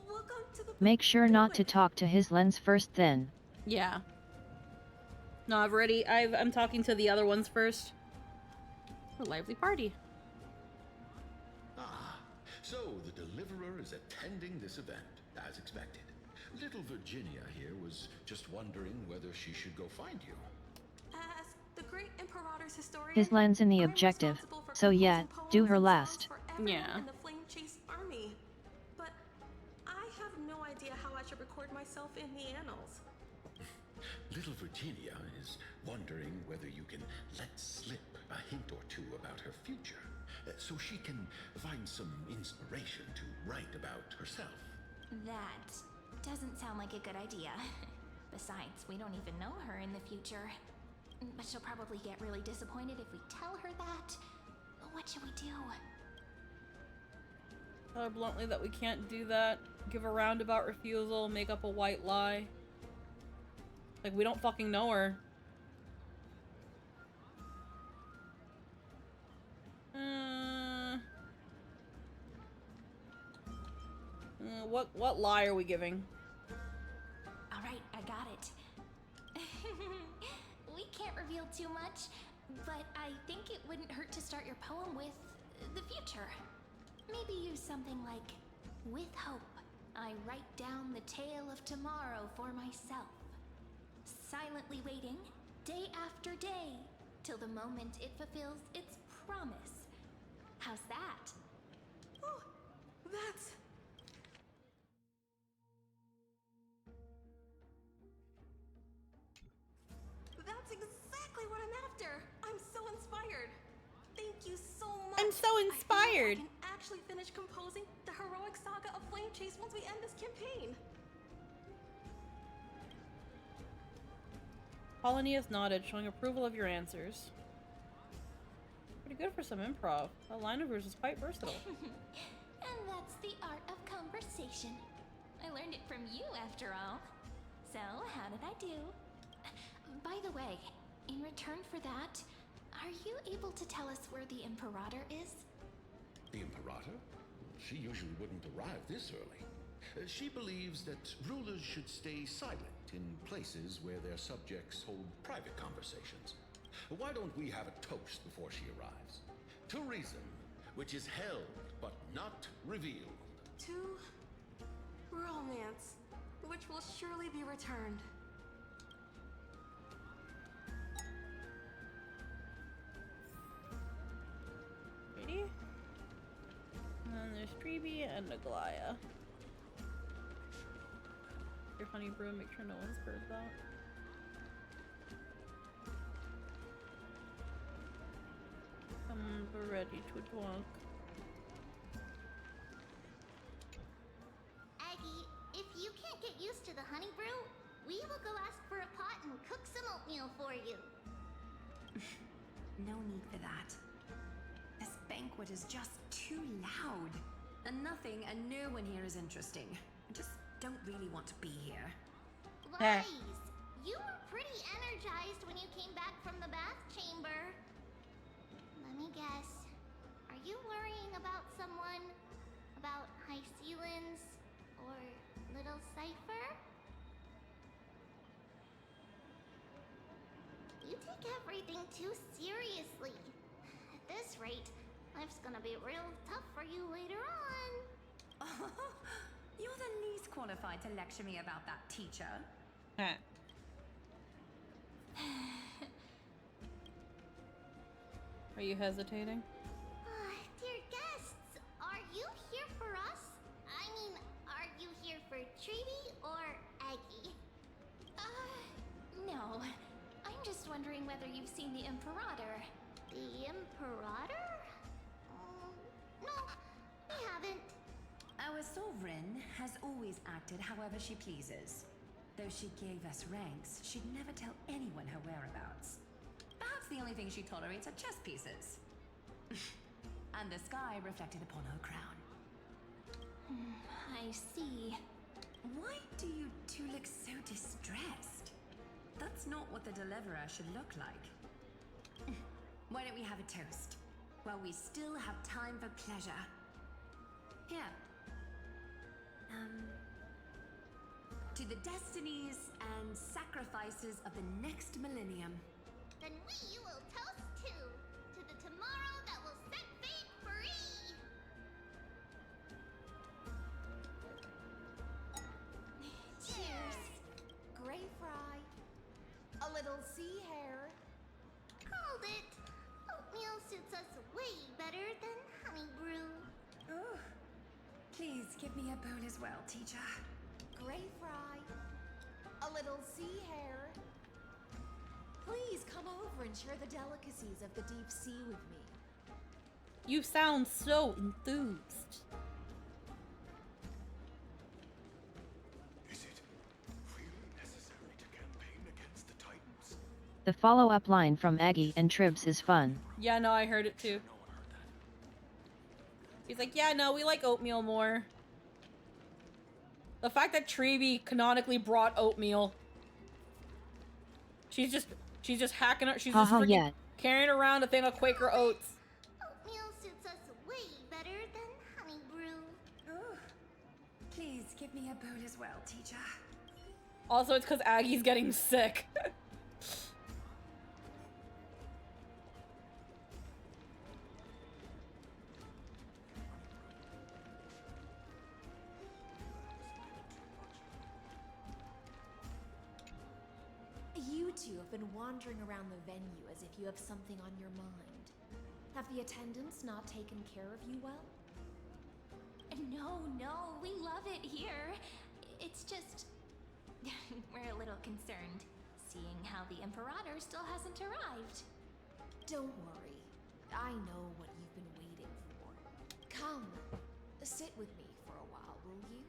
Welcome to the Make sure not to talk to his lens first then. Yeah. No, I'm talking to the other ones first. A lively party. Ah, so the Deliverer is attending this event, as expected. Little Virginia here was just wondering whether she should go find you. As the great Imperator's historian, His lens in the I'm objective, responsible for so yeah, composing do poems her and last. songs for everyone Yeah. in the Flame Chase army. But I have no idea how I should record myself in the annals. Little Virginia is wondering whether you can let slip a hint or two about her future, so she can find some inspiration to write about herself. That doesn't sound like a good idea. Besides, we don't even know her in the future. But she'll probably get really disappointed if we tell her that. What should we do? Tell her bluntly that we can't do that. Give a roundabout refusal. Make up a white lie. Like, we don't fucking know her. What lie are we giving? Alright, I got it. We can't reveal too much, but I think it wouldn't hurt to start your poem with the future. Maybe use something like, with hope, I write down the tale of tomorrow for myself. Silently waiting, day after day, till the moment it fulfills its promise. How's that? Oh, that's exactly what I'm after. I'm so inspired. Thank you so much. I'm so inspired. I can actually finish composing the heroic saga of Flame Chase once we end this campaign. Polonius nodded, showing approval of your answers. Pretty good for some improv. That line of yours is quite versatile. And that's the art of conversation. I learned it from you, after all. So, how did I do? By the way, in return for that, are you able to tell us where the Imperator is? The Imperator? She usually wouldn't arrive this early. She believes that rulers should stay silent in places where their subjects hold private conversations. Why don't we have a toast before she arrives? To reason, which is held but not revealed. To romance, which will surely be returned. Ready? And There's Treeby and Naglaya. Your honey brew, make sure no one's heard that. I'm ready to drunk. Aggie, if you can't get used to the honey brew, we will go ask for a pot and cook some oatmeal for you. No need for that. This banquet is just too loud. And nothing and no one here is interesting. I just don't really want to be here. Lies! You were pretty energized when you came back from the bath chamber. Let me guess. Are you worrying about someone? About High Sealins? Or Little Cypher? You take everything too seriously. At this rate, life's gonna be real tough for you later on. You're the least qualified to lecture me about that, teacher. Are you hesitating? Dear guests, are you here for us? I mean, are you here for Treeby or Aggie? No. I'm just wondering whether you've seen the Imperator. The Imperator? No, we haven't. Our sovereign has always acted however she pleases. Though she gave us ranks, she'd never tell anyone her whereabouts. Perhaps the only thing she tolerates are chess pieces. And the sky reflected upon her crown. I see. Why do you two look so distressed? That's not what the deliverer should look like. Why don't we have a toast? While we still have time for pleasure. Here. To the destinies and sacrifices of the next millennium. Then we will toast to the tomorrow that will set fate free. Cheers. Gray fry. A little sea hare. Called it. Oatmeal suits us way better than honey brew. Oh, please give me a bowl as well, teacher. Gray fry. A little sea hare. Please come over and share the delicacies of the deep sea with me. You sound so enthused. Is it really necessary to campaign against the Titans? The follow-up line from Aggie and Tribs is fun. Yeah, no, I heard it too. He's like, yeah, no, we like oatmeal more. The fact that Treeby canonically brought oatmeal. She's just hacking her. She's just freaking carrying around a thing of Quaker oats. Oatmeal suits us way better than honey brew. Oh, please give me a bowl as well, teacher. Also, it's because Aggie's getting sick. You two have been wandering around the venue as if you have something on your mind. Have the attendants not taken care of you well? No, we love it here. It's just... we're a little concerned, seeing how the Imperator still hasn't arrived. Don't worry. I know what you've been waiting for. Come, sit with me for a while, will you?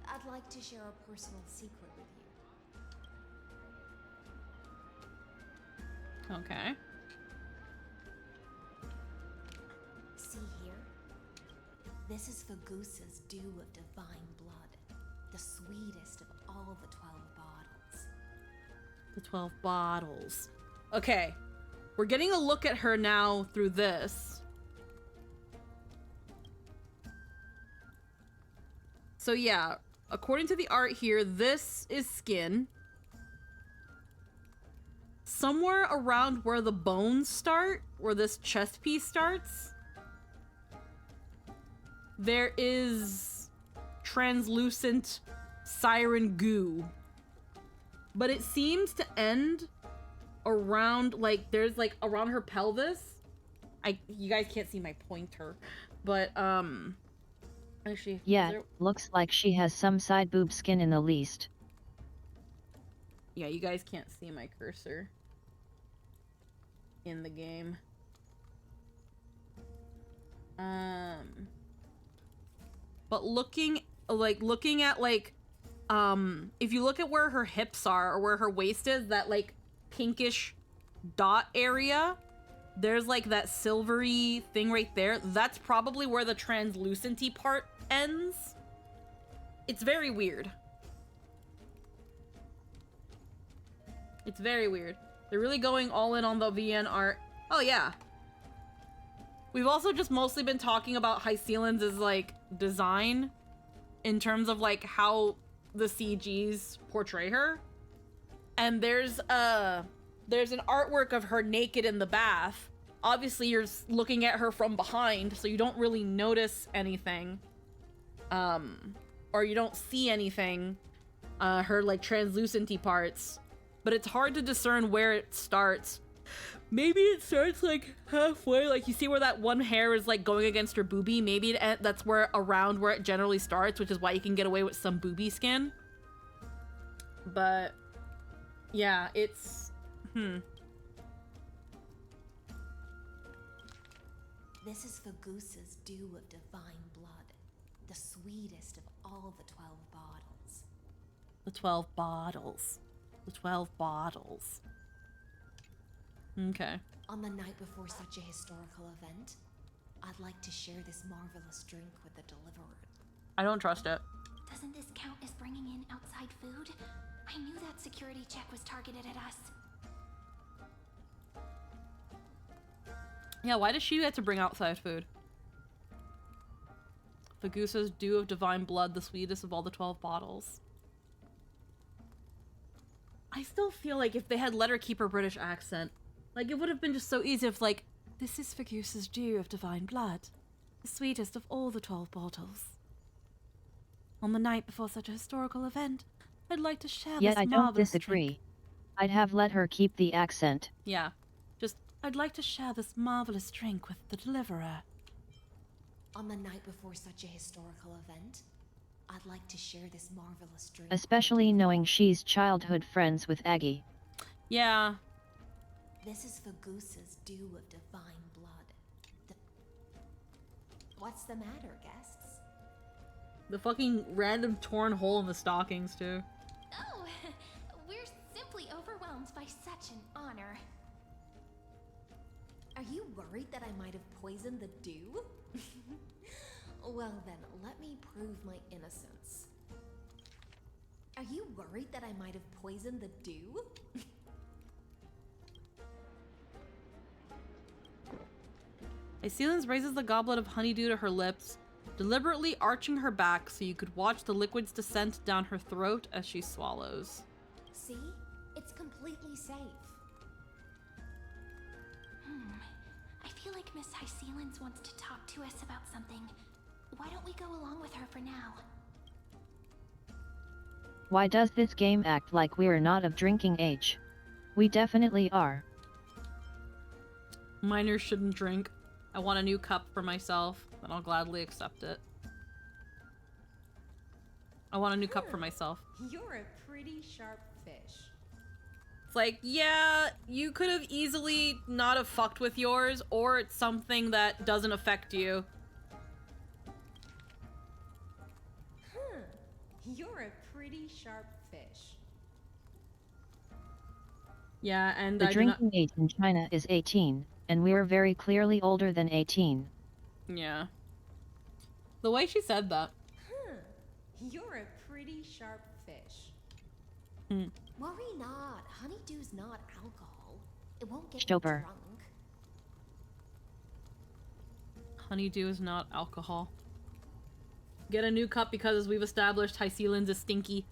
I'd like to share a personal secret with you. Okay. See here? This is Fagusa's dew of divine blood. The sweetest of all the 12 bottles. The 12 bottles. Okay. We're getting a look at her now through this. So yeah, according to the art here, this is skin. Somewhere around where the bones start, where this chest piece starts, there is translucent siren goo. But it seems to end around, like, there's, like, around her pelvis. You guys can't see my pointer. But, Actually, Yeah, looks like she has some side boob skin in the least. Yeah, you guys can't see my cursor in the game. But looking at like, if you look at where her hips are or where her waist is, that like pinkish dot area, there's like that silvery thing right there. That's probably where the translucenty part ends. It's very weird. It's very weird. They're really going all in on the VN art. Oh yeah. We've also just mostly been talking about Hycelin's like design in terms of like how the CGs portray her. And there's an artwork of her naked in the bath. Obviously you're looking at her from behind, so you don't really notice anything. Or you don't see anything, her like translucenty parts. But it's hard to discern where it starts. Maybe it starts like halfway, like you see where that one hair is like going against her boobie. Maybe that's where around where it generally starts, which is why you can get away with some boobie skin. But yeah, it's This is Fagusa's dew of divine blood, the sweetest of all the 12 bottles. The 12 bottles. The 12 bottles. Okay. On the night before such a historical event, I'd like to share this marvelous drink with the deliverer. I don't trust it. Doesn't this count as bringing in outside food? I knew that security check was targeted at us. Yeah, why does she have to bring outside food? Fagusa's dew of divine blood, the sweetest of all the 12 bottles. I still feel like if they had let her keep her British accent, like it would have been just so easy if like, this is Fagusa's dew of divine blood, the sweetest of all the 12 bottles. On the night before such a historical event, I'd like to share this I don't disagree. drink. I'd have let her keep the accent. Yeah, just, I'd like to share this marvelous drink with the deliverer. On the night before such a historical event, I'd like to share this marvelous drink. Especially knowing she's childhood friends with Aggie. Yeah. This is Fagusa's dew of divine blood. What's the matter, guests? The fucking random torn hole in the stockings, too. Oh, we're simply overwhelmed by such an honor. Are you worried that I might have poisoned the dew? Well then, let me prove my innocence. Are you worried that I might have poisoned the dew? Hycelin's raises the goblet of honeydew to her lips, deliberately arching her back so you could watch the liquid's descent down her throat as she swallows. See? It's completely safe. I feel like Miss Hycelin's wants to talk to us about something. Why don't we go along with her for now? Why does this game act like we're not of drinking age? We definitely are. Minors shouldn't drink. I want a new cup for myself, then I'll gladly accept it. I want a new cup for myself. You're a pretty sharp fish. It's like, yeah, you could have easily not have fucked with yours, or it's something that doesn't affect you. You're a pretty sharp fish. Yeah, and the drinking age in China is 18, and we're very clearly older than 18. Yeah. The way she said that. You're a pretty sharp fish. Worry not. Honeydew's not alcohol. It won't get you Stoper. drunk. Honeydew is not alcohol. Get a new cup because, as we've established, Hycelin's is stinky.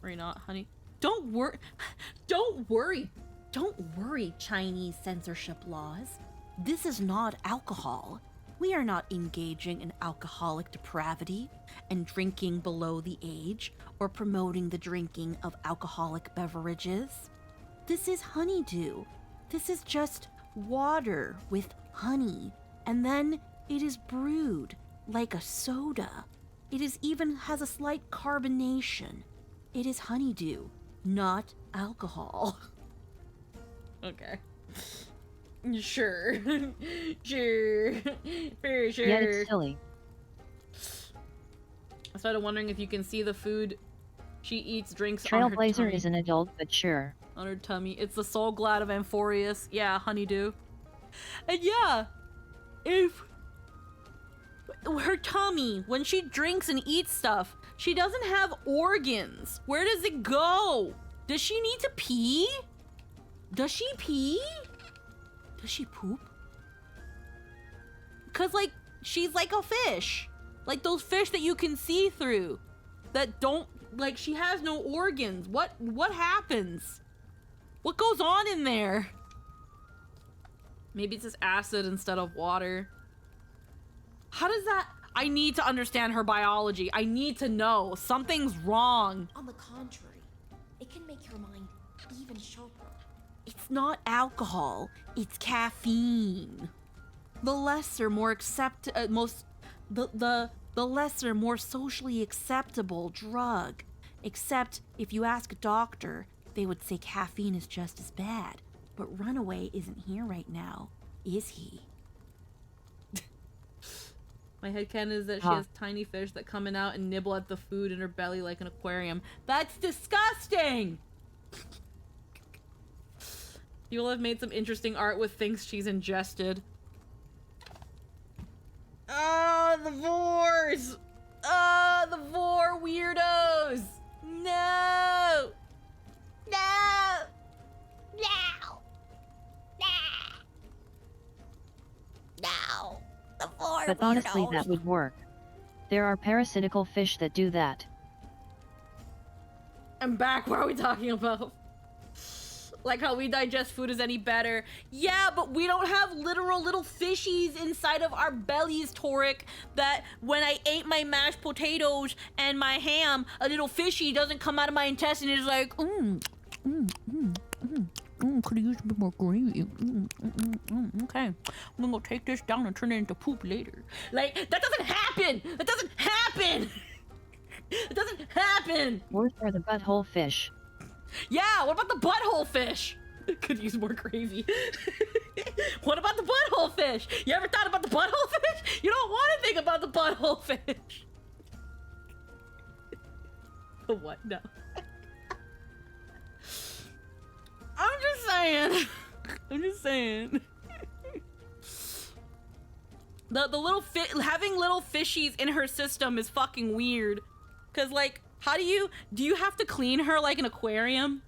Worry not, honey. Don't worry. Don't worry. Don't worry, Chinese censorship laws. This is not alcohol. We are not engaging in alcoholic depravity and drinking below the age or promoting the drinking of alcoholic beverages. This is honeydew. This is just water with honey. And then It is brewed like a soda. It is even has a slight carbonation. It is honeydew, not alcohol. Okay. Sure. Sure. For sure. Yet it's silly. I started wondering if you can see the food she eats, drinks on her Trailblazer tummy. is an adult, but sure. On her tummy. It's the soul glad of Amphorius. Yeah, honeydew. And yeah, if her tummy, when she drinks and eats stuff, she doesn't have organs. Where does it go? Does she need to pee? Does she pee? Does she poop? Cause like, she's like a fish. Like those fish that you can see through. That don't, like she has no organs. What happens? What goes on in there? Maybe it's just acid instead of water. How does that... I need to understand her biology. I need to know. Something's wrong. On the contrary, it can make your mind even sharper. It's not alcohol. It's caffeine. The lesser, more the lesser, more socially acceptable drug. Except if you ask a doctor, they would say caffeine is just as bad. But Runaway isn't here right now, is he? My headcanon is that she has tiny fish that come in out and nibble at the food in her belly like an aquarium. That's disgusting! People have made some interesting art with things she's ingested. Oh, the Vors! Oh, the Vor weirdos! No! No! No! No! The Vor But honestly, that would work. There are parasitical fish that do that. I'm back. What are we talking about? Like how we digest food is any better. Yeah, but we don't have literal little fishies inside of our bellies, Toric, that when I ate my mashed potatoes and my ham, a little fishy doesn't come out of my intestine and is like, could have used a bit more gravy. Okay, I'm gonna go take this down and turn it into poop later. Like, that doesn't happen! That doesn't happen! It doesn't happen! Worse are the butthole fish. Yeah, what about the butthole fish? Could use more gravy. What about the butthole fish? You ever thought about the butthole fish? You don't want to think about the butthole fish. The what? No. I'm just saying. I'm just saying. The little having little fishies in her system is fucking weird. Cause like, how do you have to clean her like an aquarium?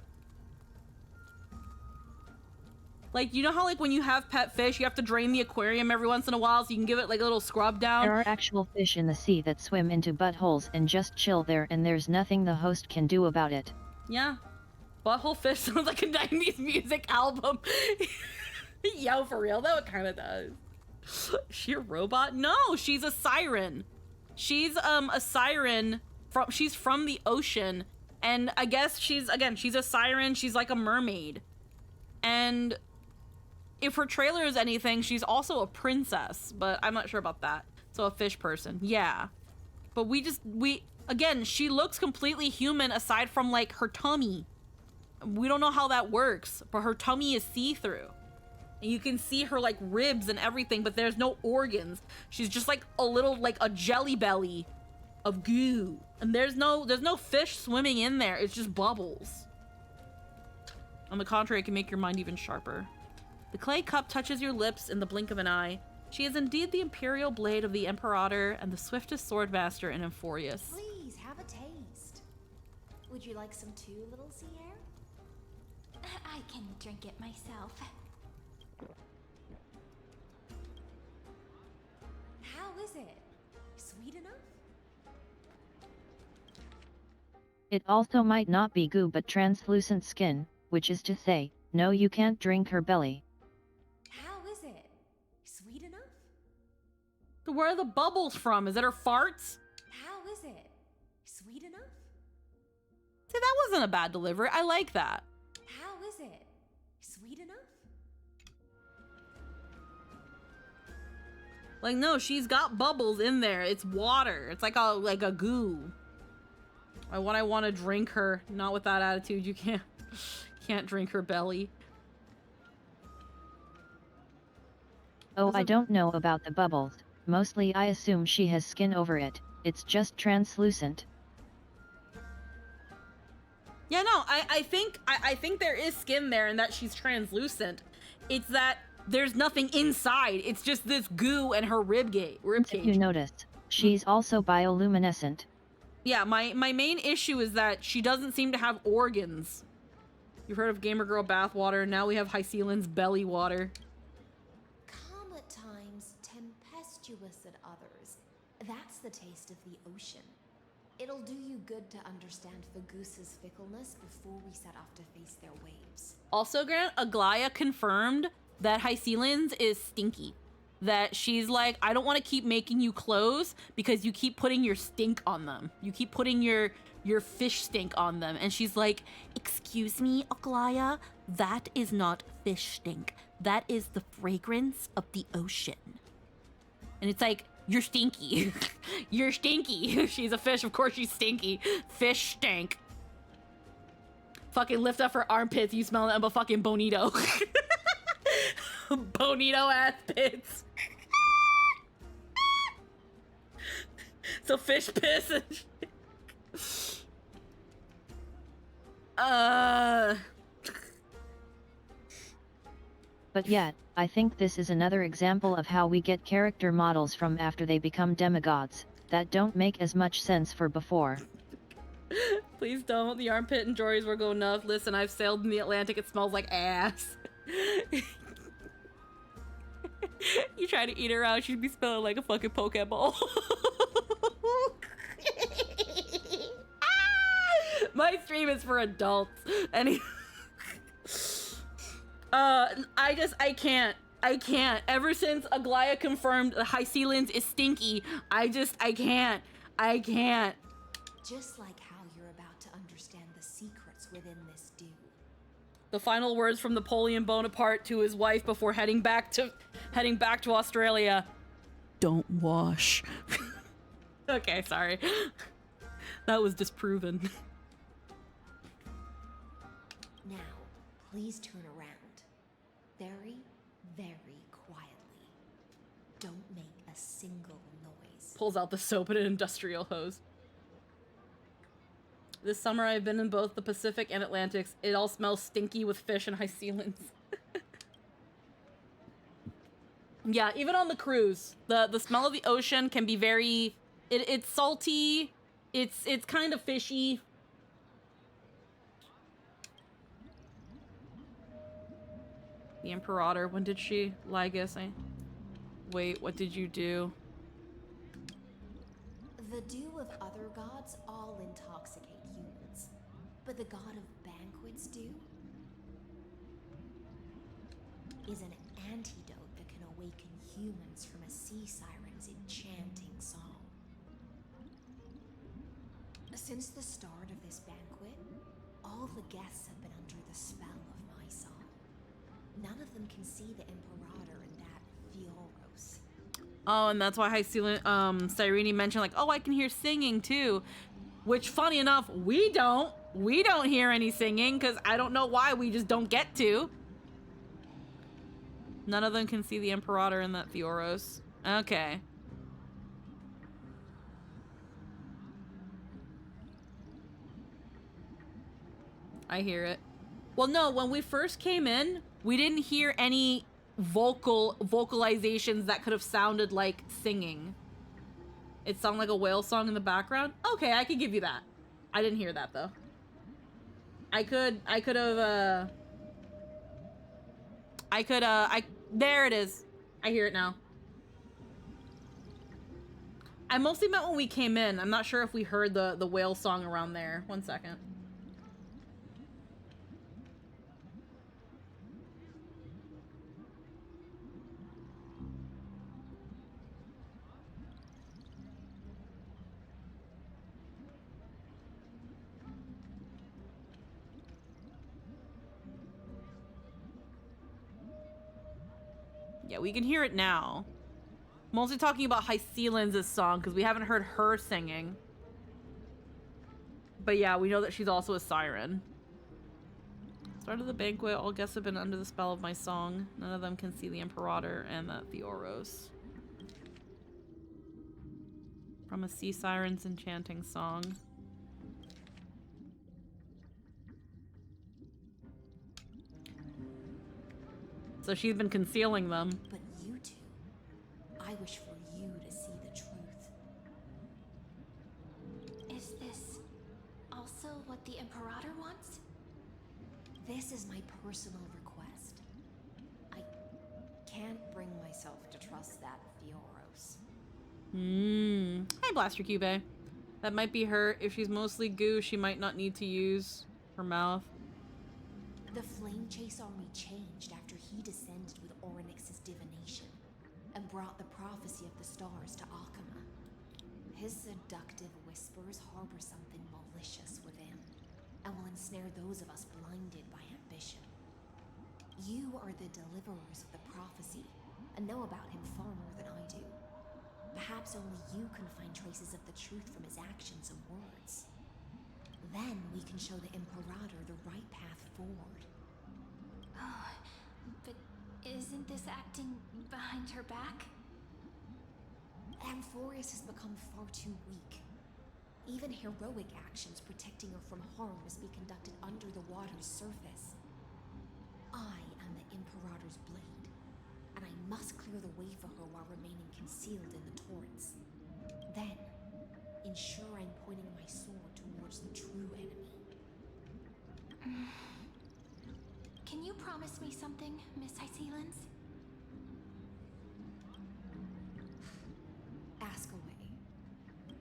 Like, you know how like when you have pet fish, you have to drain the aquarium every once in a while so you can give it like a little scrub down? There are actual fish in the sea that swim into buttholes and just chill there, and there's nothing the host can do about it. Yeah. Butthole fish sounds like a 90s music album. Yo, for real though, it kind of does. Is she a robot? No, she's a siren. She's a siren she's from the ocean, and I guess she's a siren. She's like a mermaid, and if her trailer is anything, she's also a princess, but I'm not sure about that. So a fish person, yeah. But again, she looks completely human aside from like her tummy. We don't know how that works, but her tummy is see-through. And you can see her like ribs and everything, but there's no organs. She's just like a little, like a jelly belly of goo. And there's no fish swimming in there. It's just bubbles. On the contrary, it can make your mind even sharper. The clay cup touches your lips in the blink of an eye. She is indeed the imperial blade of the Imperator and the swiftest swordmaster in Amphorius. Please have a taste. Would you like some too, little sea air? I can drink it myself. How is it? Sweet enough? It also might not be goo but translucent skin, which is to say, no, you can't drink her belly. How is it? Sweet enough? So where are the bubbles from? Is it her farts? How is it? Sweet enough? See, that wasn't a bad delivery. I like that. How is it? Sweet enough? Like, no, she's got bubbles in there. It's water. It's like a goo. I want to drink her. Not with that attitude. You can't drink her belly. Oh, I don't know about the bubbles. Mostly I assume she has skin over it. It's just translucent. Yeah, no, I think there is skin there and that she's translucent. It's that there's nothing inside. It's just this goo and her rib cage. If you notice, she's also bioluminescent. Yeah, my main issue is that she doesn't seem to have organs. You've heard of Gamer Girl bathwater, now we have Hycelin's belly water. Calm at times, tempestuous at others. That's the taste of the ocean. It'll do you good to understand Fagusa's fickleness before we set off to face their waves. Also, Grant, Aglaya confirmed that Hycelin's is stinky. That she's like, I don't want to keep making you clothes because you keep putting your stink on them. You keep putting your fish stink on them. And she's like, excuse me, Aglaya, that is not fish stink. That is the fragrance of the ocean. And it's like, you're stinky. You're stinky. She's a fish, of course she's stinky. Fish stink. Fucking lift up her armpits, you smell nothing but fucking bonito. Bonito ass pits. So fish piss and But yet, I think this is another example of how we get character models from after they become demigods, that don't make as much sense for before. Please don't. The armpit and Jory's will go nuts. Listen, I've sailed in the Atlantic. It smells like ass. You try to eat her out, she'd be smelling like a fucking Pokeball. My stream is for adults. I can't. Ever since Aglaya confirmed the Hycelin's is stinky, I can't. Just like how you're about to understand the secrets within this dew. The final words from Napoleon Bonaparte to his wife before heading back to Australia. Don't wash. Okay, sorry. That was disproven. Now, please turn around. Very, very quietly. Don't make a single noise. Pulls out the soap and an industrial hose. This summer I've been in both the Pacific and Atlantics. It all smells stinky with fish and Hycelins. Yeah, even on the cruise, the smell of the ocean can be very, it's salty, it's kind of fishy. The Imperator, when did she lie guessing? Wait, what did you do? The dew of other gods all intoxicate humans, but the god of banquets dew is an antidote that can awaken humans from a sea siren's enchanting song. Since the start of this banquet, all the guests have been under the spell of my song. None of them can see the Imperator in that Fioros. Oh, and that's why Cyrene mentioned like, oh, I can hear singing too. Which, funny enough, we don't hear any singing because I don't know why, we just don't get to. None of them can see the Imperator in that Fioros. Okay. I hear it. Well, no, when we first came in, we didn't hear any vocalizations that could have sounded like singing. It sounded like a whale song in the background. Okay, I could give you that. I didn't hear that though. There it is. I hear it now. I mostly meant when we came in. I'm not sure if we heard the whale song around there. One second. Yeah, we can hear it now. Mostly talking about Hycelin's song because we haven't heard her singing. But yeah, we know that she's also a siren. Start of the banquet, all guests have been under the spell of my song. None of them can see the Imperator and the Theoros. From a sea siren's enchanting song. So she's been concealing them. But you two, I wish for you to see the truth. Is this also what the Imperator wants? This is my personal request. I can't bring myself to trust that Theoros. Hi, Blaster Cube. That might be her. If she's mostly goo, she might not need to use her mouth. The Flame Chase army changed after he descended with Orynyx's divination and brought the prophecy of the stars to Akama. His seductive whispers harbor something malicious within and will ensnare those of us blinded by ambition. You are the deliverers of the prophecy and know about him far more than I do. Perhaps only you can find traces of the truth from his actions and words. Then we can show the Imperator the right path forward. Oh, but isn't this acting behind her back? Amphorius has become far too weak. Even heroic actions protecting her from harm must be conducted under the water's surface. I am the Imperator's blade, and I must clear the way for her while remaining concealed in the torrents. Then, ensure I'm pointing my sword towards the true enemy. Can you promise me something, Miss Hycelins? Ask away.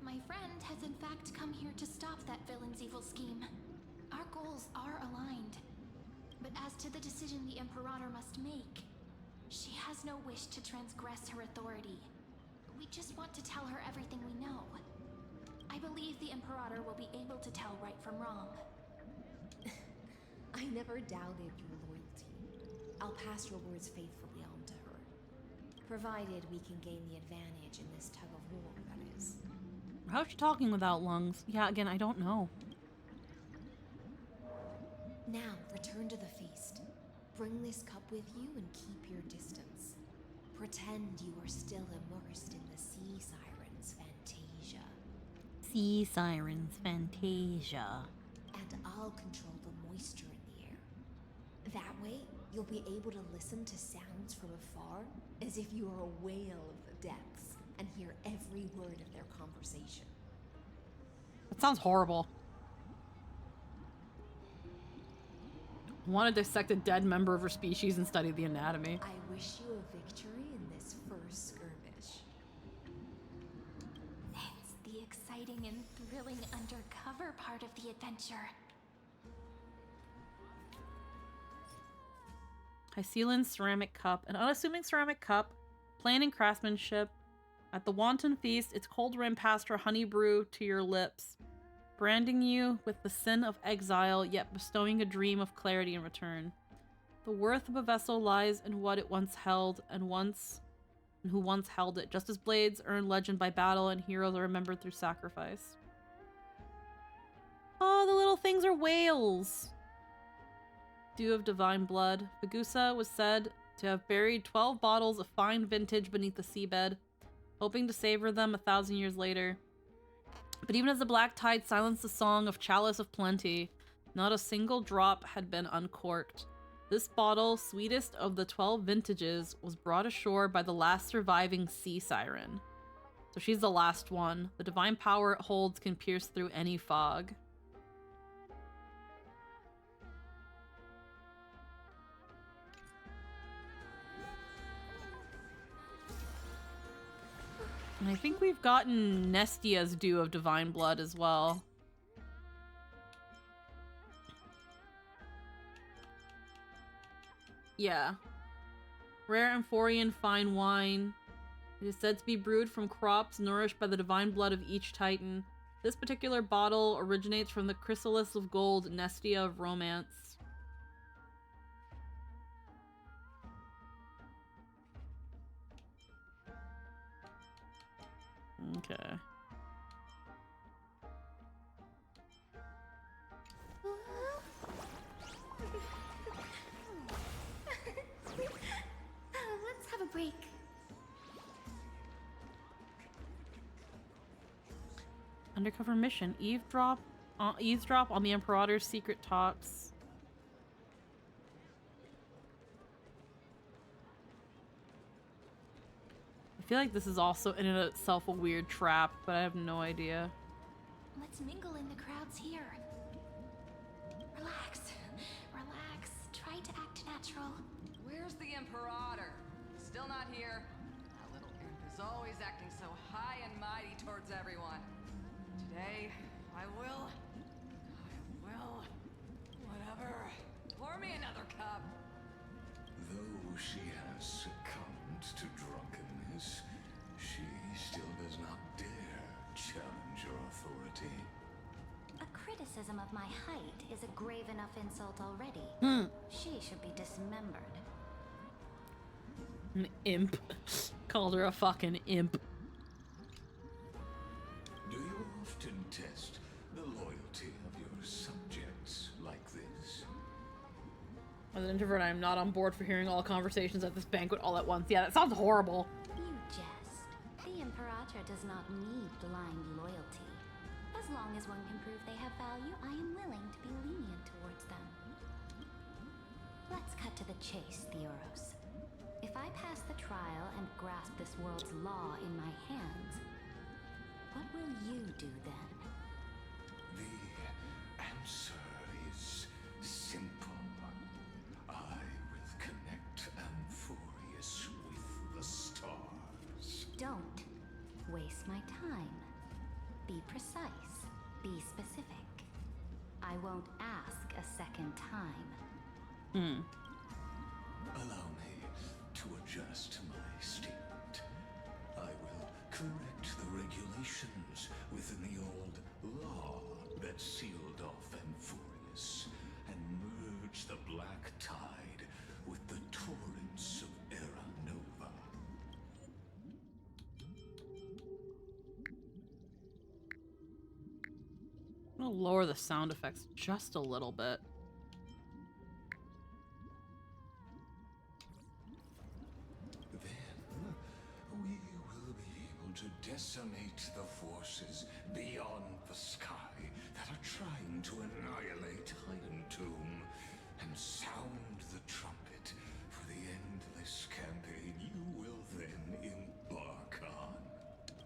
My friend has in fact come here to stop that villain's evil scheme. Our goals are aligned. But as to the decision the Imperator must make, she has no wish to transgress her authority. We just want to tell her everything we know. I believe the Imperator will be able to tell right from wrong. I never doubted your loyalty. I'll pass your words faithfully on to her. Provided we can gain the advantage in this tug of war, that is. How's she talking without lungs? Yeah, again, I don't know. Now, return to the feast. Bring this cup with you and keep your distance. Pretend you are still immersed in the sea siren's fantasia. Sea Siren's Fantasia. And I'll control the moisture in the air. That way, you'll be able to listen to sounds from afar as if you are a whale of the depths and hear every word of their conversation. That sounds horrible. I want to dissect a dead member of her species and study the anatomy. I wish you a victory in this first skirmish. It's the exciting and thrilling undercover part of the adventure. Hycelin's ceramic cup. An unassuming ceramic cup, plain in craftsmanship. At the wanton feast, its cold rim passed her honey brew to your lips, branding you with the sin of exile, yet bestowing a dream of clarity in return. The worth of a vessel lies in what it once held, and who once held it, just as blades earn legend by battle and heroes are remembered through sacrifice. Oh, the little things are whales! Dew of divine blood. Vegusa was said to have buried 12 bottles of fine vintage beneath the seabed, hoping to savor them 1,000 years later. But even as the black tide silenced the song of Chalice of Plenty, not a single drop had been uncorked. This bottle, sweetest of the 12 vintages, was brought ashore by the last surviving sea siren. So she's the last one. The divine power it holds can pierce through any fog. And I think we've gotten Nestia's Dew of Divine Blood as well. Yeah. Rare Amphorian fine wine. It is said to be brewed from crops nourished by the divine blood of each titan. This particular bottle originates from the chrysalis of gold, Nestia of Romance. Okay. Let's have a break. Undercover mission. Eavesdrop on the Imperator's secret talks. I feel like this is also in and of itself a weird trap, but I have no idea. Let's mingle in the crowds here. Relax. Relax. Try to act natural. Where's the Imperator? Still not here. That little imp is always acting so high and mighty towards everyone. Today, I will. Whatever. Pour me another cup. Though she has succumbed to drunkenness, she still does not dare challenge your authority. A criticism of my height is a grave enough insult already. She should be dismembered. An imp. Called her a fucking imp. Do you often test the loyalty of your subjects like this? As an introvert, I am not on board for hearing all conversations at this banquet all at once. Yeah, that sounds horrible. You jest. The Imperator does not need blind loyalty. As long as one can prove they have value, I am willing to be lenient towards them. Let's cut to the chase, Theoros. If I pass the trial and grasp this world's law in my hands, what will you do then? The answer is simple. I will connect Amphorius with the stars. Don't waste my time. Be precise. Be specific. I won't ask a second time. Allow me to adjust my statement. I will correct the regulations within the old law that sealed off Amphorius and merge the black tide with the torrents of Era Nova. I'm gonna lower the sound effects just a little bit. We will be able to decimate the forces beyond the sky that are trying to annihilate Iron Tomb and sound the trumpet for the endless campaign you will then embark on.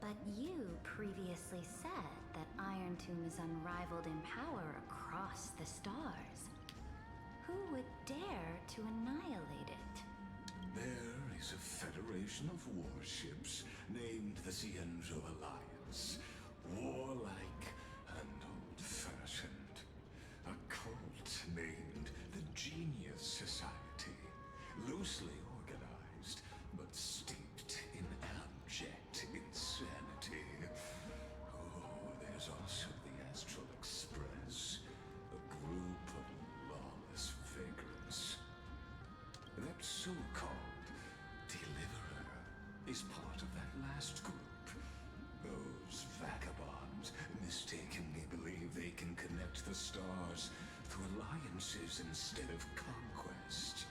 But you previously said that Iron Tomb is unrivaled in power across the stars. Who would dare to annihilate it? There is a federation of warships named the Cienzo Alliance. Warlike and old-fashioned. A cult named the Genius Society. Loosely organized, but steeped in abject insanity. Oh, there's also the Astral Express. A group of lawless vagrants. That so-called Deliverer is part of that last group. Those vagabonds mistakenly believe they can connect the stars through alliances instead of conquest.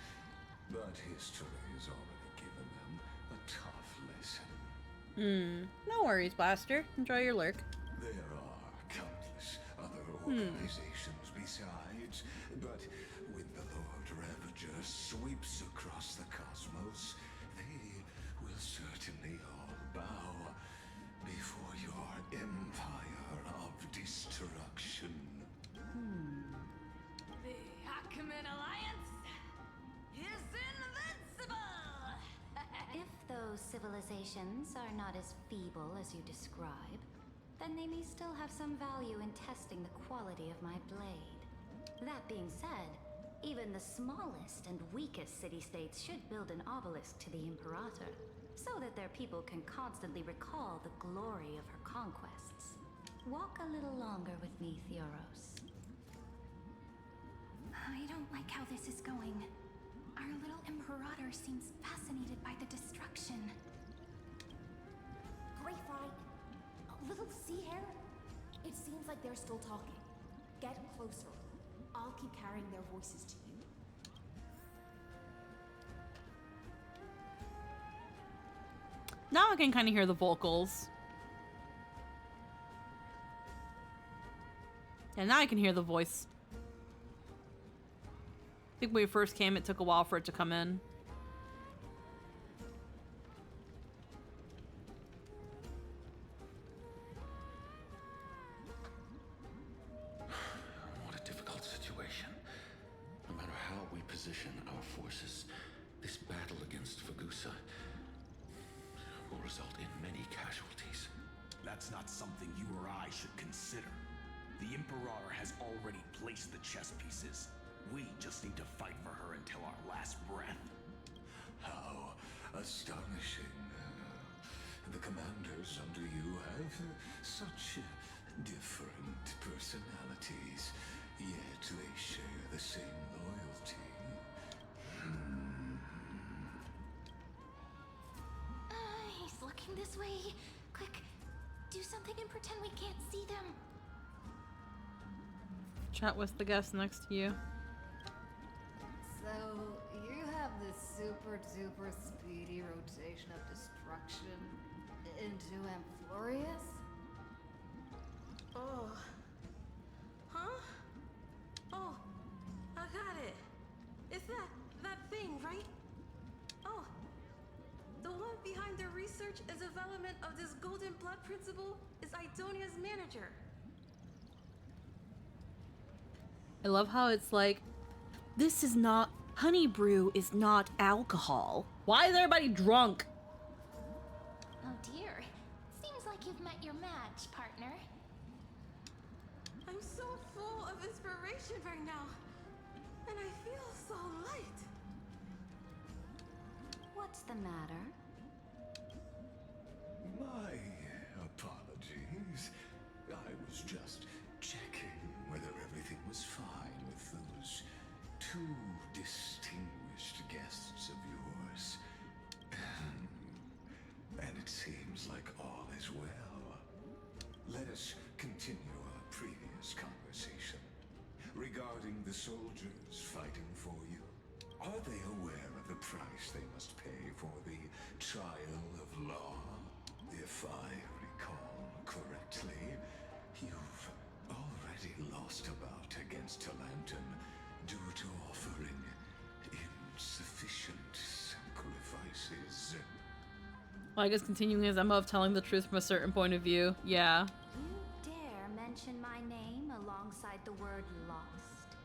But history has already given them a tough lesson. No worries, Blaster. Enjoy your lurk. There are countless other organizations besides, but when the Lord Ravager sweeps across the cosmos, they will certainly all bow before your empire of destruction. The Acumen Alliance is invincible! If those civilizations are not as feeble as you describe, then they may still have some value in testing the quality of my blade. That being said, even the smallest and weakest city-states should build an obelisk to the Imperator, so that their people can constantly recall the glory of her conquests. Walk a little longer with me, Theoros. I don't like how this is going. Our little Imperator seems fascinated by the destruction. Great fight. It seems like they're still talking. Get closer. I'll keep carrying their voices to you. Now I can kind of hear the vocals. And now I can hear the voice. I think when we first came, it took a while for it to come in. What a difficult situation. No matter how we position our forces, this battle against Fagusa will result in many casualties. That's not something you or I should consider. The Imperator has already placed the chess pieces. We just need to fight for her until our last breath. How astonishing. The commanders under you have such different personalities, yet they share the same loyalty. He's looking this way. Quick, do something and pretend we can't see them. Chat with the guest next to you. So, you have this super duper speedy rotation of destruction into Amphorius? Oh. Huh? Oh, I got it. It's that thing, right? Oh. The one behind the research and development of this golden blood principle is Idonia's manager. I love how it's like, this is not, honey brew is not alcohol. Why is everybody drunk? Oh dear. Seems like you've met your match, partner. I'm so full of inspiration right now. And I feel so light. What's the matter? My apologies. I was just checking whether everything was fine with those two distinguished guests of yours. And it seems like all is well. Let us continue our previous conversation regarding the soldiers fighting for you. Are they aware of the price they must pay for the trial of law? If I recall correctly, you've already lost a bout against Talanton due to offering insufficient sacrifices. Well, I guess continuing his MO of telling the truth from a certain point of view. Yeah. You dare mention my name alongside the word lost?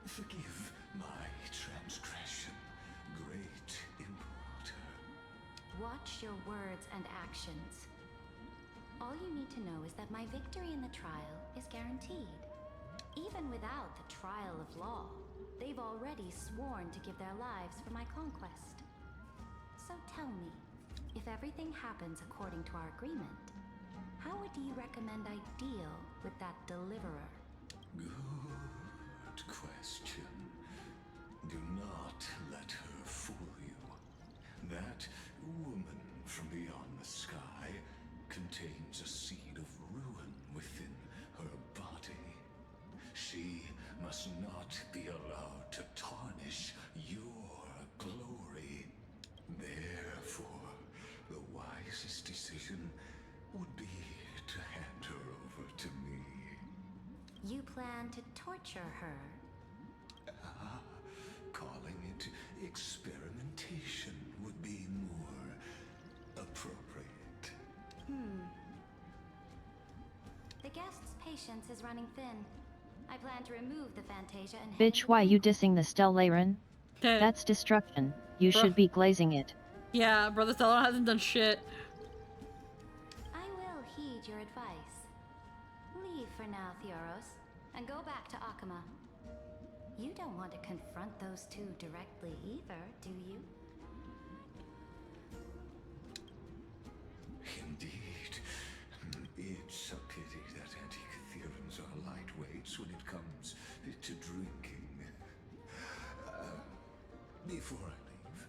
Forgive my transgression, great Imperator. Watch your words and actions. All you need to know is that my victory in the trial is guaranteed. Even without the trial of law, they've already sworn to give their lives for my conquest. So tell me, if everything happens according to our agreement, how would you recommend I deal with that deliverer? Good question. Do not let her fool you. That woman from beyond the sky contains a seed of ruin within her body. She must not be allowed to tarnish your glory. Therefore, the wisest decision would be to hand her over to me. You plan to torture her? Calling it experimentation would be more appropriate. The guest's patience is running thin. I plan to remove the Fantasia and Bitch, why you dissing the Stellaron? That's destruction. You should be glazing it. Yeah, Brother Stellar hasn't done shit. I will heed your advice. Leave for now, Theoros, and go back to Akama. You don't want to confront those two directly either, do you? Indeed. It's a pity that Antikytherans are lightweights when it comes to drinking. Before I leave,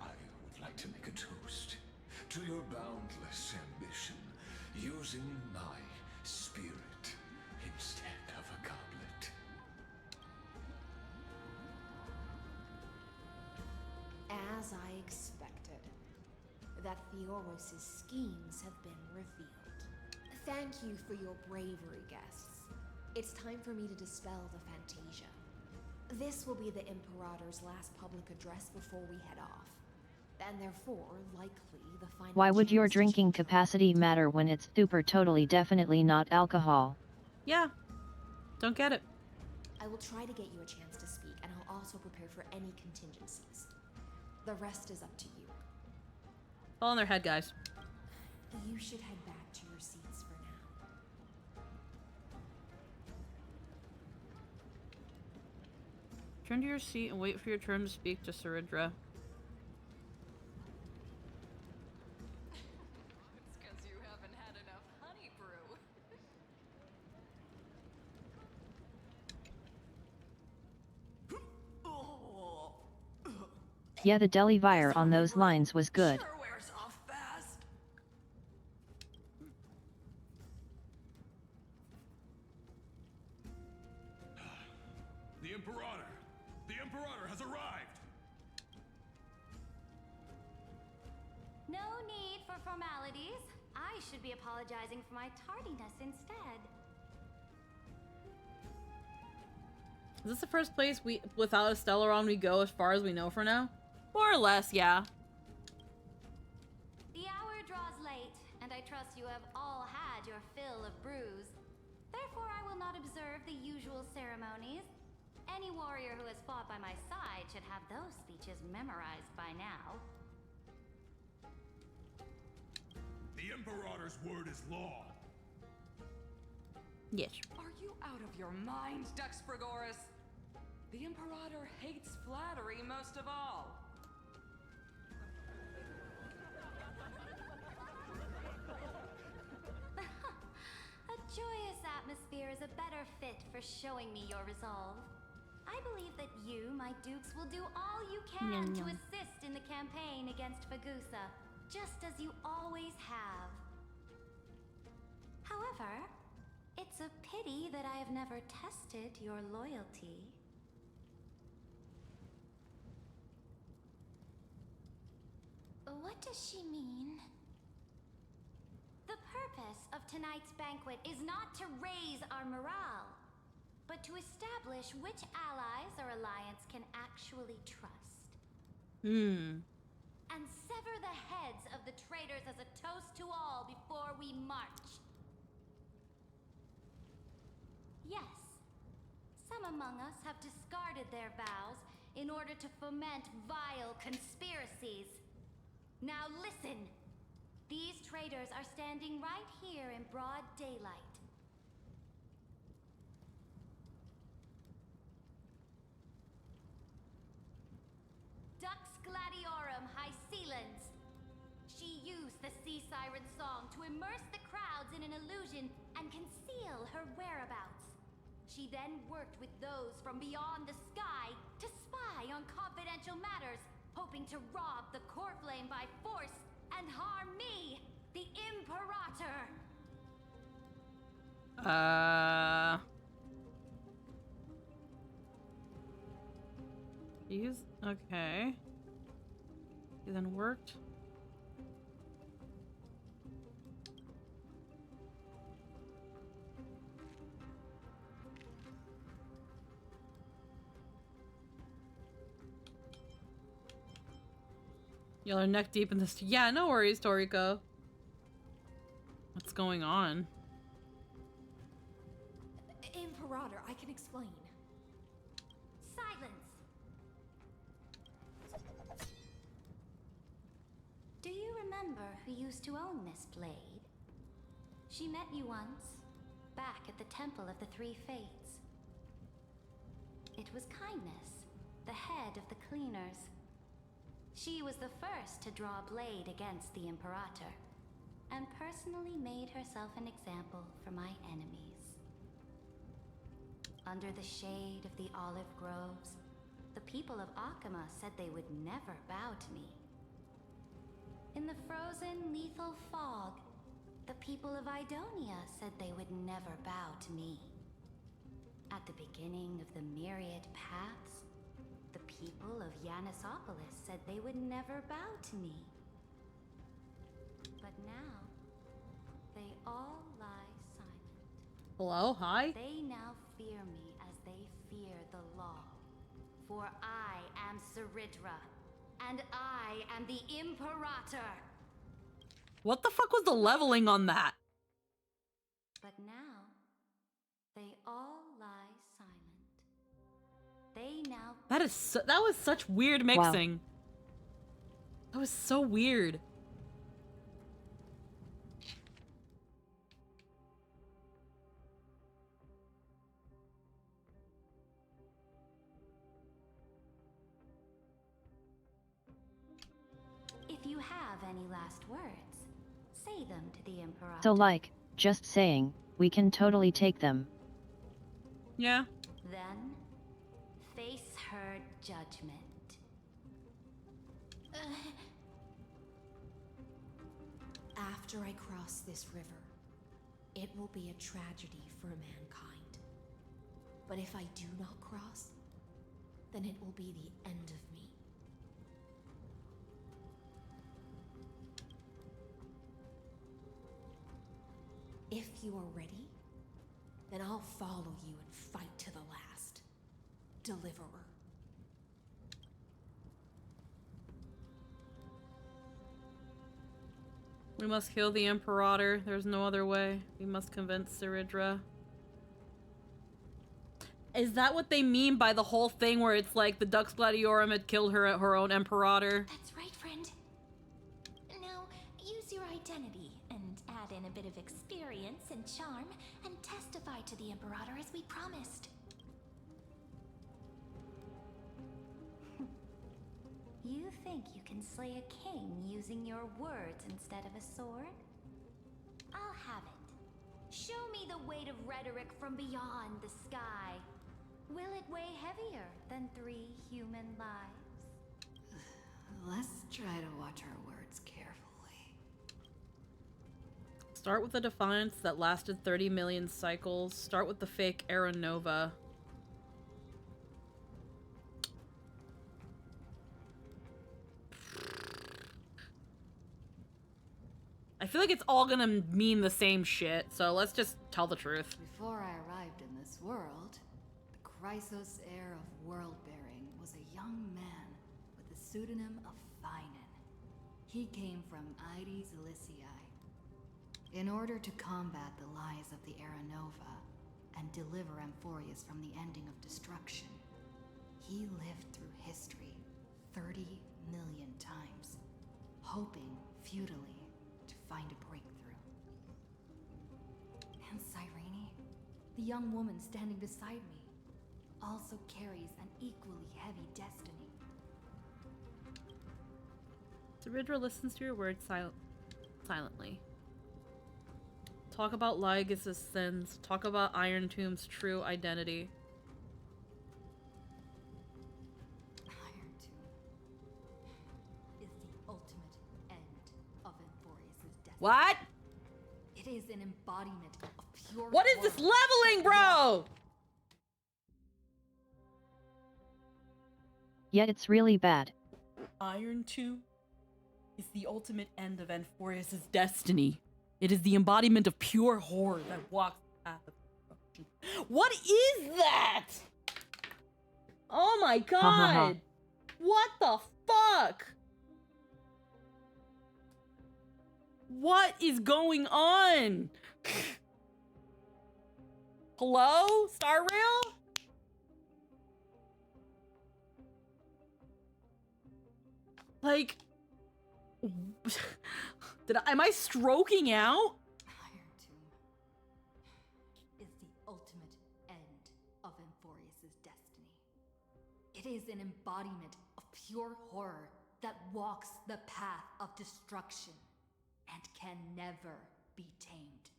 I would like to make a toast to your boundless ambition, using my spirit As I expected, that Theoros's schemes have been revealed. Thank you for your bravery, guests. It's time for me to dispel the Fantasia. This will be the Imperator's last public address before we head off, and therefore likely the final. Why would your chance to drinking capacity matter when it's super totally definitely not alcohol? Yeah. Don't get it. I will try to get you a chance to speak, and I'll also prepare for any contingencies. The rest is up to you. Fall on their head, guys. You should head back to your seats for now. Turn to your seat and wait for your turn to speak to Saridra. It's because you haven't had enough honey brew. Yeah, the Delivire on those lines was good. Sure wears off fast. The Imperator! The Imperator has arrived! No need for formalities. I should be apologizing for my tardiness instead. Is this the first place we, without a Stellaron, we go as far as we know for now? More or less, yeah. The hour draws late, and I trust you have all had your fill of brews. Therefore, I will not observe the usual ceremonies. Any warrior who has fought by my side should have those speeches memorized by now. The Imperator's word is law. Yes. Are you out of your mind, Dux Frigoris? The Imperator hates flattery most of all. A joyous atmosphere is a better fit for showing me your resolve. I believe that you, my dukes, will do all you can to assist in the campaign against Fagusa, just as you always have. However, it's a pity that I have never tested your loyalty. What does she mean? The purpose of tonight's banquet is not to raise our morale, but to establish which allies our alliance can actually trust. And sever the heads of the traitors as a toast to all before we march. Yes, some among us have discarded their vows in order to foment vile conspiracies. Now listen! These traitors are standing right here in broad daylight. Dux Gladiorum Hycelens. She used the Sea Siren song to immerse the crowds in an illusion and conceal her whereabouts. She then worked with those from beyond the sky to spy on confidential matters, hoping to rob the core flame by force and harm me, the Imperator. He's okay. He then worked. Y'all are neck deep in this. Yeah, no worries, Toriko. What's going on? Imperator, I can explain. Silence! Do you remember who used to own this blade? She met you once, back at the Temple of the Three Fates. It was Kindness, the head of the Cleaners. She was the first to draw a blade against the Imperator, and personally made herself an example for my enemies. Under the shade of the olive groves, the people of Akama said they would never bow to me. In the frozen, lethal fog, the people of Idonia said they would never bow to me. At the beginning of the myriad paths, The people of Yanisopolis said they would never bow to me. But now, they all lie silent. Hello? Hi? They now fear me as they fear the law. For I am Ceridra, and I am the Imperator. What the fuck was the leveling on that? But now, they all lie silent. They now... That was such weird mixing. That was so weird. If you have any last words, say them to the Imperator. So like, just saying, we can totally take them. Yeah. Then, face her judgment. After I cross this river, it will be a tragedy for mankind. But if I do not cross, then it will be the end of me. If you are ready, then I'll follow you and fight to the last. Deliverer. We must kill the Imperator. There's no other way. We must convince Ceridra. Is that what they mean by the whole thing where it's like the Dux Gladiorum had killed her own Imperator? That's right, friend. Now, use your identity and add in a bit of experience and charm and testify to the Imperator as we promised. You think you can slay a king using your words instead of a sword? I'll have it. Show me the weight of rhetoric from beyond the sky. Will it weigh heavier than 3 human lives? Let's try to watch our words carefully. Start with a defiance that lasted 30 million cycles. Start with the fake Era Nova. I feel like it's all gonna mean the same shit, so let's just tell the truth. Before I arrived in this world, the Chrysos heir of world-bearing was a young man with the pseudonym of Finan. He came from Ides Elysiae. In order to combat the lies of the Era Nova and deliver Amphorius from the ending of destruction, he lived through history 30 million times, hoping futilely to find a breakthrough. And Cyrene, the young woman standing beside me, also carries an equally heavy destiny. Ceridra listens to your words silently. Talk about Lygus' sins. Talk about Iron Tomb's true identity. Iron Tomb is the ultimate end of Amphorius' destiny. What? It is an embodiment of pure. What is this leveling, bro? Yet it's really bad. Iron Tomb is the ultimate end of Amphorius' destiny. It is the embodiment of pure horror that walks the path of destruction. What is that? Oh my god! What the fuck? What is going on? Hello? Star Rail? Like, am I stroking out? Iron Tomb is the ultimate end of Amphorius' destiny. It is an embodiment of pure horror that walks the path of destruction and can never be tamed.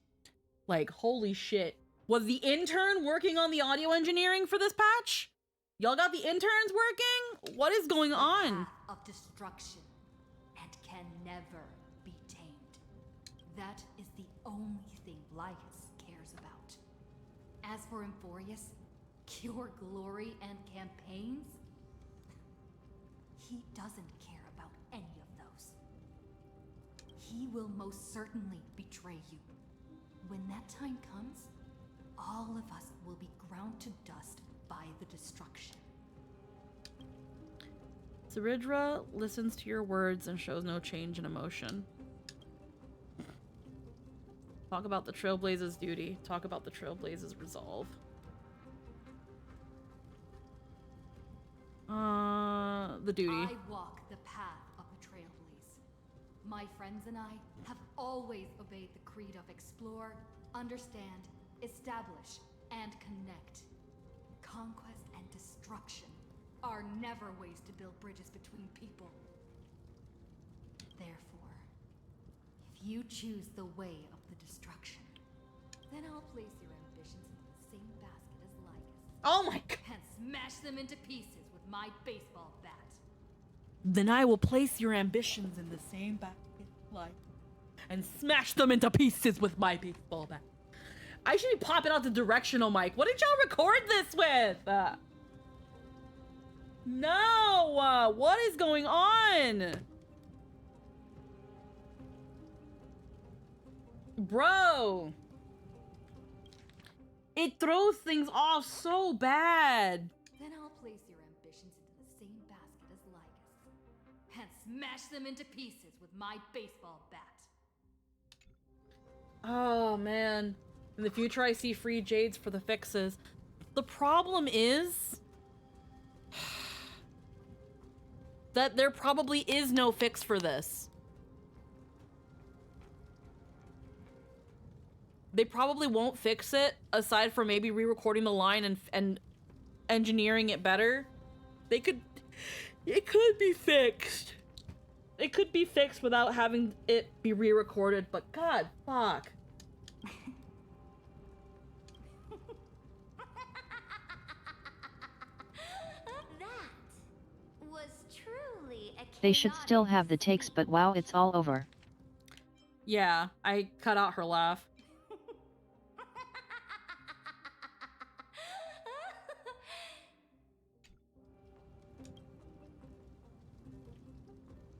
Like, holy shit. Was the intern working on the audio engineering for this patch? Y'all got the interns working? What is going on? Path of destruction and can never be tamed. That is the only thing Lycus cares about. As for Amphorius, pure glory and campaigns? He doesn't care about any of those. He will most certainly betray you. When that time comes, all of us will be ground to dust by the destruction. Saridra listens to your words and shows no change in emotion. Talk about the Trailblazer's duty. Talk about the Trailblazer's resolve. The duty. I walk the path of the Trailblaze. My friends and I have always obeyed the creed of explore, understand, establish, and connect. Conquest and destruction are never ways to build bridges between people. Therefore, if you choose the way of the destruction, then I'll place your ambitions into the same basket as Lygus. Oh my god! And smash them into pieces with my baseball bat. Then I will place your ambitions in the same basket like and smash them into pieces with my baseball bat. I should be popping out the directional mic. What did y'all record this with? No! What is going on? Bro! It throws things off so bad. Then I'll place your ambitions into the same basket as Lygus. And smash them into pieces with my baseball bat. Oh, man. In the future, I see free jades for the fixes. The problem is that there probably is no fix for this. They probably won't fix it, aside from maybe re-recording the line and engineering it better. It could be fixed. It could be fixed without having it be re-recorded, but god, fuck. That was truly a They should still have the takes, but wow, it's all over. Yeah, I cut out her laugh.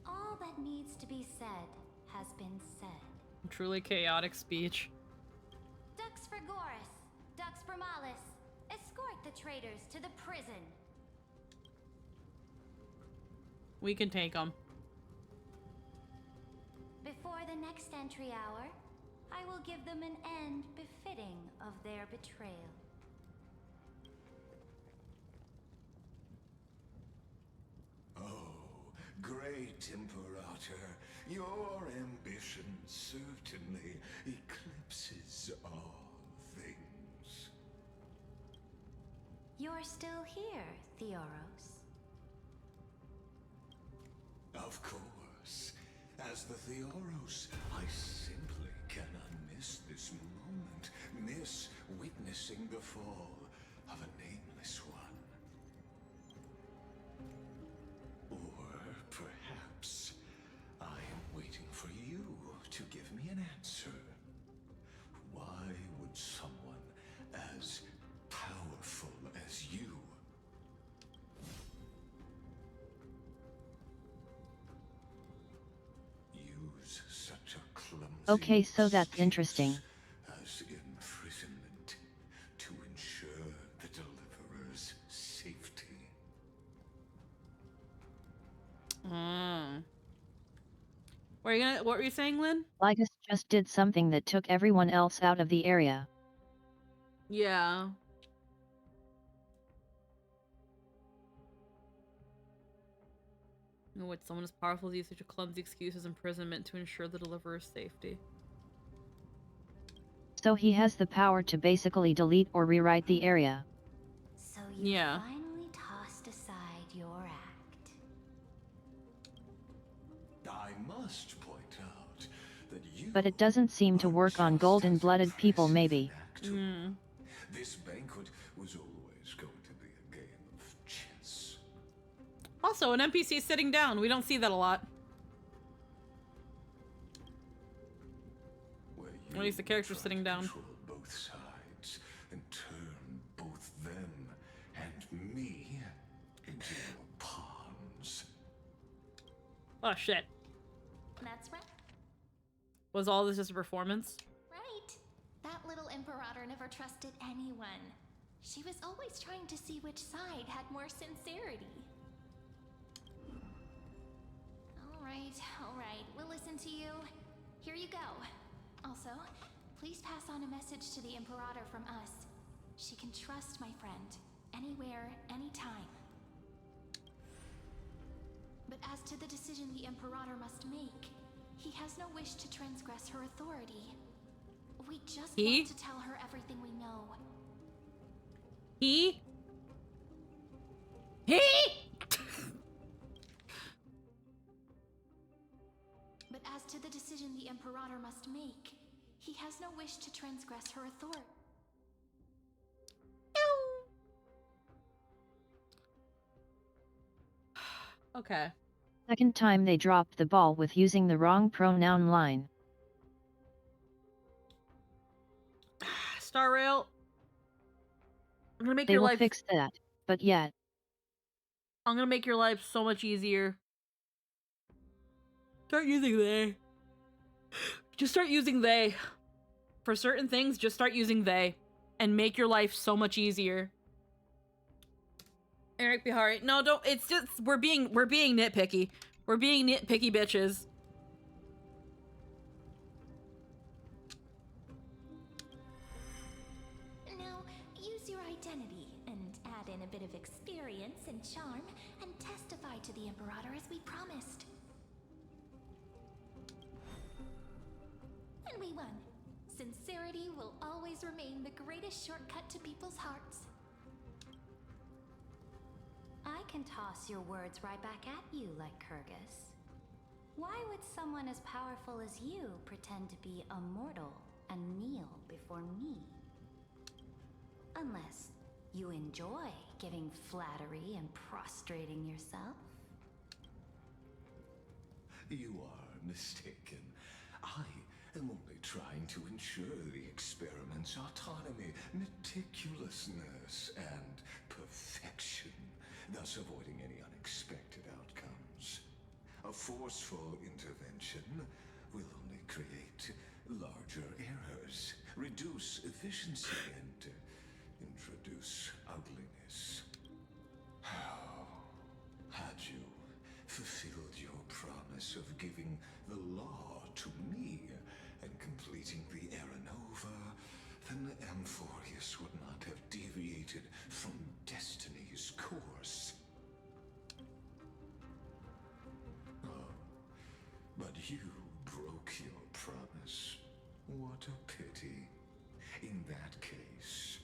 All that needs to be said has been said. Truly chaotic speech. Dux for Goris, Dux for Malus. Escort the traitors to the prison. We can take them. Before the next entry hour, I will give them an end befitting of their betrayal. Oh, great Imperator, your ambition certainly eclipses all things. You're still here, Theoros. Of course. As the Theoros, I simply cannot miss this moment, miss witnessing the fall of a nameless one. Or perhaps I am waiting for you to give me an answer. Why would someone as powerful as you use such a clumsy Okay, so that's interesting. as imprisonment to ensure the Deliverer's safety? What were you saying, Lynn? Lygus just did something that took everyone else out of the area. Yeah. No, what someone as powerful as you such a clumsy excuse as imprisonment to ensure the Deliverer's safety. So he has the power to basically delete or rewrite the area. So you Yeah. finally tossed aside your act. I must point out that you But it doesn't seem to work on golden-blooded people, maybe. This banquet was always going to be a game of chess. Also, an NPC sitting down. We don't see that a lot. At least the character's sitting down. Control both sides and turn both them and me into your pawns. Oh shit. That's right. Was all this just a performance? Right. That little Imperator never trusted anyone. She was always trying to see which side had more sincerity. All right, we'll listen to you. Here you go. Also, please pass on a message to the Imperator from us. She can trust my friend, anywhere, anytime. But as to the decision the Imperator must make, he has no wish to transgress her authority. We just want to tell her everything we know. He? But as to the decision the Imperator must make, he has no wish to transgress her authority. Okay. Second time they dropped the ball with using the wrong pronoun line. Star Rail. I'm gonna make They your will life fix that, but yet. I'm gonna make your life so much easier. Start using they. Just start using they. For certain things, just start using they. And make your life so much easier. Eric Bihari. No, don't. It's just, we're being nitpicky. We're being nitpicky bitches. Now, use your identity and add in a bit of experience and charm and testify to the Imperator as we promised. And we won. Sincerity will always remain the greatest shortcut to people's hearts. I can toss your words right back at you like Kyrgyz. Why would someone as powerful as you pretend to be a mortal and kneel before me? Unless you enjoy giving flattery and prostrating yourself. You are mistaken. I am only trying to ensure the experiment's autonomy, meticulousness, and perfection, thus avoiding any unexpected outcomes. A forceful intervention will only create larger errors, reduce efficiency, and introduce ugliness. How had you fulfilled your promise of giving the law to me and completing the Aranova, then Amphorius would not have deviated from destiny's course. Oh, but you broke your promise. What a pity. In that case,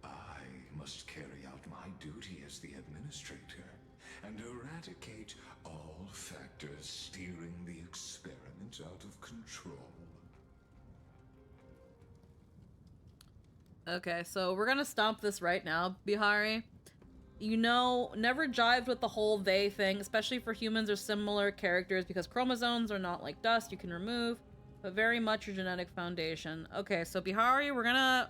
I must carry out my duty as the administrator and eradicate all factors steering the experiment out of control. Okay, so we're gonna stop this right now, Bihari. You know, never jived with the whole they thing, especially for humans or similar characters, because chromosomes are not like dust you can remove, but very much your genetic foundation. Okay, so Bihari, we're gonna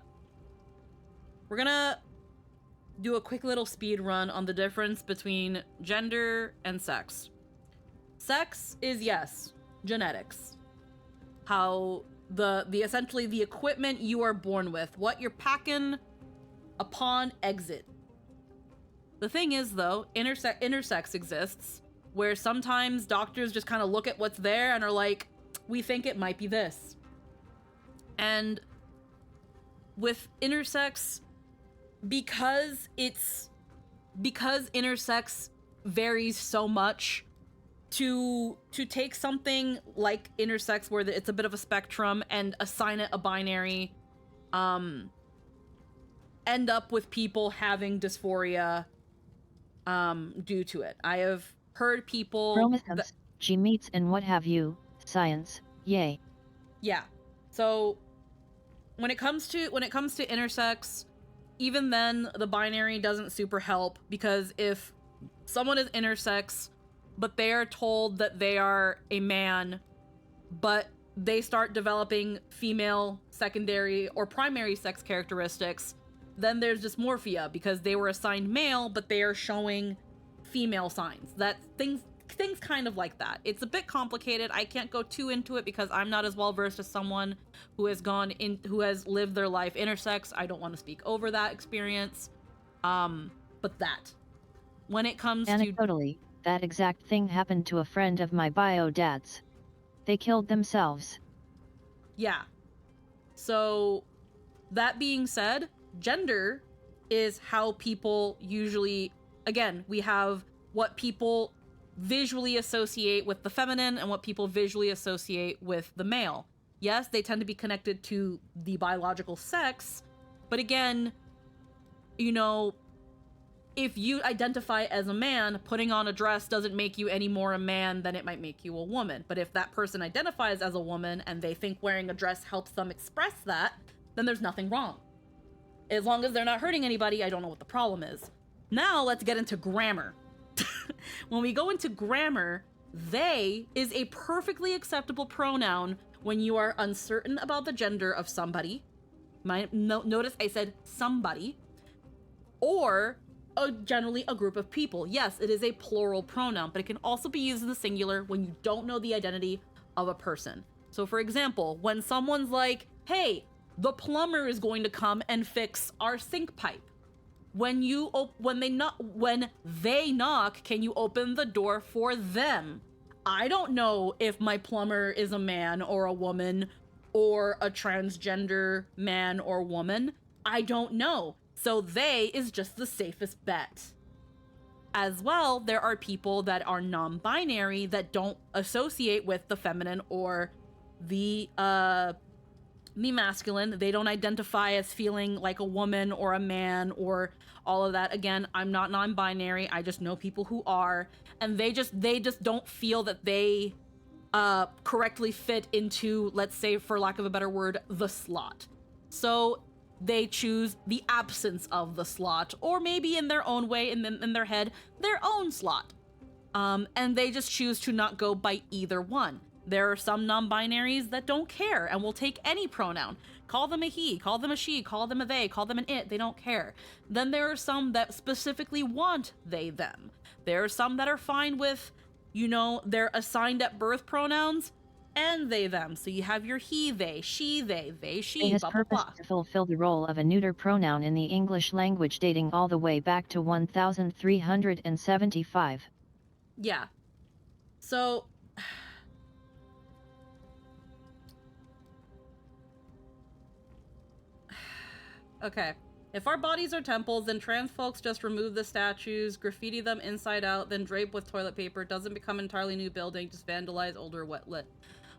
do a quick little speed run on the difference between gender and sex. Sex is, yes, genetics. How the essentially the equipment you are born with, what you're packing upon exit. The thing is, though, intersex exists, where sometimes doctors just kind of look at what's there and are like, we think it might be this. And with intersex, because intersex varies so much, to take something like intersex where it's a bit of a spectrum and assign it a binary, end up with people having dysphoria due to it. I have heard people Chromosomes, G meets and what have you, science, yay. Yeah. So when it comes to intersex, even then the binary doesn't super help, because if someone is intersex but they are told that they are a man, but they start developing female secondary or primary sex characteristics, then there's dysmorphia because they were assigned male but they are showing female signs. That things things kind of like that. It's a bit complicated. I can't go too into it because I'm not as well versed as someone who has lived their life intersex. I don't want to speak over that experience. But that, when it comes to Anecdotally, that exact thing happened to a friend of my bio dad's. They killed themselves. Yeah. So, that being said, gender is how people usually, again, we have what people visually associate with the feminine and what people visually associate with the male. Yes, they tend to be connected to the biological sex, but again, you know, if you identify as a man, putting on a dress doesn't make you any more a man than it might make you a woman. But if that person identifies as a woman and they think wearing a dress helps them express that, then there's nothing wrong. As long as they're not hurting anybody, I don't know what the problem is. Now let's get into grammar. When we go into grammar, they is a perfectly acceptable pronoun when you are uncertain about the gender of somebody. Notice I said somebody. Or generally a group of people. Yes, it is a plural pronoun, but it can also be used in the singular when you don't know the identity of a person. So for example, when someone's like, hey, the plumber is going to come and fix our sink pipe. When they knock, can you open the door for them? I don't know if my plumber is a man or a woman or a transgender man or woman. I don't know. So they is just the safest bet. As well, there are people that are non-binary that don't associate with the feminine or the masculine. They don't identify as feeling like a woman or a man or all of that. Again, I'm not non-binary. I just know people who are, and they just don't feel that they correctly fit into, let's say, for lack of a better word, the slot. So they choose the absence of the slot, or maybe in their own way, in their head, their own slot. And they just choose to not go by either one. There are some non-binaries that don't care and will take any pronoun. Call them a he, call them a she, call them a they, call them an it, they don't care. Then there are some that specifically want they, them. There are some that are fine with, you know, their assigned at birth pronouns and they, them. So you have your he, they, she, they, she, They has blah, blah, purpose blah. to fulfill the role of a neuter pronoun in the English language dating all the way back to 1375. Yeah. So okay. If our bodies are temples, then trans folks just remove the statues, graffiti them inside out, then drape with toilet paper. It doesn't become an entirely new building, just vandalize older wet lit.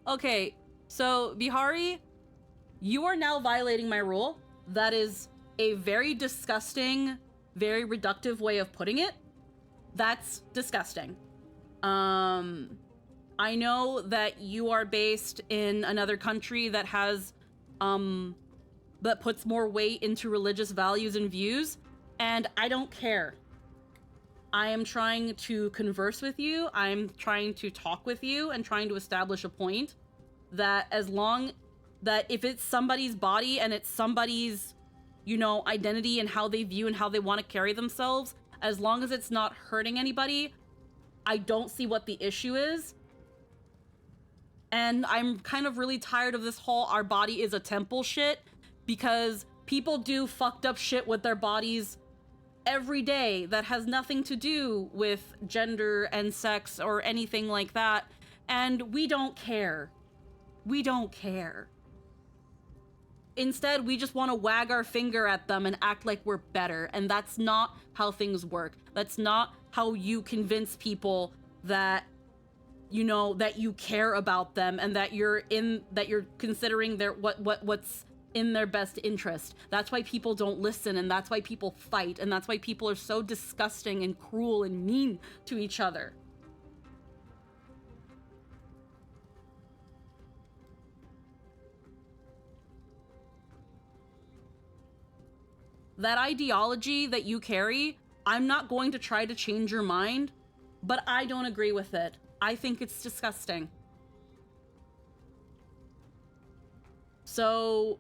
Okay, so Bihari, you are now violating my rule. That is a very disgusting, very reductive way of putting it. That's disgusting. I know that you are based in another country that has, that puts more weight into religious values and views, and I don't care. I am trying to converse with you. I'm trying to talk with you and trying to establish a point that as long that if it's somebody's body and it's somebody's, you know, identity and how they view and how they want to carry themselves, as long as it's not hurting anybody, I don't see what the issue is. And I'm kind of really tired of this whole our body is a temple shit, because people do fucked up shit with their bodies every day that has nothing to do with gender and sex or anything like that, and we don't care. We don't care. Instead, we just want to wag our finger at them and act like we're better, and that's not how things work. That's not how you convince people that, you know, that you care about them and that you're considering their what's in their best interest. That's why people don't listen, and that's why people fight, and that's why people are so disgusting and cruel and mean to each other. That ideology that you carry, I'm not going to try to change your mind, but I don't agree with it. I think it's disgusting. So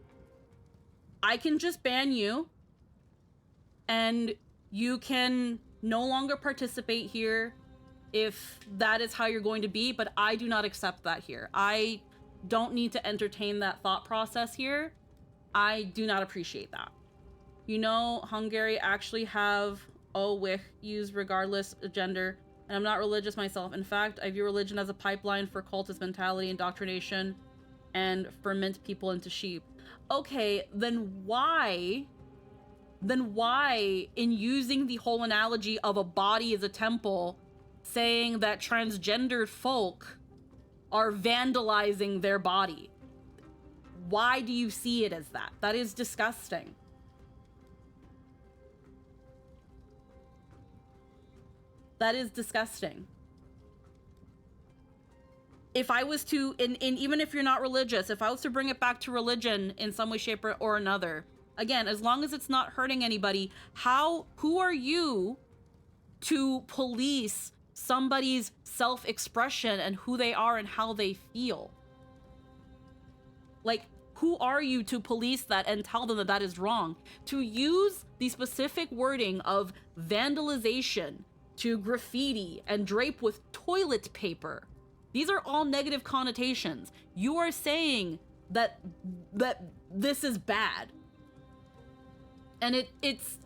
I can just ban you, and you can no longer participate here, if that is how you're going to be, but I do not accept that here. I don't need to entertain that thought process here. I do not appreciate that. You know, Hungary actually have wich used regardless of gender, and I'm not religious myself. In fact, I view religion as a pipeline for cultist mentality, indoctrination, and ferment people into sheep. Okay, then why in using the whole analogy of a body as a temple, saying that transgendered folk are vandalizing their body? Why do you see it as that? That is disgusting. That is disgusting. If I was to, even if you're not religious, if I was to bring it back to religion in some way, shape, or another, again, as long as it's not hurting anybody, who are you to police somebody's self-expression and who they are and how they feel? Like, who are you to police that and tell them that that is wrong? To use the specific wording of vandalization to graffiti and drape with toilet paper. These are all negative connotations. You are saying that this is bad. And it's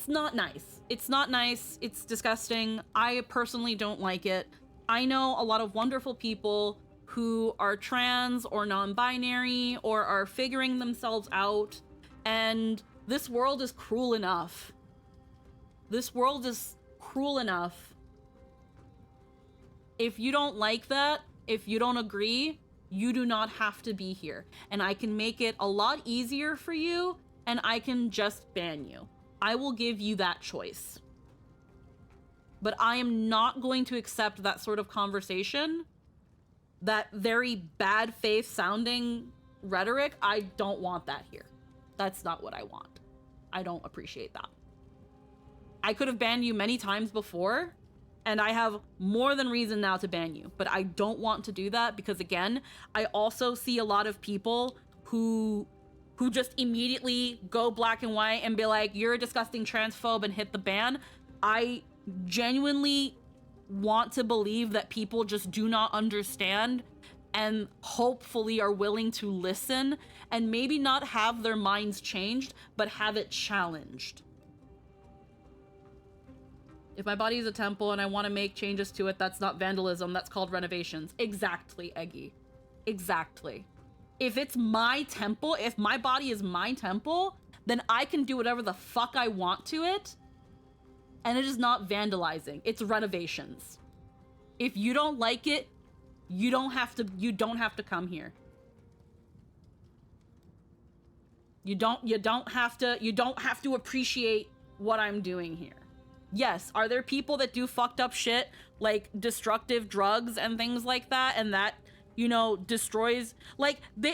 not nice. It's not nice. It's disgusting. I personally don't like it. I know a lot of wonderful people who are trans or non-binary or are figuring themselves out, and this world is cruel enough. This world is cruel enough. If you don't like that, if you don't agree, you do not have to be here. And I can make it a lot easier for you, and I can just ban you. I will give you that choice. But I am not going to accept that sort of conversation, that very bad faith sounding rhetoric. I don't want that here. That's not what I want. I don't appreciate that. I could have banned you many times before, and I have more than reason now to ban you, but I don't want to do that because, again, I also see a lot of people who just immediately go black and white and be like, you're a disgusting transphobe, and hit the ban. I genuinely want to believe that people just do not understand and hopefully are willing to listen and maybe not have their minds changed, but have it challenged. If my body is a temple and I want to make changes to it, that's not vandalism, that's called renovations. Exactly, Eggy. Exactly. If it's my temple, if my body is my temple, then I can do whatever the fuck I want to it, and it is not vandalizing. It's renovations. If you don't like it, you don't have to come here. You don't have to appreciate what I'm doing here. Yes, are there people that do fucked up shit, like destructive drugs and things like that, and that, you know, destroys, there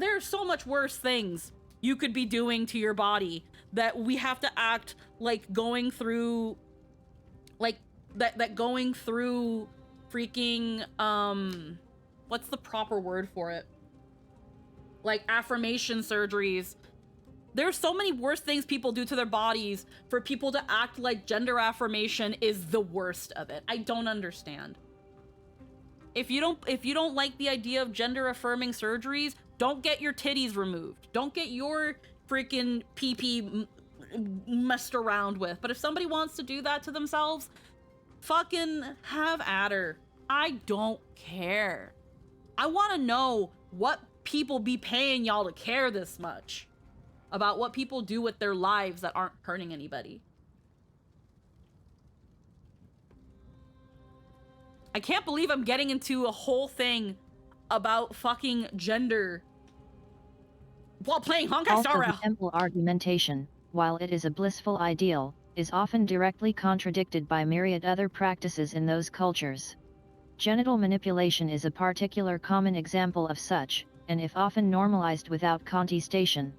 are so much worse things you could be doing to your body that we have to act like going through, like, that going through freaking, what's the proper word for it? Like affirmation surgeries. There's so many worse things people do to their bodies for people to act like gender affirmation is the worst of it. I don't understand. If you don't like the idea of gender affirming surgeries, don't get your titties removed. Don't get your freaking pee-pee messed around with. But if somebody wants to do that to themselves, fucking have at her. I don't care. I want to know what people be paying y'all to care this much about what people do with their lives that aren't hurting anybody. I can't believe I'm getting into a whole thing about fucking gender while playing Honkai Also, Star Rail. the temple argumentation, while it is a blissful ideal, is often directly contradicted by myriad other practices in those cultures. Genital manipulation is a particular common example of such, and if often normalized without contestation.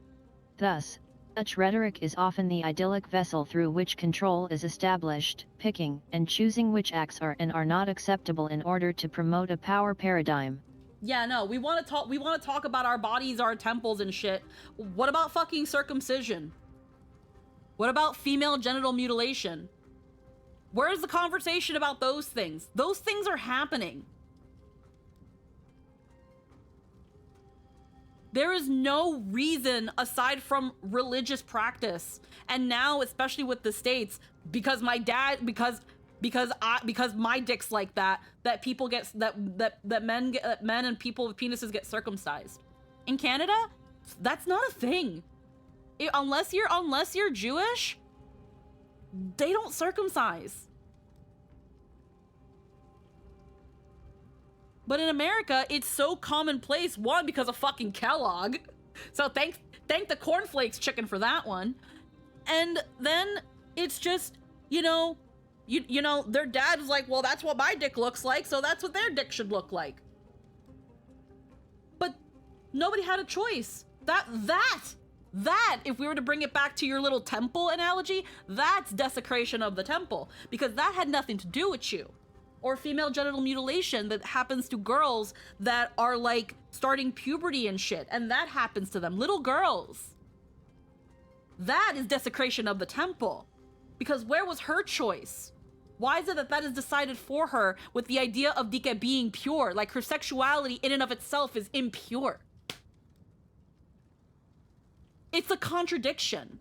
Thus, such rhetoric is often the idyllic vessel through which control is established, picking and choosing which acts are and are not acceptable in order to promote a power paradigm. Yeah, no, we want to talk about our bodies, our temples and shit. What about fucking circumcision? What about female genital mutilation? Where's the conversation about those things? Those things are happening. There is no reason aside from religious practice. And now, especially with the States, because my dad, because my dick's like that, that people get, that men and people with penises get circumcised. In Canada, that's not a thing. Unless you're Jewish, they don't circumcise. But in America, it's so commonplace. One, because of fucking Kellogg. So thank the cornflakes chicken for that one. And then it's just, you know, their dad was like, well, that's what my dick looks like, so that's what their dick should look like. But nobody had a choice. That, if we were to bring it back to your little temple analogy, that's desecration of the temple, because that had nothing to do with you. Or female genital mutilation that happens to girls that are like starting puberty and shit, and that happens to them, little girls. That is desecration of the temple, because where was her choice? Why is it that that is decided for her with the idea of Dika being pure? Like her sexuality in and of itself is impure. It's a contradiction.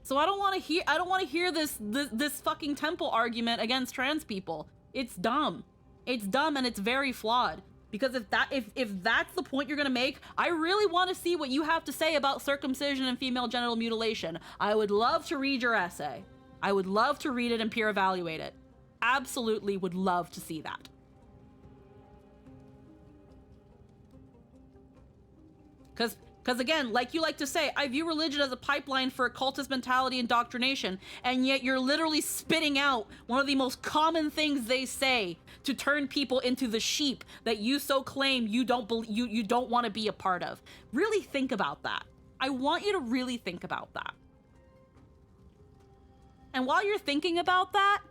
So I don't want to hear this fucking temple argument against trans people. It's dumb. It's dumb and it's very flawed. Because if that's the point you're gonna make, I really want to see what you have to say about circumcision and female genital mutilation. I would love to read your essay. I would love to read it and peer evaluate it. Absolutely would love to see that. Because again, like you like to say, I view religion as a pipeline for cultist mentality and indoctrination, and yet you're literally spitting out one of the most common things they say to turn people into the sheep that you so claim you don't want to be a part of. Really think about that. I want you to really think about that. And while you're thinking about that,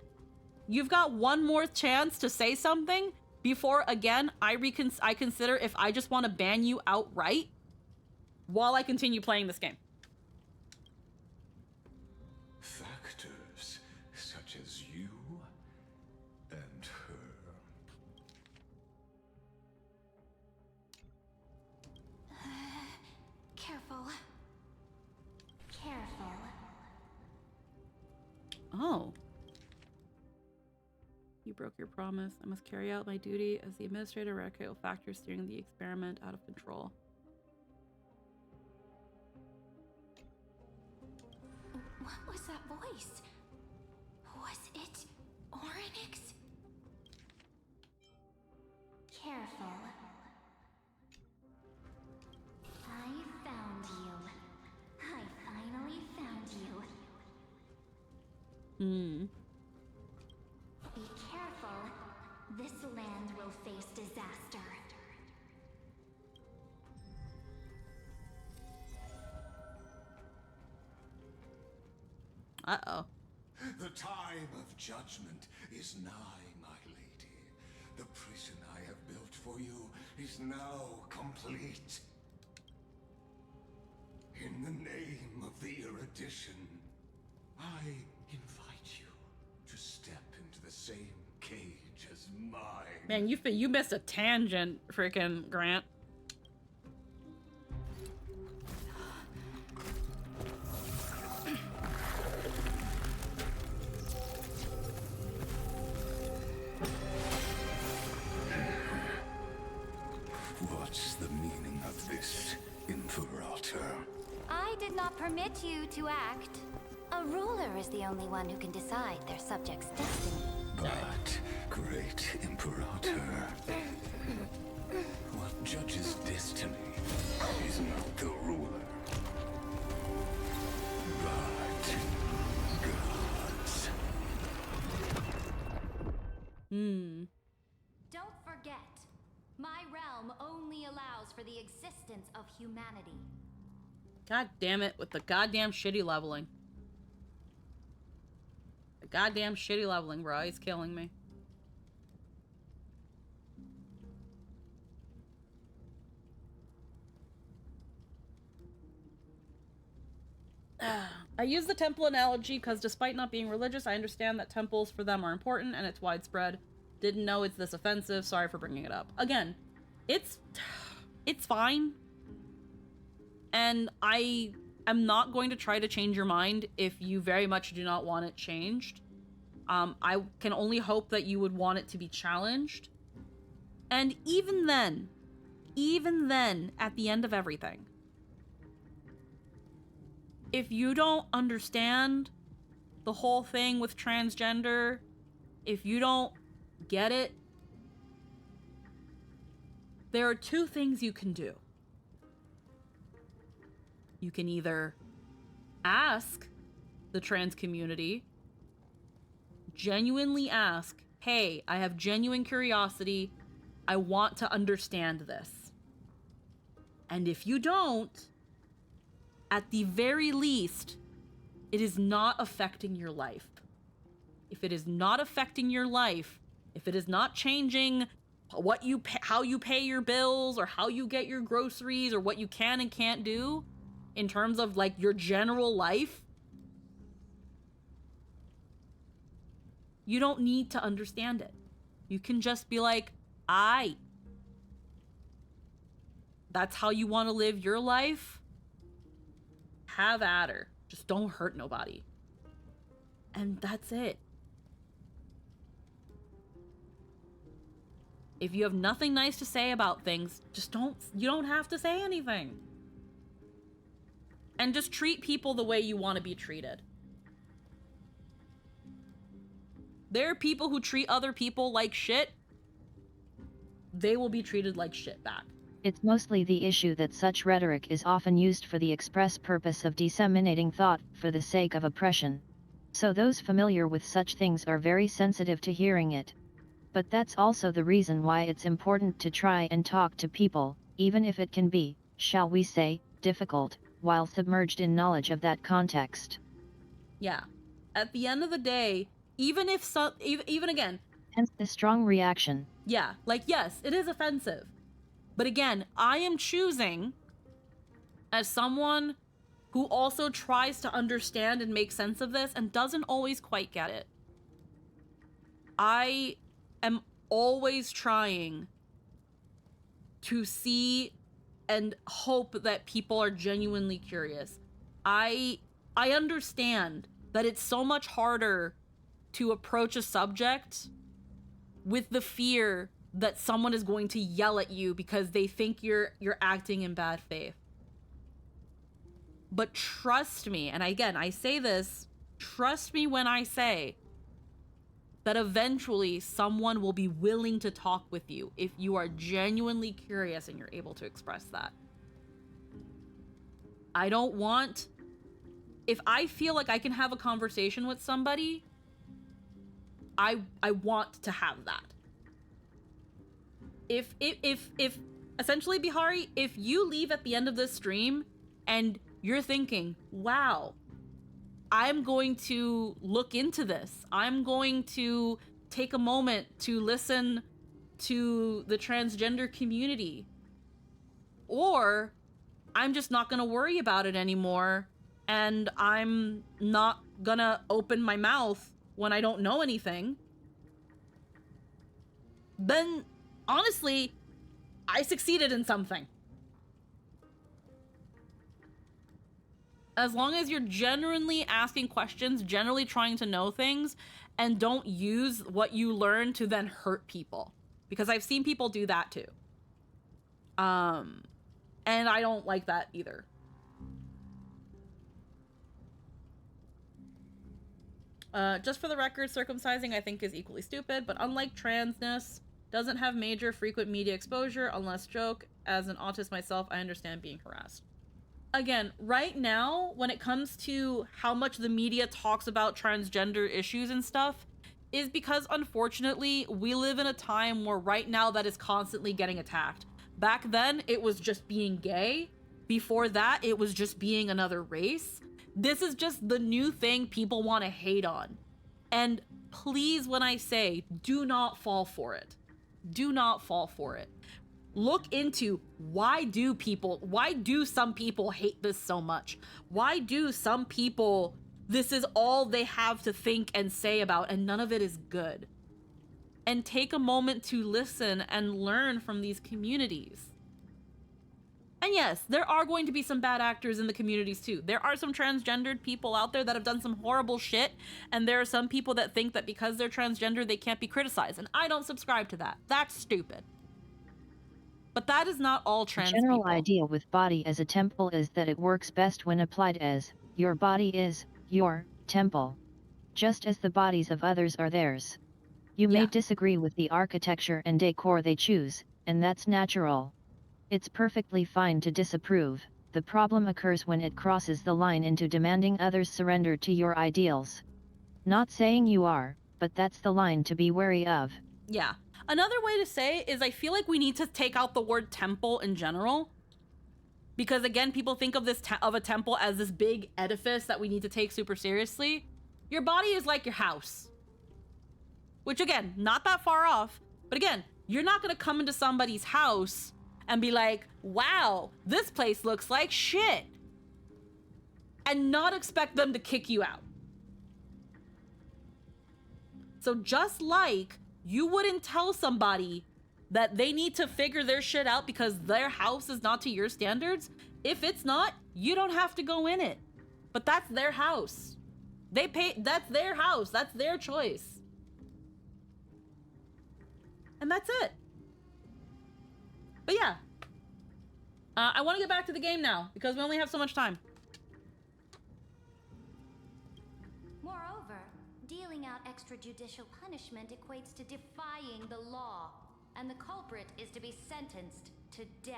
you've got one more chance to say something before, again, I consider if I just want to ban you outright while I continue playing this game. Factors such as you and her. Careful. Careful. Oh. You broke your promise. I must carry out my duty as the administrator to eradicate all factors steering the experiment out of control. What was that voice? Was it Oryx? Careful. I found you. I finally found you. Be careful. This land will face disaster. Uh-oh. The time of judgment is nigh, my lady. The prison I have built for you is now complete. In the name of the erudition, I invite you to step into the same cage as mine. Man, you missed a tangent, freaking Grant. What's the meaning of this, Imperator? I did not permit you to act. A ruler is the only one who can decide their subject's destiny. But, great Imperator, what judges destiny is not the ruler, but gods. Don't forget, my realm only allows for the existence of humanity. God damn it with the goddamn shitty leveling. The goddamn shitty leveling, bro. He's killing me. I use the temple analogy because despite not being religious, I understand that temples for them are important and it's widespread. Didn't know it's this offensive. Sorry for bringing it up. Again, it's fine. And I am not going to try to change your mind if you very much do not want it changed. I can only hope that you would want it to be challenged. And even then, at the end of everything, if you don't understand the whole thing with transgender, if you don't get it, there are two things you can do. You can either ask the trans community, genuinely ask, hey, I have genuine curiosity, I want to understand this. And if you don't, at the very least, it is not affecting your life. If it is not affecting your life, if it is not changing what you how you pay your bills or how you get your groceries or what you can and can't do in terms of like your general life, you don't need to understand it. You can just be like, that's how you want to live your life? Have at her. Just don't hurt nobody. And that's it. If you have nothing nice to say about things, you don't have to say anything. And just treat people the way you want to be treated. There are people who treat other people like shit. They will be treated like shit back. It's mostly the issue that such rhetoric is often used for the express purpose of disseminating thought for the sake of oppression. So those familiar with such things are very sensitive to hearing it. But that's also the reason why it's important to try and talk to people, even if it can be, shall we say, difficult, while submerged in knowledge of that context. Yeah. At the end of the day, even again. Hence the strong reaction. Yeah, like yes, it is offensive. But again, I am choosing, as someone who also tries to understand and make sense of this and doesn't always quite get it. I am always trying to see and hope that people are genuinely curious. I understand that it's so much harder to approach a subject with the fear that someone is going to yell at you because they think you're acting in bad faith. But trust me, and again, I say this, trust me when I say that eventually someone will be willing to talk with you if you are genuinely curious and you're able to express that. I don't want, if I feel like I can have a conversation with somebody, I want to have that. If essentially, Bihari, if you leave at the end of this stream and you're thinking, wow, I'm going to look into this. I'm going to take a moment to listen to the transgender community. Or I'm just not going to worry about it anymore and I'm not going to open my mouth when I don't know anything. Then honestly, I succeeded in something. As long as you're genuinely asking questions, generally trying to know things, and don't use what you learn to then hurt people. Because I've seen people do that too. And I don't like that either. Just for the record, circumcising I think is equally stupid, but unlike transness, doesn't have major frequent media exposure unless joke. As an autist myself, I understand being harassed. Again, right now, when it comes to how much the media talks about transgender issues and stuff, is because unfortunately, we live in a time where right now that is constantly getting attacked. Back then, it was just being gay. Before that, it was just being another race. This is just the new thing people want to hate on. And please, when I say, do not fall for it. Do not fall for it. look into why do some people hate this so much? Why do some people, this is all they have to think and say about, and none of it is good? And take a moment to listen and learn from these communities. And yes, there are going to be some bad actors in the communities too. There are some transgendered people out there that have done some horrible shit, and there are some people that think that because they're transgender, they can't be criticized. And I don't subscribe to that. That's stupid. But that is not all trans The general people. idea with body as a temple is that it works best when applied as, your body is your temple. Just as the bodies of others are theirs. You may disagree with the architecture and decor they choose, and that's natural. It's perfectly fine to disapprove. The problem occurs when it crosses the line into demanding others surrender to your ideals. Not saying you are, but that's the line to be wary of. Yeah. Another way to say it is I feel like we need to take out the word temple in general. Because again, people think of of a temple as this big edifice that we need to take super seriously. Your body is like your house. Which again, not that far off. But again, you're not gonna come into somebody's house and be like, wow, this place looks like shit. And not expect them to kick you out. So just like you wouldn't tell somebody that they need to figure their shit out because their house is not to your standards, if it's not, you don't have to go in it. But that's their house. That's their house. That's their choice. And that's it. But yeah. I want to get back to the game now because we only have so much time. Moreover, dealing out extrajudicial punishment equates to defying the law, and the culprit is to be sentenced to death.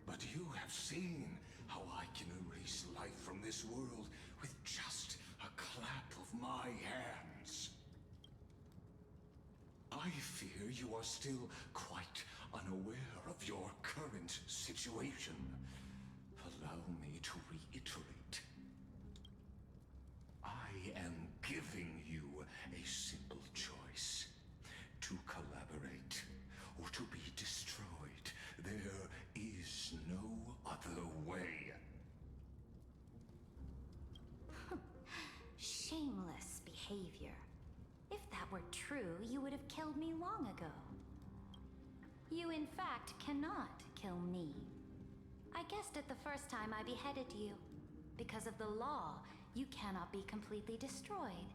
But you have seen how I can erase life from this world with just a clap of my hands. I fear you are still quite unaware of your current situation. Allow me to reiterate. I am giving you a simple choice. To collaborate or to be destroyed. There is no other way. Shameless behavior. If that were true, you would have killed me long ago. You, in fact, cannot kill me. I guessed it the first time I beheaded you. Because of the law, you cannot be completely destroyed.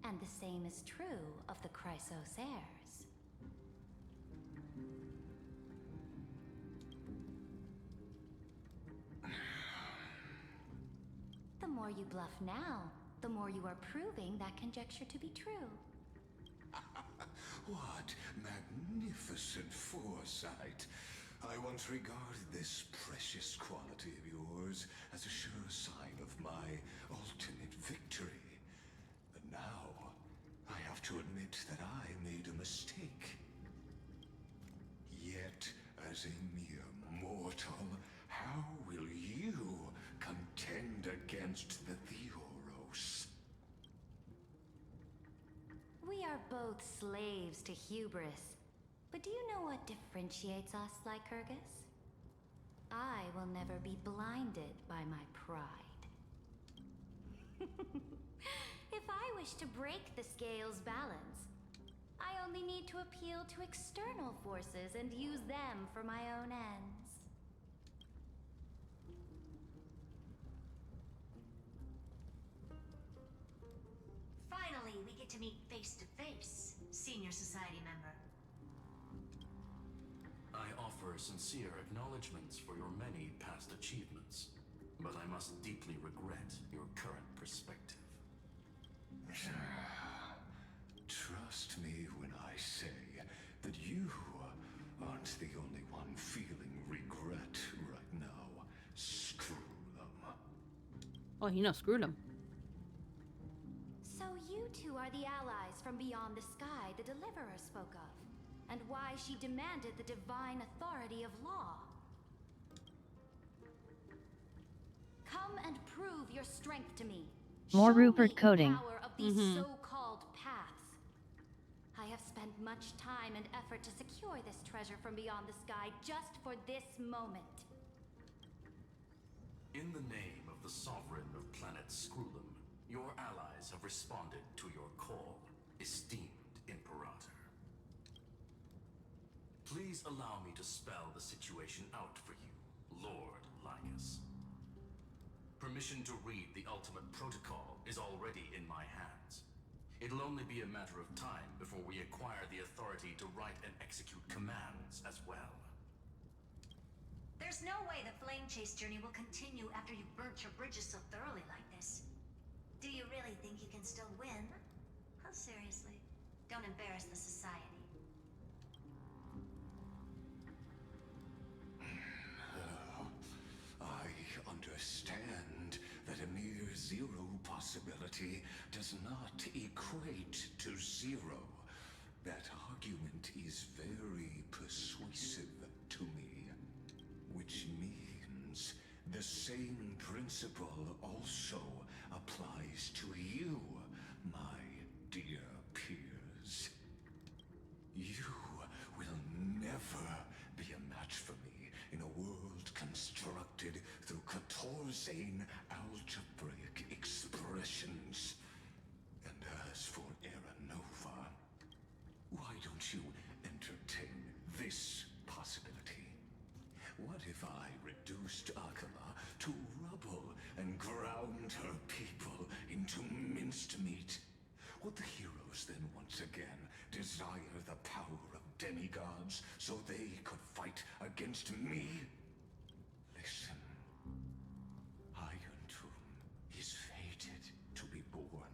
And the same is true of the Chrysos heirs. The more you bluff now, the more you are proving that conjecture to be true. What magnificent foresight. I once regarded this precious quality of yours as a sure sign of my ultimate victory. But now, I have to admit that I made a mistake. Yet, as a mere mortal, how will you contend against the Theoros? We are both slaves to hubris. But do you know what differentiates us, Lycurgus? I will never be blinded by my pride. If I wish to break the scale's balance, I only need to appeal to external forces and use them for my own ends. Finally, we get to meet face to face, Senior Society member. I offer sincere acknowledgments for your many past achievements, but I must deeply regret your current perspective. Trust me when I say that you aren't the only one feeling regret right now. Screw them. Oh, screw them. So you two are the allies from beyond the sky the Deliverer spoke of, and why she demanded the divine authority of law. Come and prove your strength to me. More Show Rupert me coding. the power of these so-called paths. I have spent much time and effort to secure this treasure from beyond the sky just for this moment. In the name of the Sovereign of Planet Scrulum, your allies have responded to your call, esteemed Imperator. Please allow me to spell the situation out for you, Lord Lycus. Permission to read the ultimate protocol is already in my hands. It'll only be a matter of time before we acquire the authority to write and execute commands as well. There's no way the flame chase journey will continue after you've burnt your bridges so thoroughly like this. Do you really think you can still win? Oh, seriously. Don't embarrass the society. I understand that a mere zero possibility does not equate to zero. That argument is very persuasive to me, which means the same principle also applies to you, my dear peers. You will never be a match for me in a world constructed through Catorzane algebraic expressions. And as for Aranova, why don't you entertain this possibility? What if I reduced Akala to rubble and ground her people into minced meat? Would the heroes then once again desire the power of demigods so they could fight against me? Listen, Iron Tomb is fated to be born.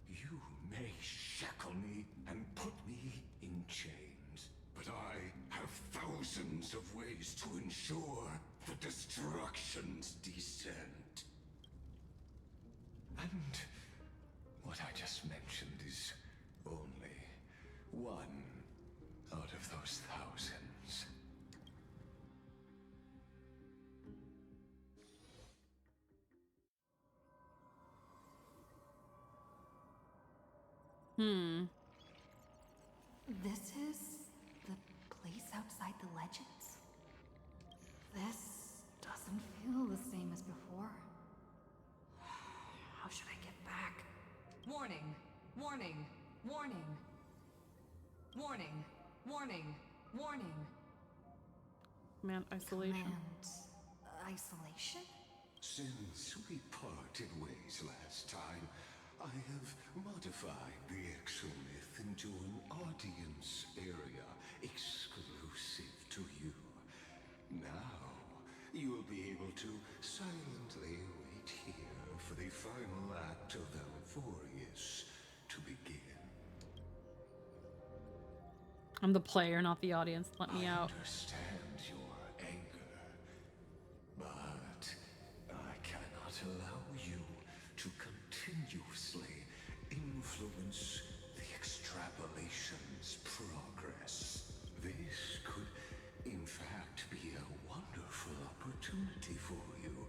You may shackle me and put me in chains, but I have thousands of ways to ensure the destruction's descent. And what I just mentioned is only one out of those thousands. This is the place outside the legends? This doesn't feel the same as before. How should I get back? Warning! Warning! Warning! Warning! Warning! Warning! Command isolation. Command isolation? Since we parted ways last time, I have modified the exolith into an audience area exclusive to you. Now, you will be able to silently wait here for the final act of Alphorius to begin. I'm the player, not the audience. Let me out. I understand your anger, but I cannot allow you to continuously influence the extrapolation's progress. This could, in fact, be a wonderful opportunity for you.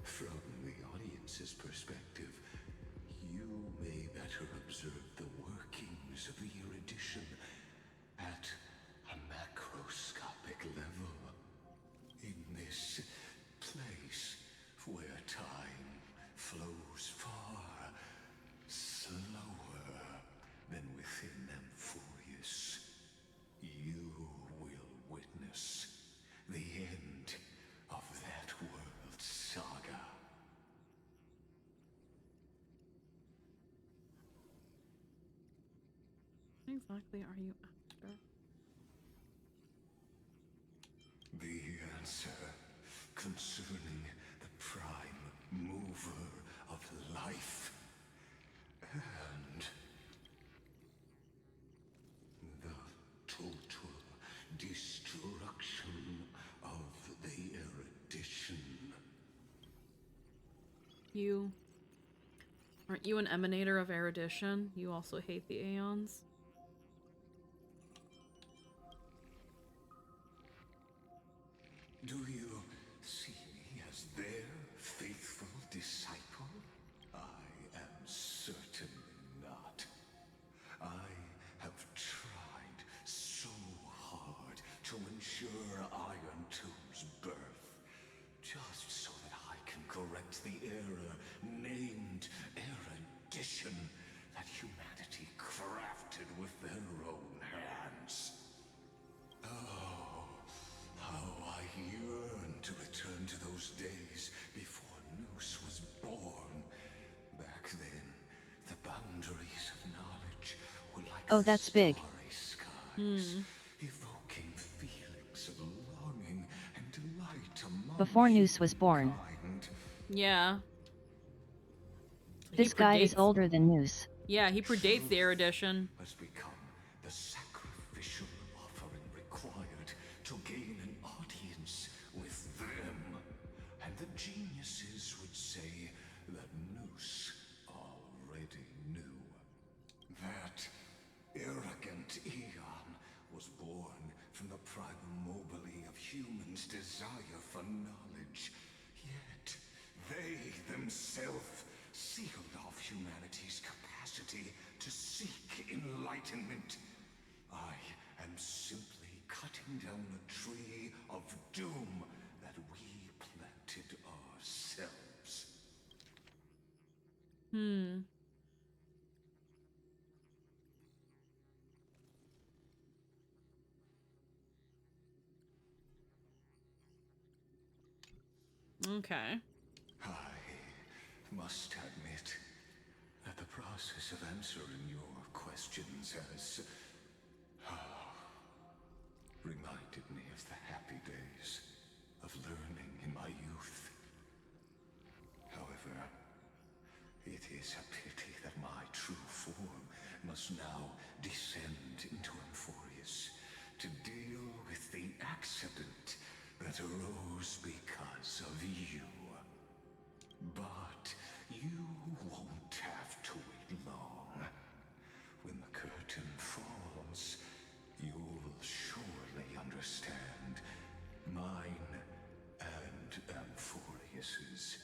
From the audience's perspective, you may better observe the workings of the erudition at a macroscopic level. In this place where time flows far slower than within Amphorius, you will witness the end of that world's saga. What exactly are you after? The answer concerning the prime mover of life and the total destruction of the erudition. Aren't you an emanator of erudition? You also hate the Aeons? Do you see me as their faithful disciple? I am certainly not. I have tried reflects the era named erudition that humanity crafted with their own hands. Oh, how I yearn to return to those days before Noose was born. Back then, the boundaries of knowledge were like Oh, that's big. starry skies, evoking feelings of longing and delight among Before Noose was born. humankind. Yeah. This guy is older than Noose. Yeah, he predates the erudition. Has become the sacrificial offering required to gain an audience with them. And the geniuses would say that Noose already knew. That arrogant Eon was born from the primal mobile of humans' desire for knowledge. Yet, they themselves sealed off humanity's capacity to seek enlightenment. I am simply cutting down a tree of doom that we planted ourselves. Okay. I must admit that the process of answering your questions has reminded me of the happy days of learning in my youth. However, it is a pity that my true form must now descend into Amphorius to deal with the accident that arose because of you. But you won't have to wait long. When the curtain falls, you'll surely understand mine and Amphorius's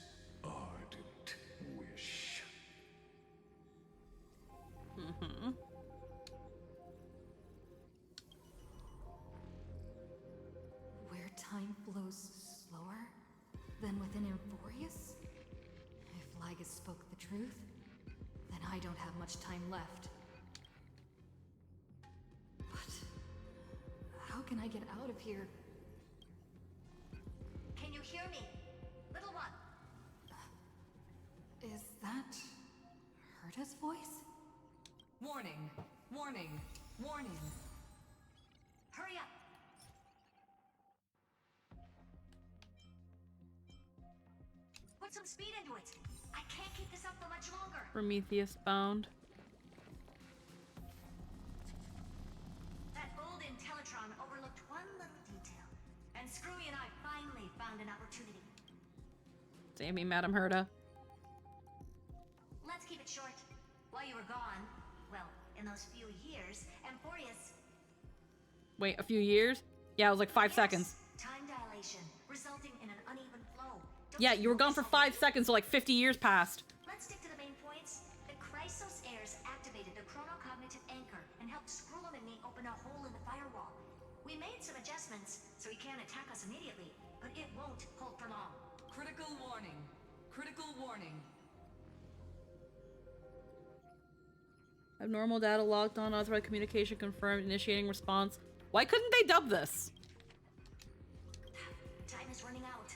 ardent wish. Where time flows slower than within Amphorius? If Lygus spoke the truth, then I don't have much time left. But how can I get out of here? Can you hear me? Little one. Is that Herta's voice? Warning! Warning! Warning! Hurry up. Put some speed into it. I can't keep this up for much longer. Prometheus bound. That old Intellitron overlooked one little detail, and Screwy and I finally found an opportunity. Damn me, Madam Herta. Let's keep it short. While you were gone, well, in those few years, Amphorius... Wait, a few years? Yeah, it was like 5 seconds. Time dilation, resulting in an uneven flow. Yeah, you were gone for 5 seconds, so like 50 years passed. Let's stick to the main points. The Chrysos heirs activated the chronocognitive anchor and helped Skrullum and me open a hole in the firewall. We made some adjustments, so he can't attack us immediately, but it won't hold for long. Critical warning. Critical warning. Abnormal data logged on, authorized communication confirmed, initiating response. Why couldn't they dub this? Time is running out.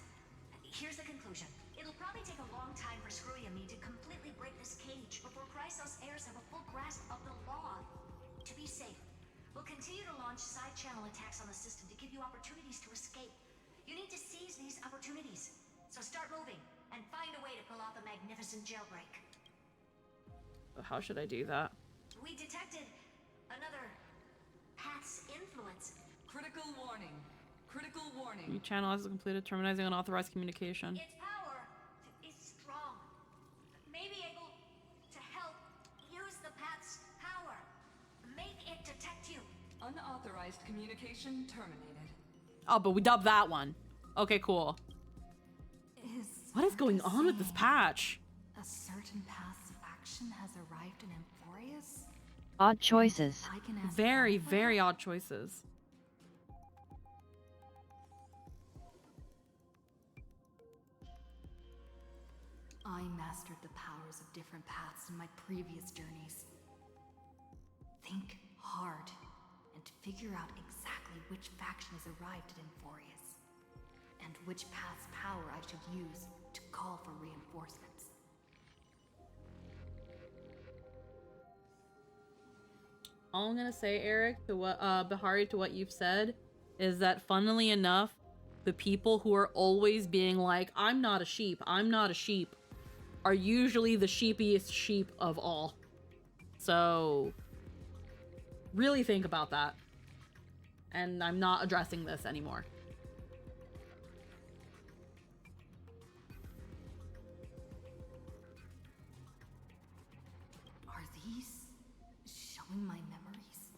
Here's the conclusion. It'll probably take a long time for Screwy and me to completely break this cage before Chrysos heirs have a full grasp of the law. To be safe, we'll continue to launch side-channel attacks on the system to give you opportunities to escape. You need to seize these opportunities. So start moving, and find a way to pull off a magnificent jailbreak. How should I do that? We detected another path's influence. Critical warning. Critical warning. New channel has completed, terminizing unauthorized communication. Its power is strong. May be able to help use the path's power. Make it detect you. Unauthorized communication terminated. Oh, but we dubbed that one. Okay, cool. What is going on with this patch? A certain path's action has arrived in Amphorius? Odd choices. Very, very odd choices. I mastered the powers of different paths in my previous journeys. Think hard and figure out exactly which faction has arrived at Inforius, and which path's power I should use to call for reinforcements. All I'm gonna say, Eric, to what Bahari, to what you've said, is that funnily enough, the people who are always being like, I'm not a sheep, are usually the sheepiest sheep of all. So really think about that. And I'm not addressing this anymore. Are these showing my memories?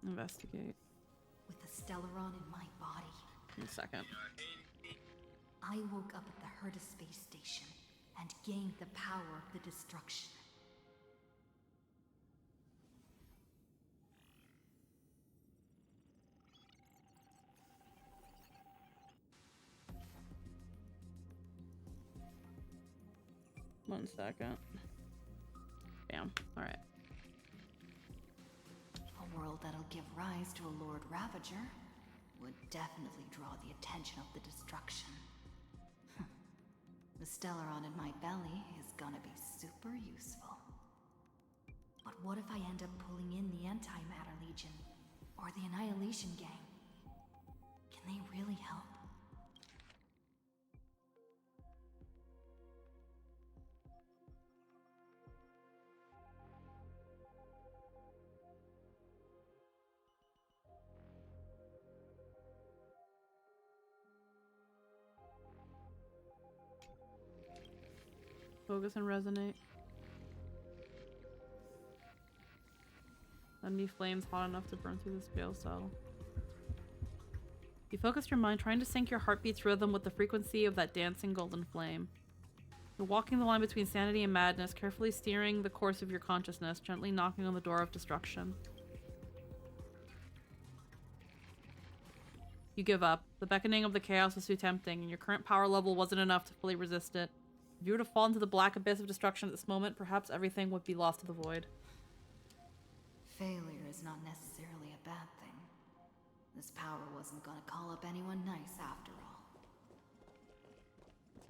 Investigate. With the Stellaron in my body. In a second. I woke up at the Herta space station and gained the power of the destruction. One second. Bam. Alright. A world that'll give rise to a Lord Ravager would definitely draw the attention of the destruction. The Stellaron in my belly is gonna be super useful. But what if I end up pulling in the Antimatter Legion or the Annihilation Gang? Can they really help? Focus and resonate. Enemy flames hot enough to burn through the scale cell. You focused your mind trying to sync your heartbeat's rhythm with the frequency of that dancing golden flame. You're walking the line between sanity and madness, carefully steering the course of your consciousness, gently knocking on the door of destruction. You give up. The beckoning of the chaos was too tempting, and your current power level wasn't enough to fully resist it. If you were to fall into the black abyss of destruction at this moment, perhaps everything would be lost to the void. Failure is not necessarily a bad thing. This power wasn't gonna call up anyone nice after all.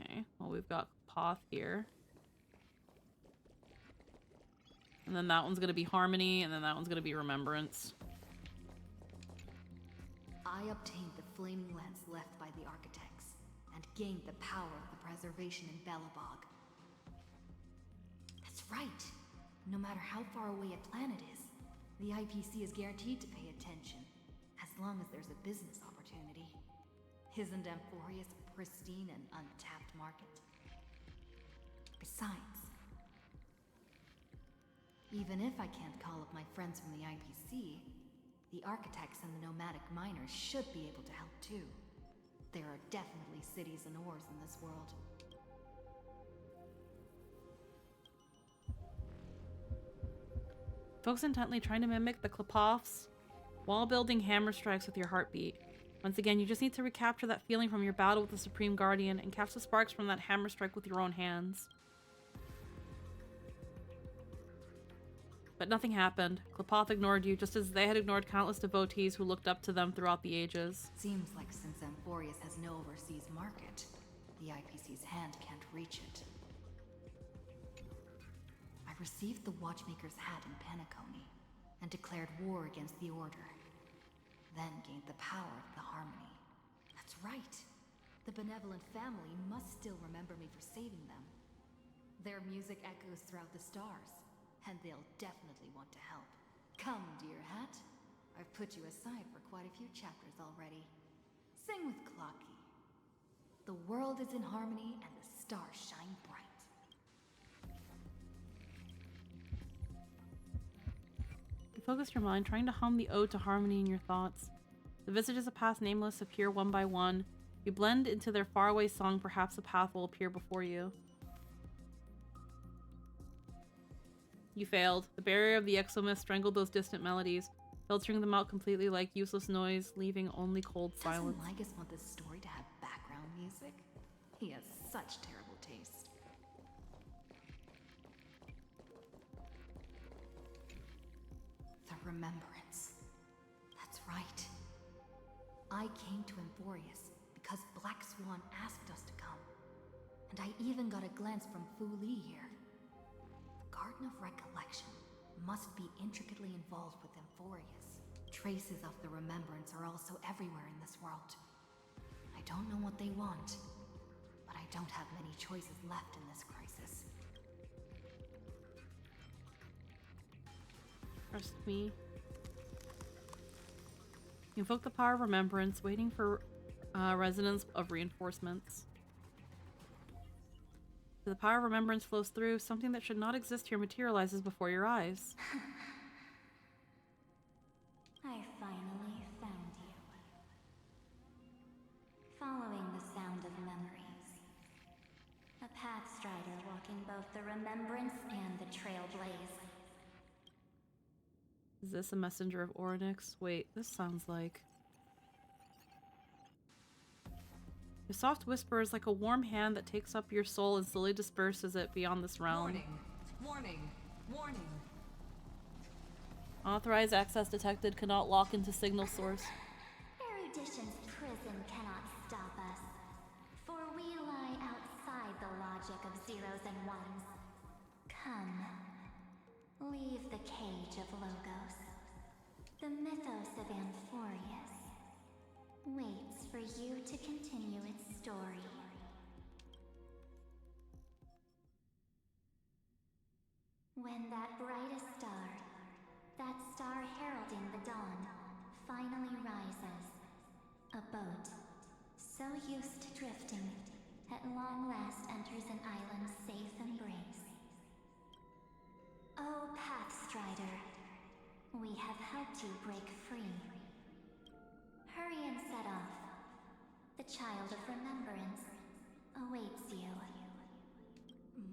Okay, well we've got Poth here. And then that one's gonna be Harmony, and then that one's gonna be Remembrance. I obtained the flaming lance left by the Architects, and gained the power of the preservation in Belobog. That's right! No matter how far away a planet is, the IPC is guaranteed to pay attention, as long as there's a business opportunity. Isn't Amphorius a pristine and untapped market? Besides, even if I can't call up my friends from the IPC, the Architects and the Nomadic Miners should be able to help too. There are definitely cities and ores in this world. Focus intently, trying to mimic the Klepoff's while building hammer strikes with your heartbeat. Once again, you just need to recapture that feeling from your battle with the Supreme Guardian and catch the sparks from that hammer strike with your own hands. But nothing happened. Klepoff ignored you, just as they had ignored countless devotees who looked up to them throughout the ages. Seems like since Amphorius has no overseas market, the IPC's hand can't reach it. I received the Watchmaker's hat in Penacony, and declared war against the Order. Then gained the power of the Harmony. That's right! The benevolent family must still remember me for saving them. Their music echoes throughout the stars, and they'll definitely want to help. Come, dear hat. I've put you aside for quite a few chapters already. Sing with Clocky. The world is in harmony and the stars shine bright. You focus your mind, trying to hum the ode to harmony in your thoughts. The visages of past nameless appear one by one. You blend into their faraway song, perhaps a path will appear before you. You failed. The barrier of the exomyth strangled those distant melodies, filtering them out completely like useless noise, leaving only cold silence. Doesn't Lygus want this story to have background classic? He has such terrible taste. The Remembrance. That's right. I came to Emphorius because Black Swan asked us to come. And I even got a glance from Fu Li here. The Garden of Recollection must be intricately involved with Emphorius. Traces of the Remembrance are also everywhere in this world. I don't know what they want, but I don't have many choices left in this crisis. Trust me. Invoke the power of remembrance, waiting for resonance of reinforcements. The power of remembrance flows through. Something that should not exist here materializes before your eyes. I finally found you. Following the sound of memories. A pathstrider walking both the remembrance and the trailblaze. Is this a messenger of Oryx? Wait, this sounds like... A soft whisper is like a warm hand that takes up your soul and slowly disperses it beyond this realm. Warning! Warning! Warning! Authorized access detected. Cannot lock into signal source. Erudition's prison cannot stop us, for we lie outside the logic of zeros and ones. Come, leave the cage of Logos. The mythos of Amphorius waits for you to continue its story. When that brightest star, that star heralding the dawn, finally rises, a boat, so used to drifting, at long last enters an island's safe embrace. Oh, Pathstrider, we have helped you break free. Hurry and set off. The Child of Remembrance awaits you.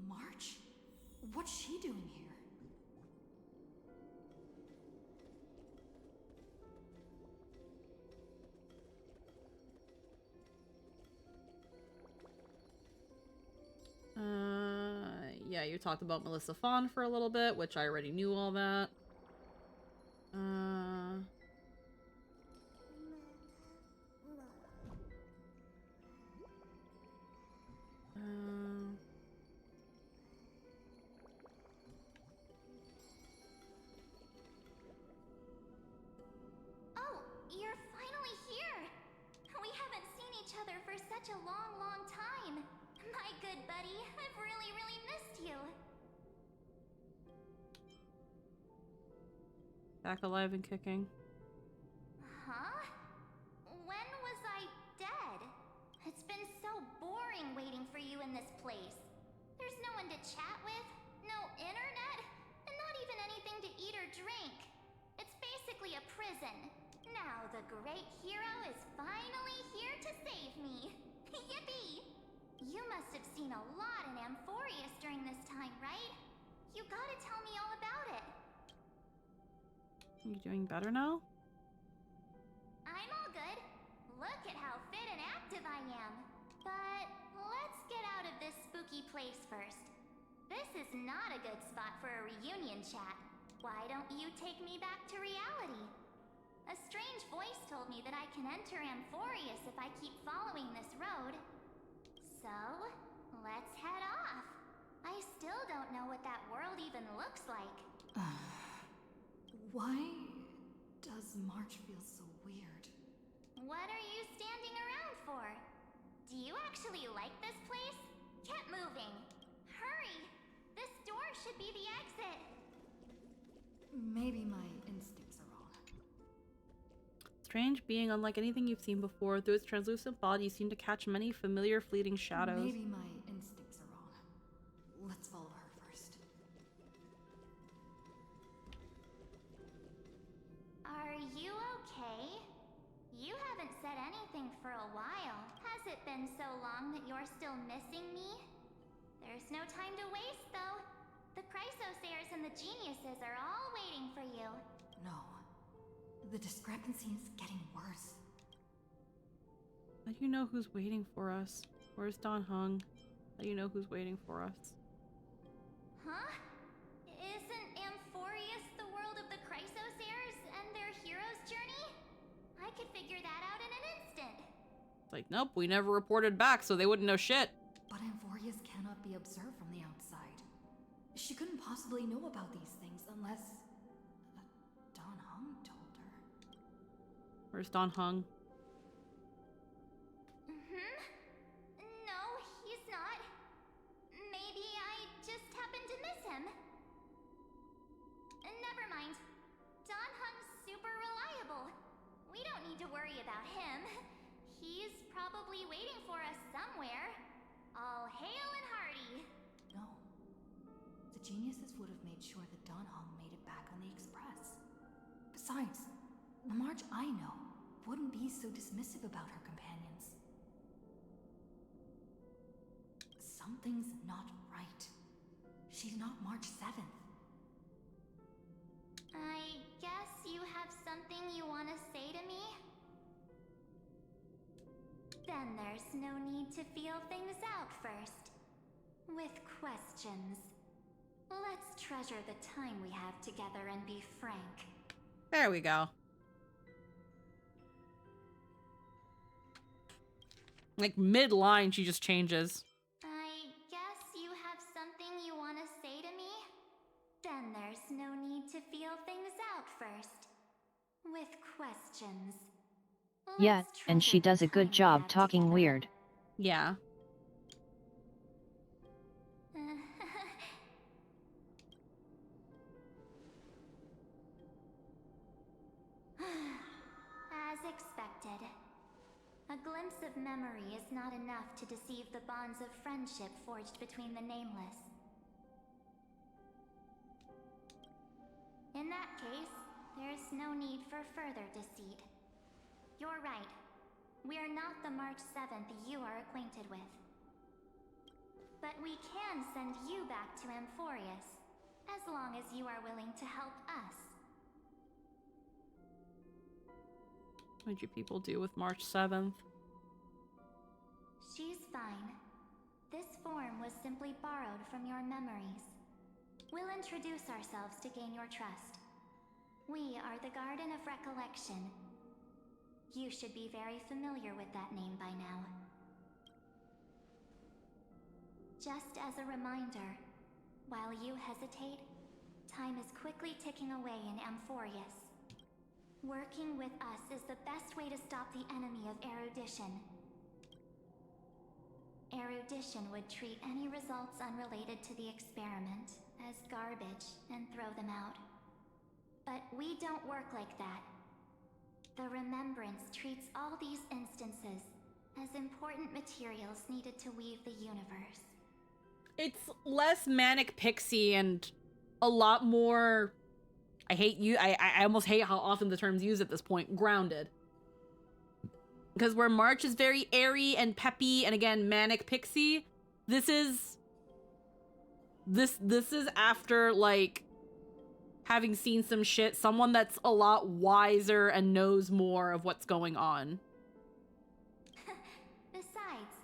March? What's she doing here? Yeah, you talked about Melissa Fawn for a little bit, which I already knew all that. Oh, you're finally here! We haven't seen each other for such a long, long time. My good buddy, I've really, really missed you. Back alive and kicking. Huh? When was I dead? It's been so boring waiting for you in this place. There's no one to chat with, no internet, and not even anything to eat or drink. It's basically a prison. Now the great hero is finally here to save me. Yippee! You must have seen a lot in Amphorius during this time, right? You gotta tell me all about it. You doing better now? I'm all good. Look at how fit and active I am. But let's get out of this spooky place first. This is not a good spot for a reunion chat. Why don't you take me back to reality? A strange voice told me that I can enter Amphorius if I keep following this road. So, let's head off. I still don't know what that world even looks like. Why does March feel so weird? What are you standing around for? Do you actually like this place? Get moving. Hurry! This door should be the exit. Maybe my instincts are wrong. Strange being unlike anything you've seen before. Through its translucent body, you seem to catch many familiar fleeting shadows. Maybe my instincts are wrong. Let's follow her first. Are you okay? You haven't said anything for a while. Has it been so long that you're still missing me? There's no time to waste, though. The Chrysosairs and the Geniuses are all waiting for you. No. The discrepancy is getting worse. How do you know who's waiting for us? Where's Don Hung? How do you know who's waiting for us? Huh? Isn't Amphorius the world of the Chrysos heirs and their hero's journey? I could figure that out in an instant. It's like, nope, we never reported back, so they wouldn't know shit. But Amphorius cannot be observed from the outside. She couldn't possibly know about these things unless Don Hung told her. Where's Don Hung? No, he's not. Maybe I just happened to miss him. Never mind. Don Hung's super reliable. We don't need to worry about him. He's probably waiting for us somewhere. All hail and hearty. No. The geniuses would have made sure that Don Hung made it back on the Express. Besides, the March I know wouldn't be so dismissive about her companions. Something's not right. She's not March 7th. I guess you have something you want to say to me? Then there's no need to feel things out first. With questions. Let's treasure the time we have together and be frank. There we go. Like mid-line, she just changes. I guess you have something you want to say to me? Then there's no need to feel things out first. With questions. Yeah, and she does a good job talking weird. Yeah. As expected. A glimpse of memory is not enough to deceive the bonds of friendship forged between the nameless. In that case, there's no need for further deceit. You're right. We are not the March 7th you are acquainted with. But we can send you back to Amphorius, as long as you are willing to help us. What'd you people do with March 7th? She's fine. This form was simply borrowed from your memories. We'll introduce ourselves to gain your trust. We are the Garden of Recollection. You should be very familiar with that name by now. Just as a reminder, while you hesitate, time is quickly ticking away in Amphorius. Working with us is the best way to stop the enemy of erudition. Erudition would treat any results unrelated to the experiment as garbage and throw them out. But we don't work like that. The Remembrance treats all these instances as important materials needed to weave the universe. It's less manic pixie and a lot more... I almost hate how often the term's used at this point. Grounded. Because where March is very airy and peppy and again manic pixie, this is after like having seen some shit, someone that's a lot wiser and knows more of what's going on. Besides,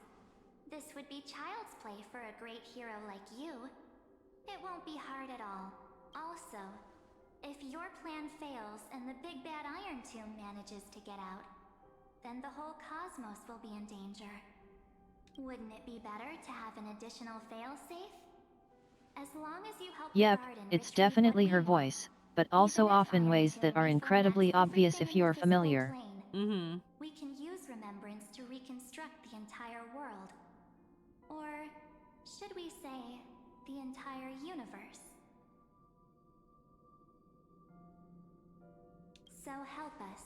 this would be child's play for a great hero like you. It won't be hard at all. Also, if your plan fails and the big bad Iron Tomb manages to get out, then the whole cosmos will be in danger. Wouldn't it be better to have an additional failsafe? As long as you help Yep, the garden it's retrieve definitely what her we voice, but also often ways that are incredibly obvious if you're familiar. We can use remembrance to reconstruct the entire world. Or should we say, the entire universe? So help us.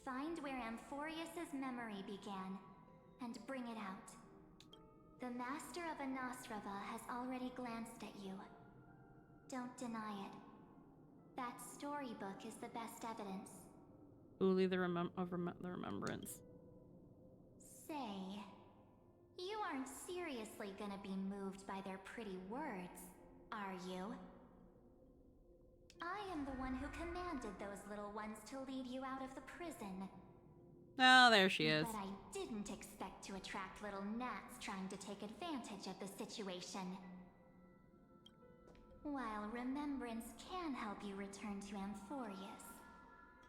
Find where Amphorius's memory began, and bring it out. The Master of Anosrava has already glanced at you. Don't deny it. That storybook is the best evidence. Uli, the remembrance. Say, you aren't seriously gonna be moved by their pretty words, are you? I am the one who commanded those little ones to lead you out of the prison. Oh, there she is. But I didn't expect to attract little gnats trying to take advantage of the situation. While remembrance can help you return to Amphorius,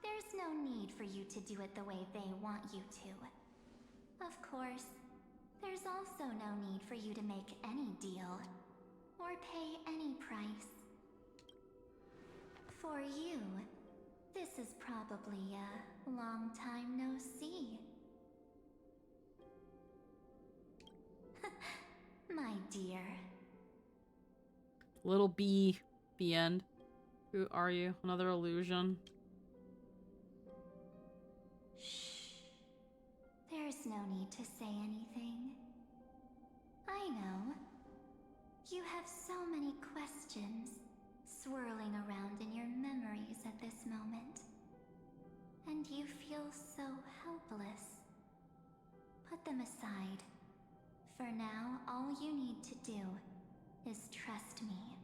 there's no need for you to do it the way they want you to. Of course, there's also no need for you to make any deal, or pay any price. For you, this is probably a long time no see. My dear. Little bee. The end. Who are you? Another illusion. Shh. There's no need to say anything. I know. You have so many questions swirling around in your memories at this moment. And you feel so helpless. Put them aside. For now, all you need to do is trust me.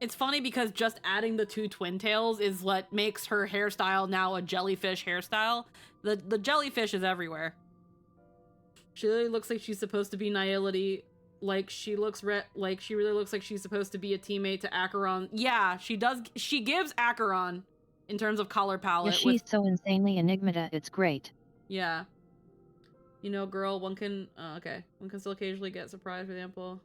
It's funny because just adding the 2 twin tails is what makes her hairstyle now a jellyfish hairstyle. The jellyfish is everywhere. She really looks like she's supposed to be Nihility. Like she really looks like she's supposed to be a teammate to Acheron. Yeah, she does. She gives Acheron in terms of color palette. Yeah, she's so insanely enigmata, it's great. Yeah. You know, girl, one can still occasionally get surprised, for example.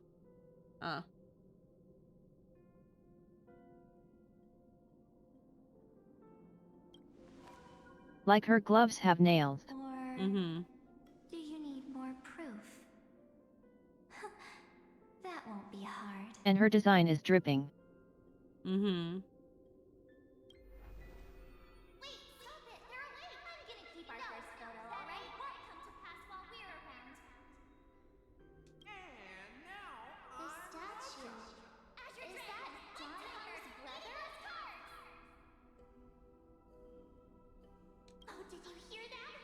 Like her gloves have nails. Or do you need more proof? That won't be hard. And her design is dripping. Wait, stop it! They're awake! I'm gonna keep our first photo, alright? It won't come to pass while we're around. And now, The statue. Is that Donner's brother? Oh, did you hear that?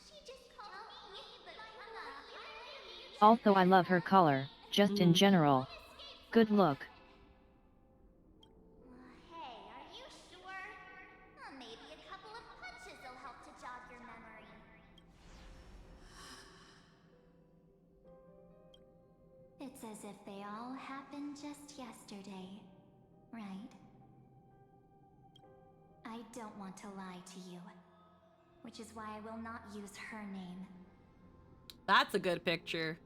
She just called me, but I'm not. Also, I love her color, just in general. Good look. Hey, are you sure? Maybe a couple of punches will help to jog your memory. It's as if they all happened just yesterday, right? I don't want to lie to you, which is why I will not use her name. That's a good picture.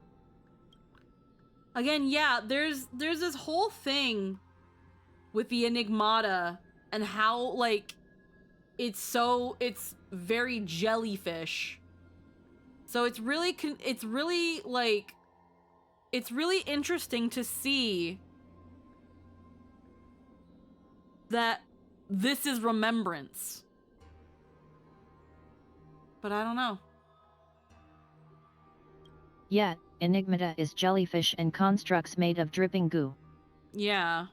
Again, yeah, there's this whole thing with the Enigmata and how, like, it's very jellyfish. So it's really interesting to see that this is remembrance. But I don't know. Yeah, enigmata is jellyfish and constructs made of dripping goo. Yeah.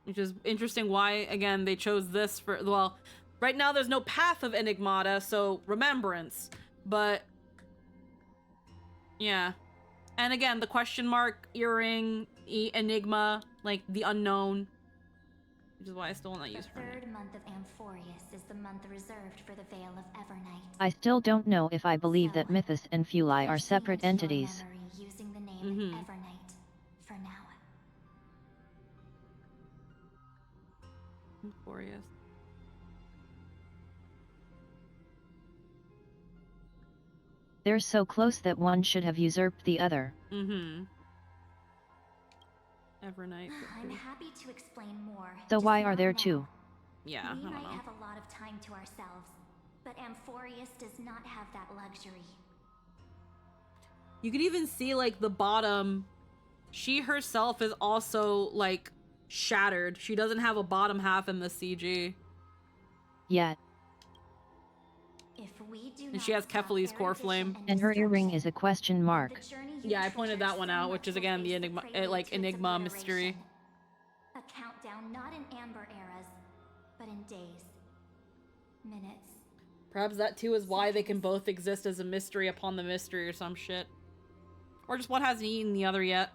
Which is interesting why, again, they chose this for, well, right now there's no path of Enigmata, so remembrance. But, yeah. And again, the question mark, earring, enigma, like the unknown. Which is why I still want to use her name. The third month of Amphorius is the month reserved for the Veil of Evernight. I still don't know if I believe that Mythos and Fuli are separate entities. Using the name Evernight for now. Amphorius. They're so close that one should have usurped the other. Evernight. I'm happy to explain more. So why are there two? Yeah, We I don't might know. have a lot of time to ourselves, but Amphorius does not have that luxury. You could even see, like, the bottom. She herself is also, like, shattered. She doesn't have a bottom half in the CG. Yet. If we do And she has Kephal's core flame. And her earring is a question mark. Yeah, I pointed that one out, which is again the enigma mystery. A countdown not in amber eras, but in days, minutes. Perhaps that too is why they can both exist as a mystery upon the mystery or some shit. Or just one hasn't eaten the other yet.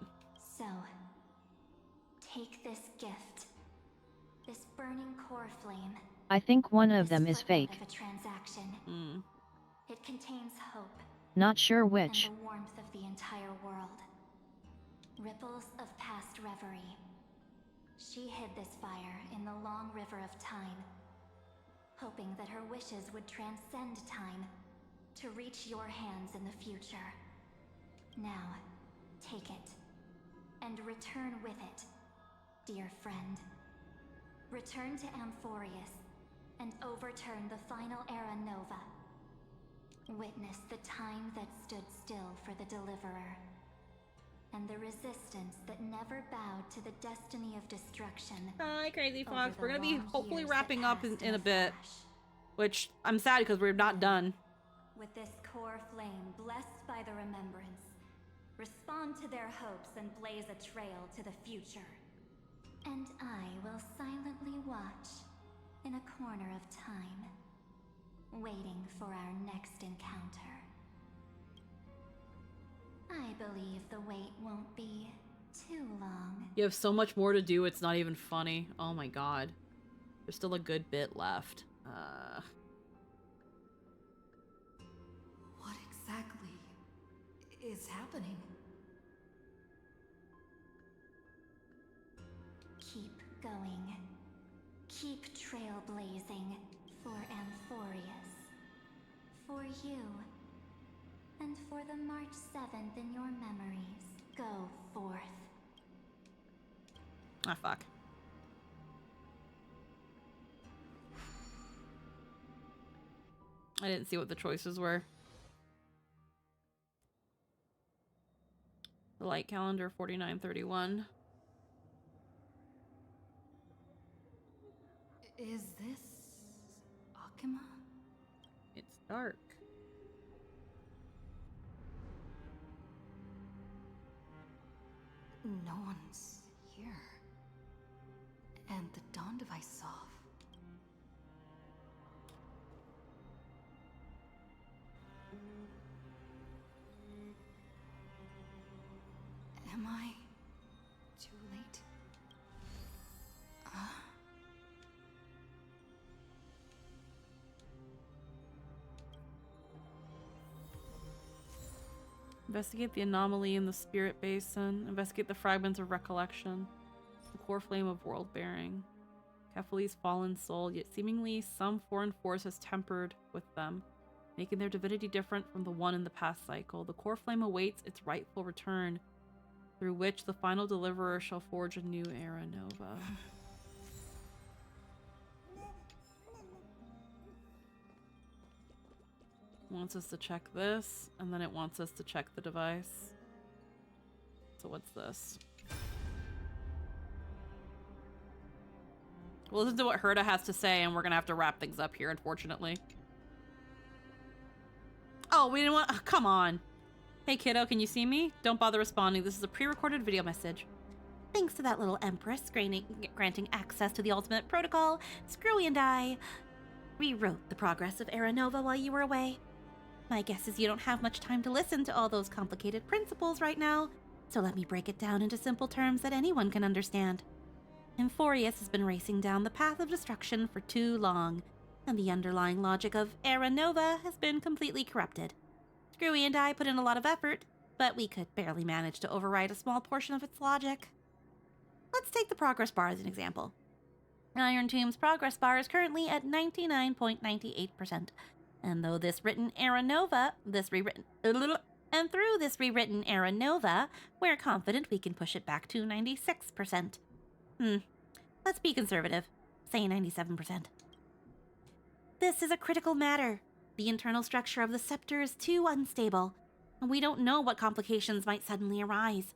So, take this gift. This burning core flame. I think one of them is footnote fake. Of a transaction. It contains hope. Not sure And which. the warmth of the entire world. Ripples of past reverie. She hid this fire in the long river of time, hoping that her wishes would transcend time to reach your hands in the future. Now, take it, and return with it, dear friend. Return to Amphorius, and overturn the final Era Nova. Witness the time that stood still for the Deliverer, and the resistance that never bowed to the destiny of destruction. Hi, Crazy over Fox. the We're gonna be long hopefully years wrapping that up passed in a a bit, flash. which I'm sad because we're not done. With this core flame blessed by the remembrance, respond to their hopes and blaze a trail to the future. And I will silently watch in a corner of time, waiting for our next encounter. I believe the wait won't be too long. You have so much more to do, it's not even funny. Oh my god. There's still a good bit left. What exactly is happening? Keep going. Keep trailblazing for Amphorius. For you. And for the March 7th in your memories. Go forth. Ah, fuck. I didn't see what the choices were. The light calendar 4931. Is this Akima? It's dark. No one's here. And the dawn device off. Am I too late? Investigate the anomaly in the spirit basin. Investigate the fragments of recollection. The core flame of world bearing. Kefali's fallen soul, yet seemingly some foreign force has tempered with them, making their divinity different from the one in the past cycle. The core flame awaits its rightful return, through which the final deliverer shall forge a new era nova. Wants us to check this, and then it wants us to check the device. So what's this? We'll listen to what Herta has to say, and we're gonna have to wrap things up here, unfortunately. Oh, we didn't want- oh, come on. Hey kiddo, can you see me? Don't bother responding. This is a pre-recorded video message. Thanks to that little Empress granting access to the ultimate protocol, Screwy and I rewrote the progress of Era Nova while you were away. My guess is you don't have much time to listen to all those complicated principles right now, so let me break it down into simple terms that anyone can understand. Amphorius has been racing down the path of destruction for too long, and the underlying logic of Era Nova has been completely corrupted. Screwy and I put in a lot of effort, but we could barely manage to override a small portion of its logic. Let's take the progress bar as an example. Iron Tomb's progress bar is currently at 99.98%, and though this written Era Nova, and through this rewritten Era Nova, we're confident we can push it back to 96%. Let's be conservative. Say 97%. This is a critical matter. The internal structure of the scepter is too unstable, and we don't know what complications might suddenly arise.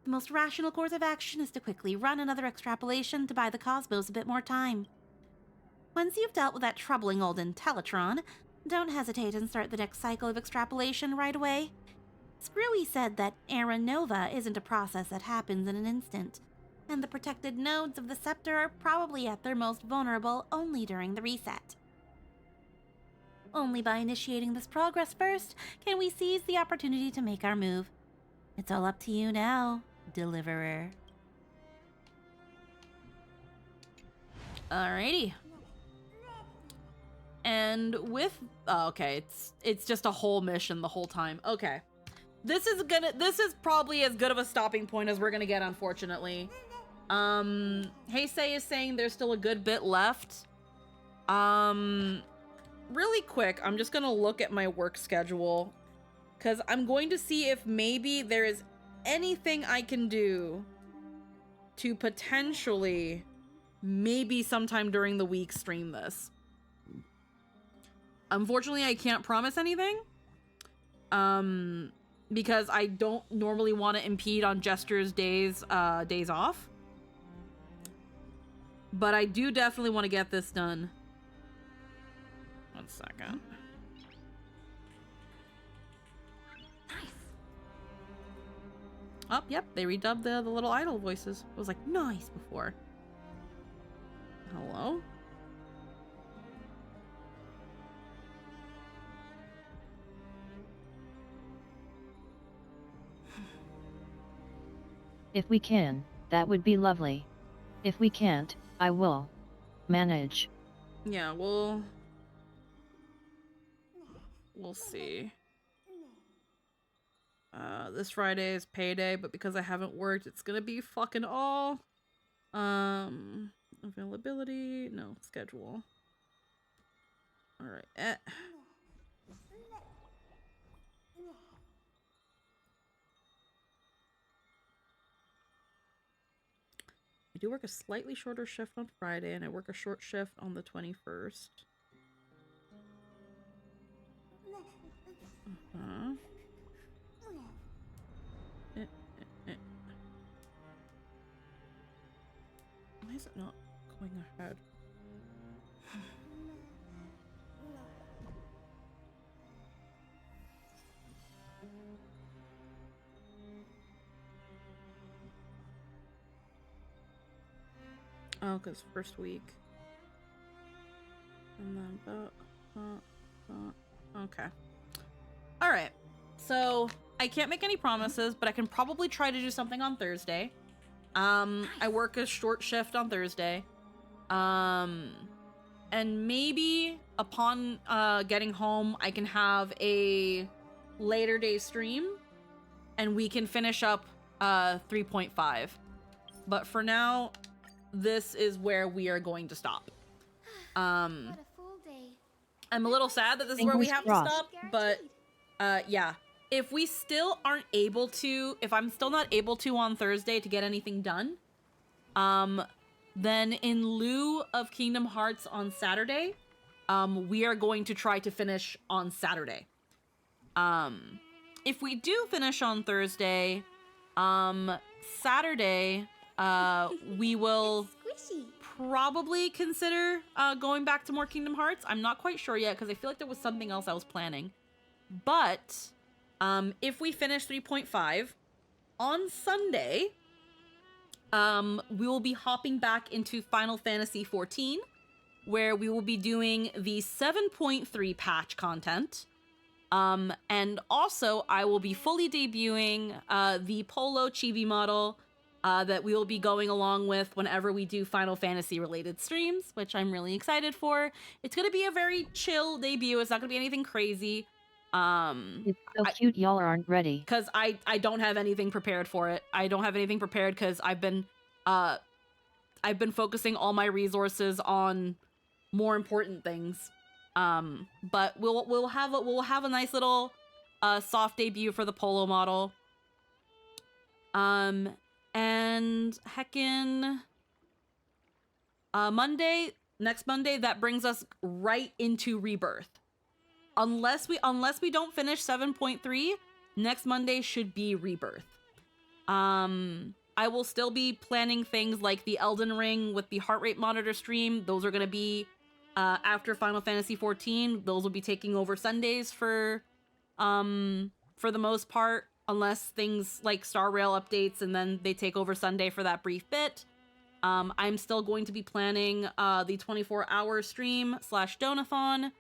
The most rational course of action is to quickly run another extrapolation to buy the cosmos a bit more time. Once you've dealt with that troubling old Intellitron, don't hesitate and start the next cycle of extrapolation right away. Screwy said that Era Nova isn't a process that happens in an instant, and the protected nodes of the scepter are probably at their most vulnerable only during the reset. Only by initiating this progress first can we seize the opportunity to make our move. It's all up to you now, Deliverer. Alrighty. And with okay, it's just a whole mission the whole time. Okay. This is probably as good of a stopping point as we're gonna get, unfortunately. Heisei is saying there's still a good bit left. Really quick, I'm just gonna look at my work schedule, because I'm going to see if maybe there is anything I can do to potentially, maybe sometime during the week, stream this. Unfortunately, I can't promise anything. Because I don't normally want to impede on Jester's days off. But I do definitely want to get this done. 1 second. Nice. Oh, yep, they redubbed the little idol voices. It was like, nice before. Hello? If we can, that would be lovely. If we can't, I will manage. Yeah, we'll see. This Friday is payday, but because I haven't worked, it's gonna be fucking all. Availability, no, schedule. All right. I do work a slightly shorter shift on Friday, and I work a short shift on the 21st. Uh-huh. Why is it not going ahead? Oh, because first week. And then, okay. Alright. So, I can't make any promises, but I can probably try to do something on Thursday. I work a short shift on Thursday. And maybe upon getting home, I can have a later day stream, and we can finish up 3.5. But for now, this is where we are going to stop. What a full day. I'm a little sad that this is where we have to stop, but yeah. If we still aren't able to, if I'm still not able to on Thursday to get anything done, then in lieu of Kingdom Hearts on Saturday, we are going to try to finish on Saturday. If we do finish on Thursday, Saturday, we will probably consider going back to more Kingdom Hearts. I'm not quite sure yet, because I feel like there was something else I was planning. But if we finish 3.5 on Sunday, we will be hopping back into Final Fantasy XIV, where we will be doing the 7.3 patch content. And also I will be fully debuting the Polo Chibi model that we will be going along with whenever we do Final Fantasy related streams, which I'm really excited for. It's going to be a very chill debut. It's not going to be anything crazy. It's so cute y'all aren't ready. Because I don't have anything prepared for it. I don't have anything prepared because I've been focusing all my resources on more important things. But we'll have a nice little soft debut for the Polo model. And heckin' next Monday, that brings us right into Rebirth. Unless we don't finish 7.3, next Monday should be Rebirth. I will still be planning things like the Elden Ring with the heart rate monitor stream. Those are going to be after Final Fantasy XIV. Those will be taking over Sundays for the most part, unless things like Star Rail updates and then they take over Sunday for that brief bit. I'm still going to be planning the 24-hour stream / donathon.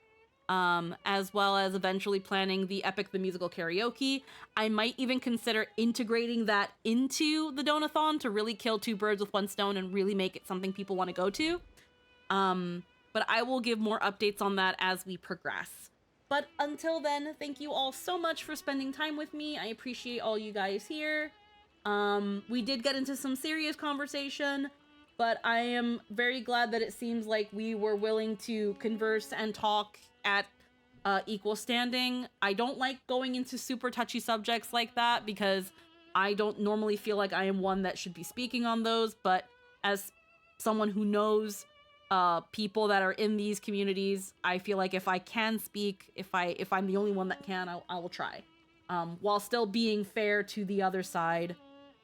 As well as eventually planning the Epic the Musical Karaoke. I might even consider integrating that into the Donathon to really kill two birds with one stone and really make it something people want to go to. but I will give more updates on that as we progress. But until then, thank you all so much for spending time with me. I appreciate all you guys here. We did get into some serious conversation, but I am very glad that it seems like we were willing to converse and talk at equal standing. I don't like going into super touchy subjects like that because I don't normally feel like I am one that should be speaking on those, but as someone who knows people that are in these communities, I feel like if I can speak, if I'm the only one that can, I will try, while still being fair to the other side,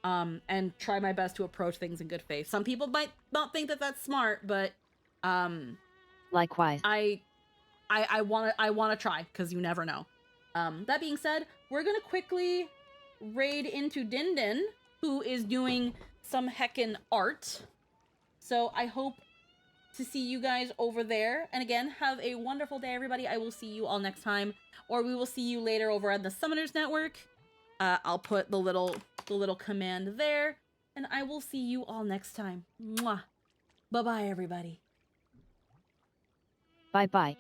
and try my best to approach things in good faith. Some people might not think that that's smart, but likewise, I want to try, because you never know. That being said, we're gonna quickly raid into Din Din, who is doing some heckin' art. So I hope to see you guys over there. And again, have a wonderful day, everybody. I will see you all next time, or we will see you later over at the Summoners Network. I'll put the little command there, and I will see you all next time. Mwah. Bye-bye, everybody. Bye-bye.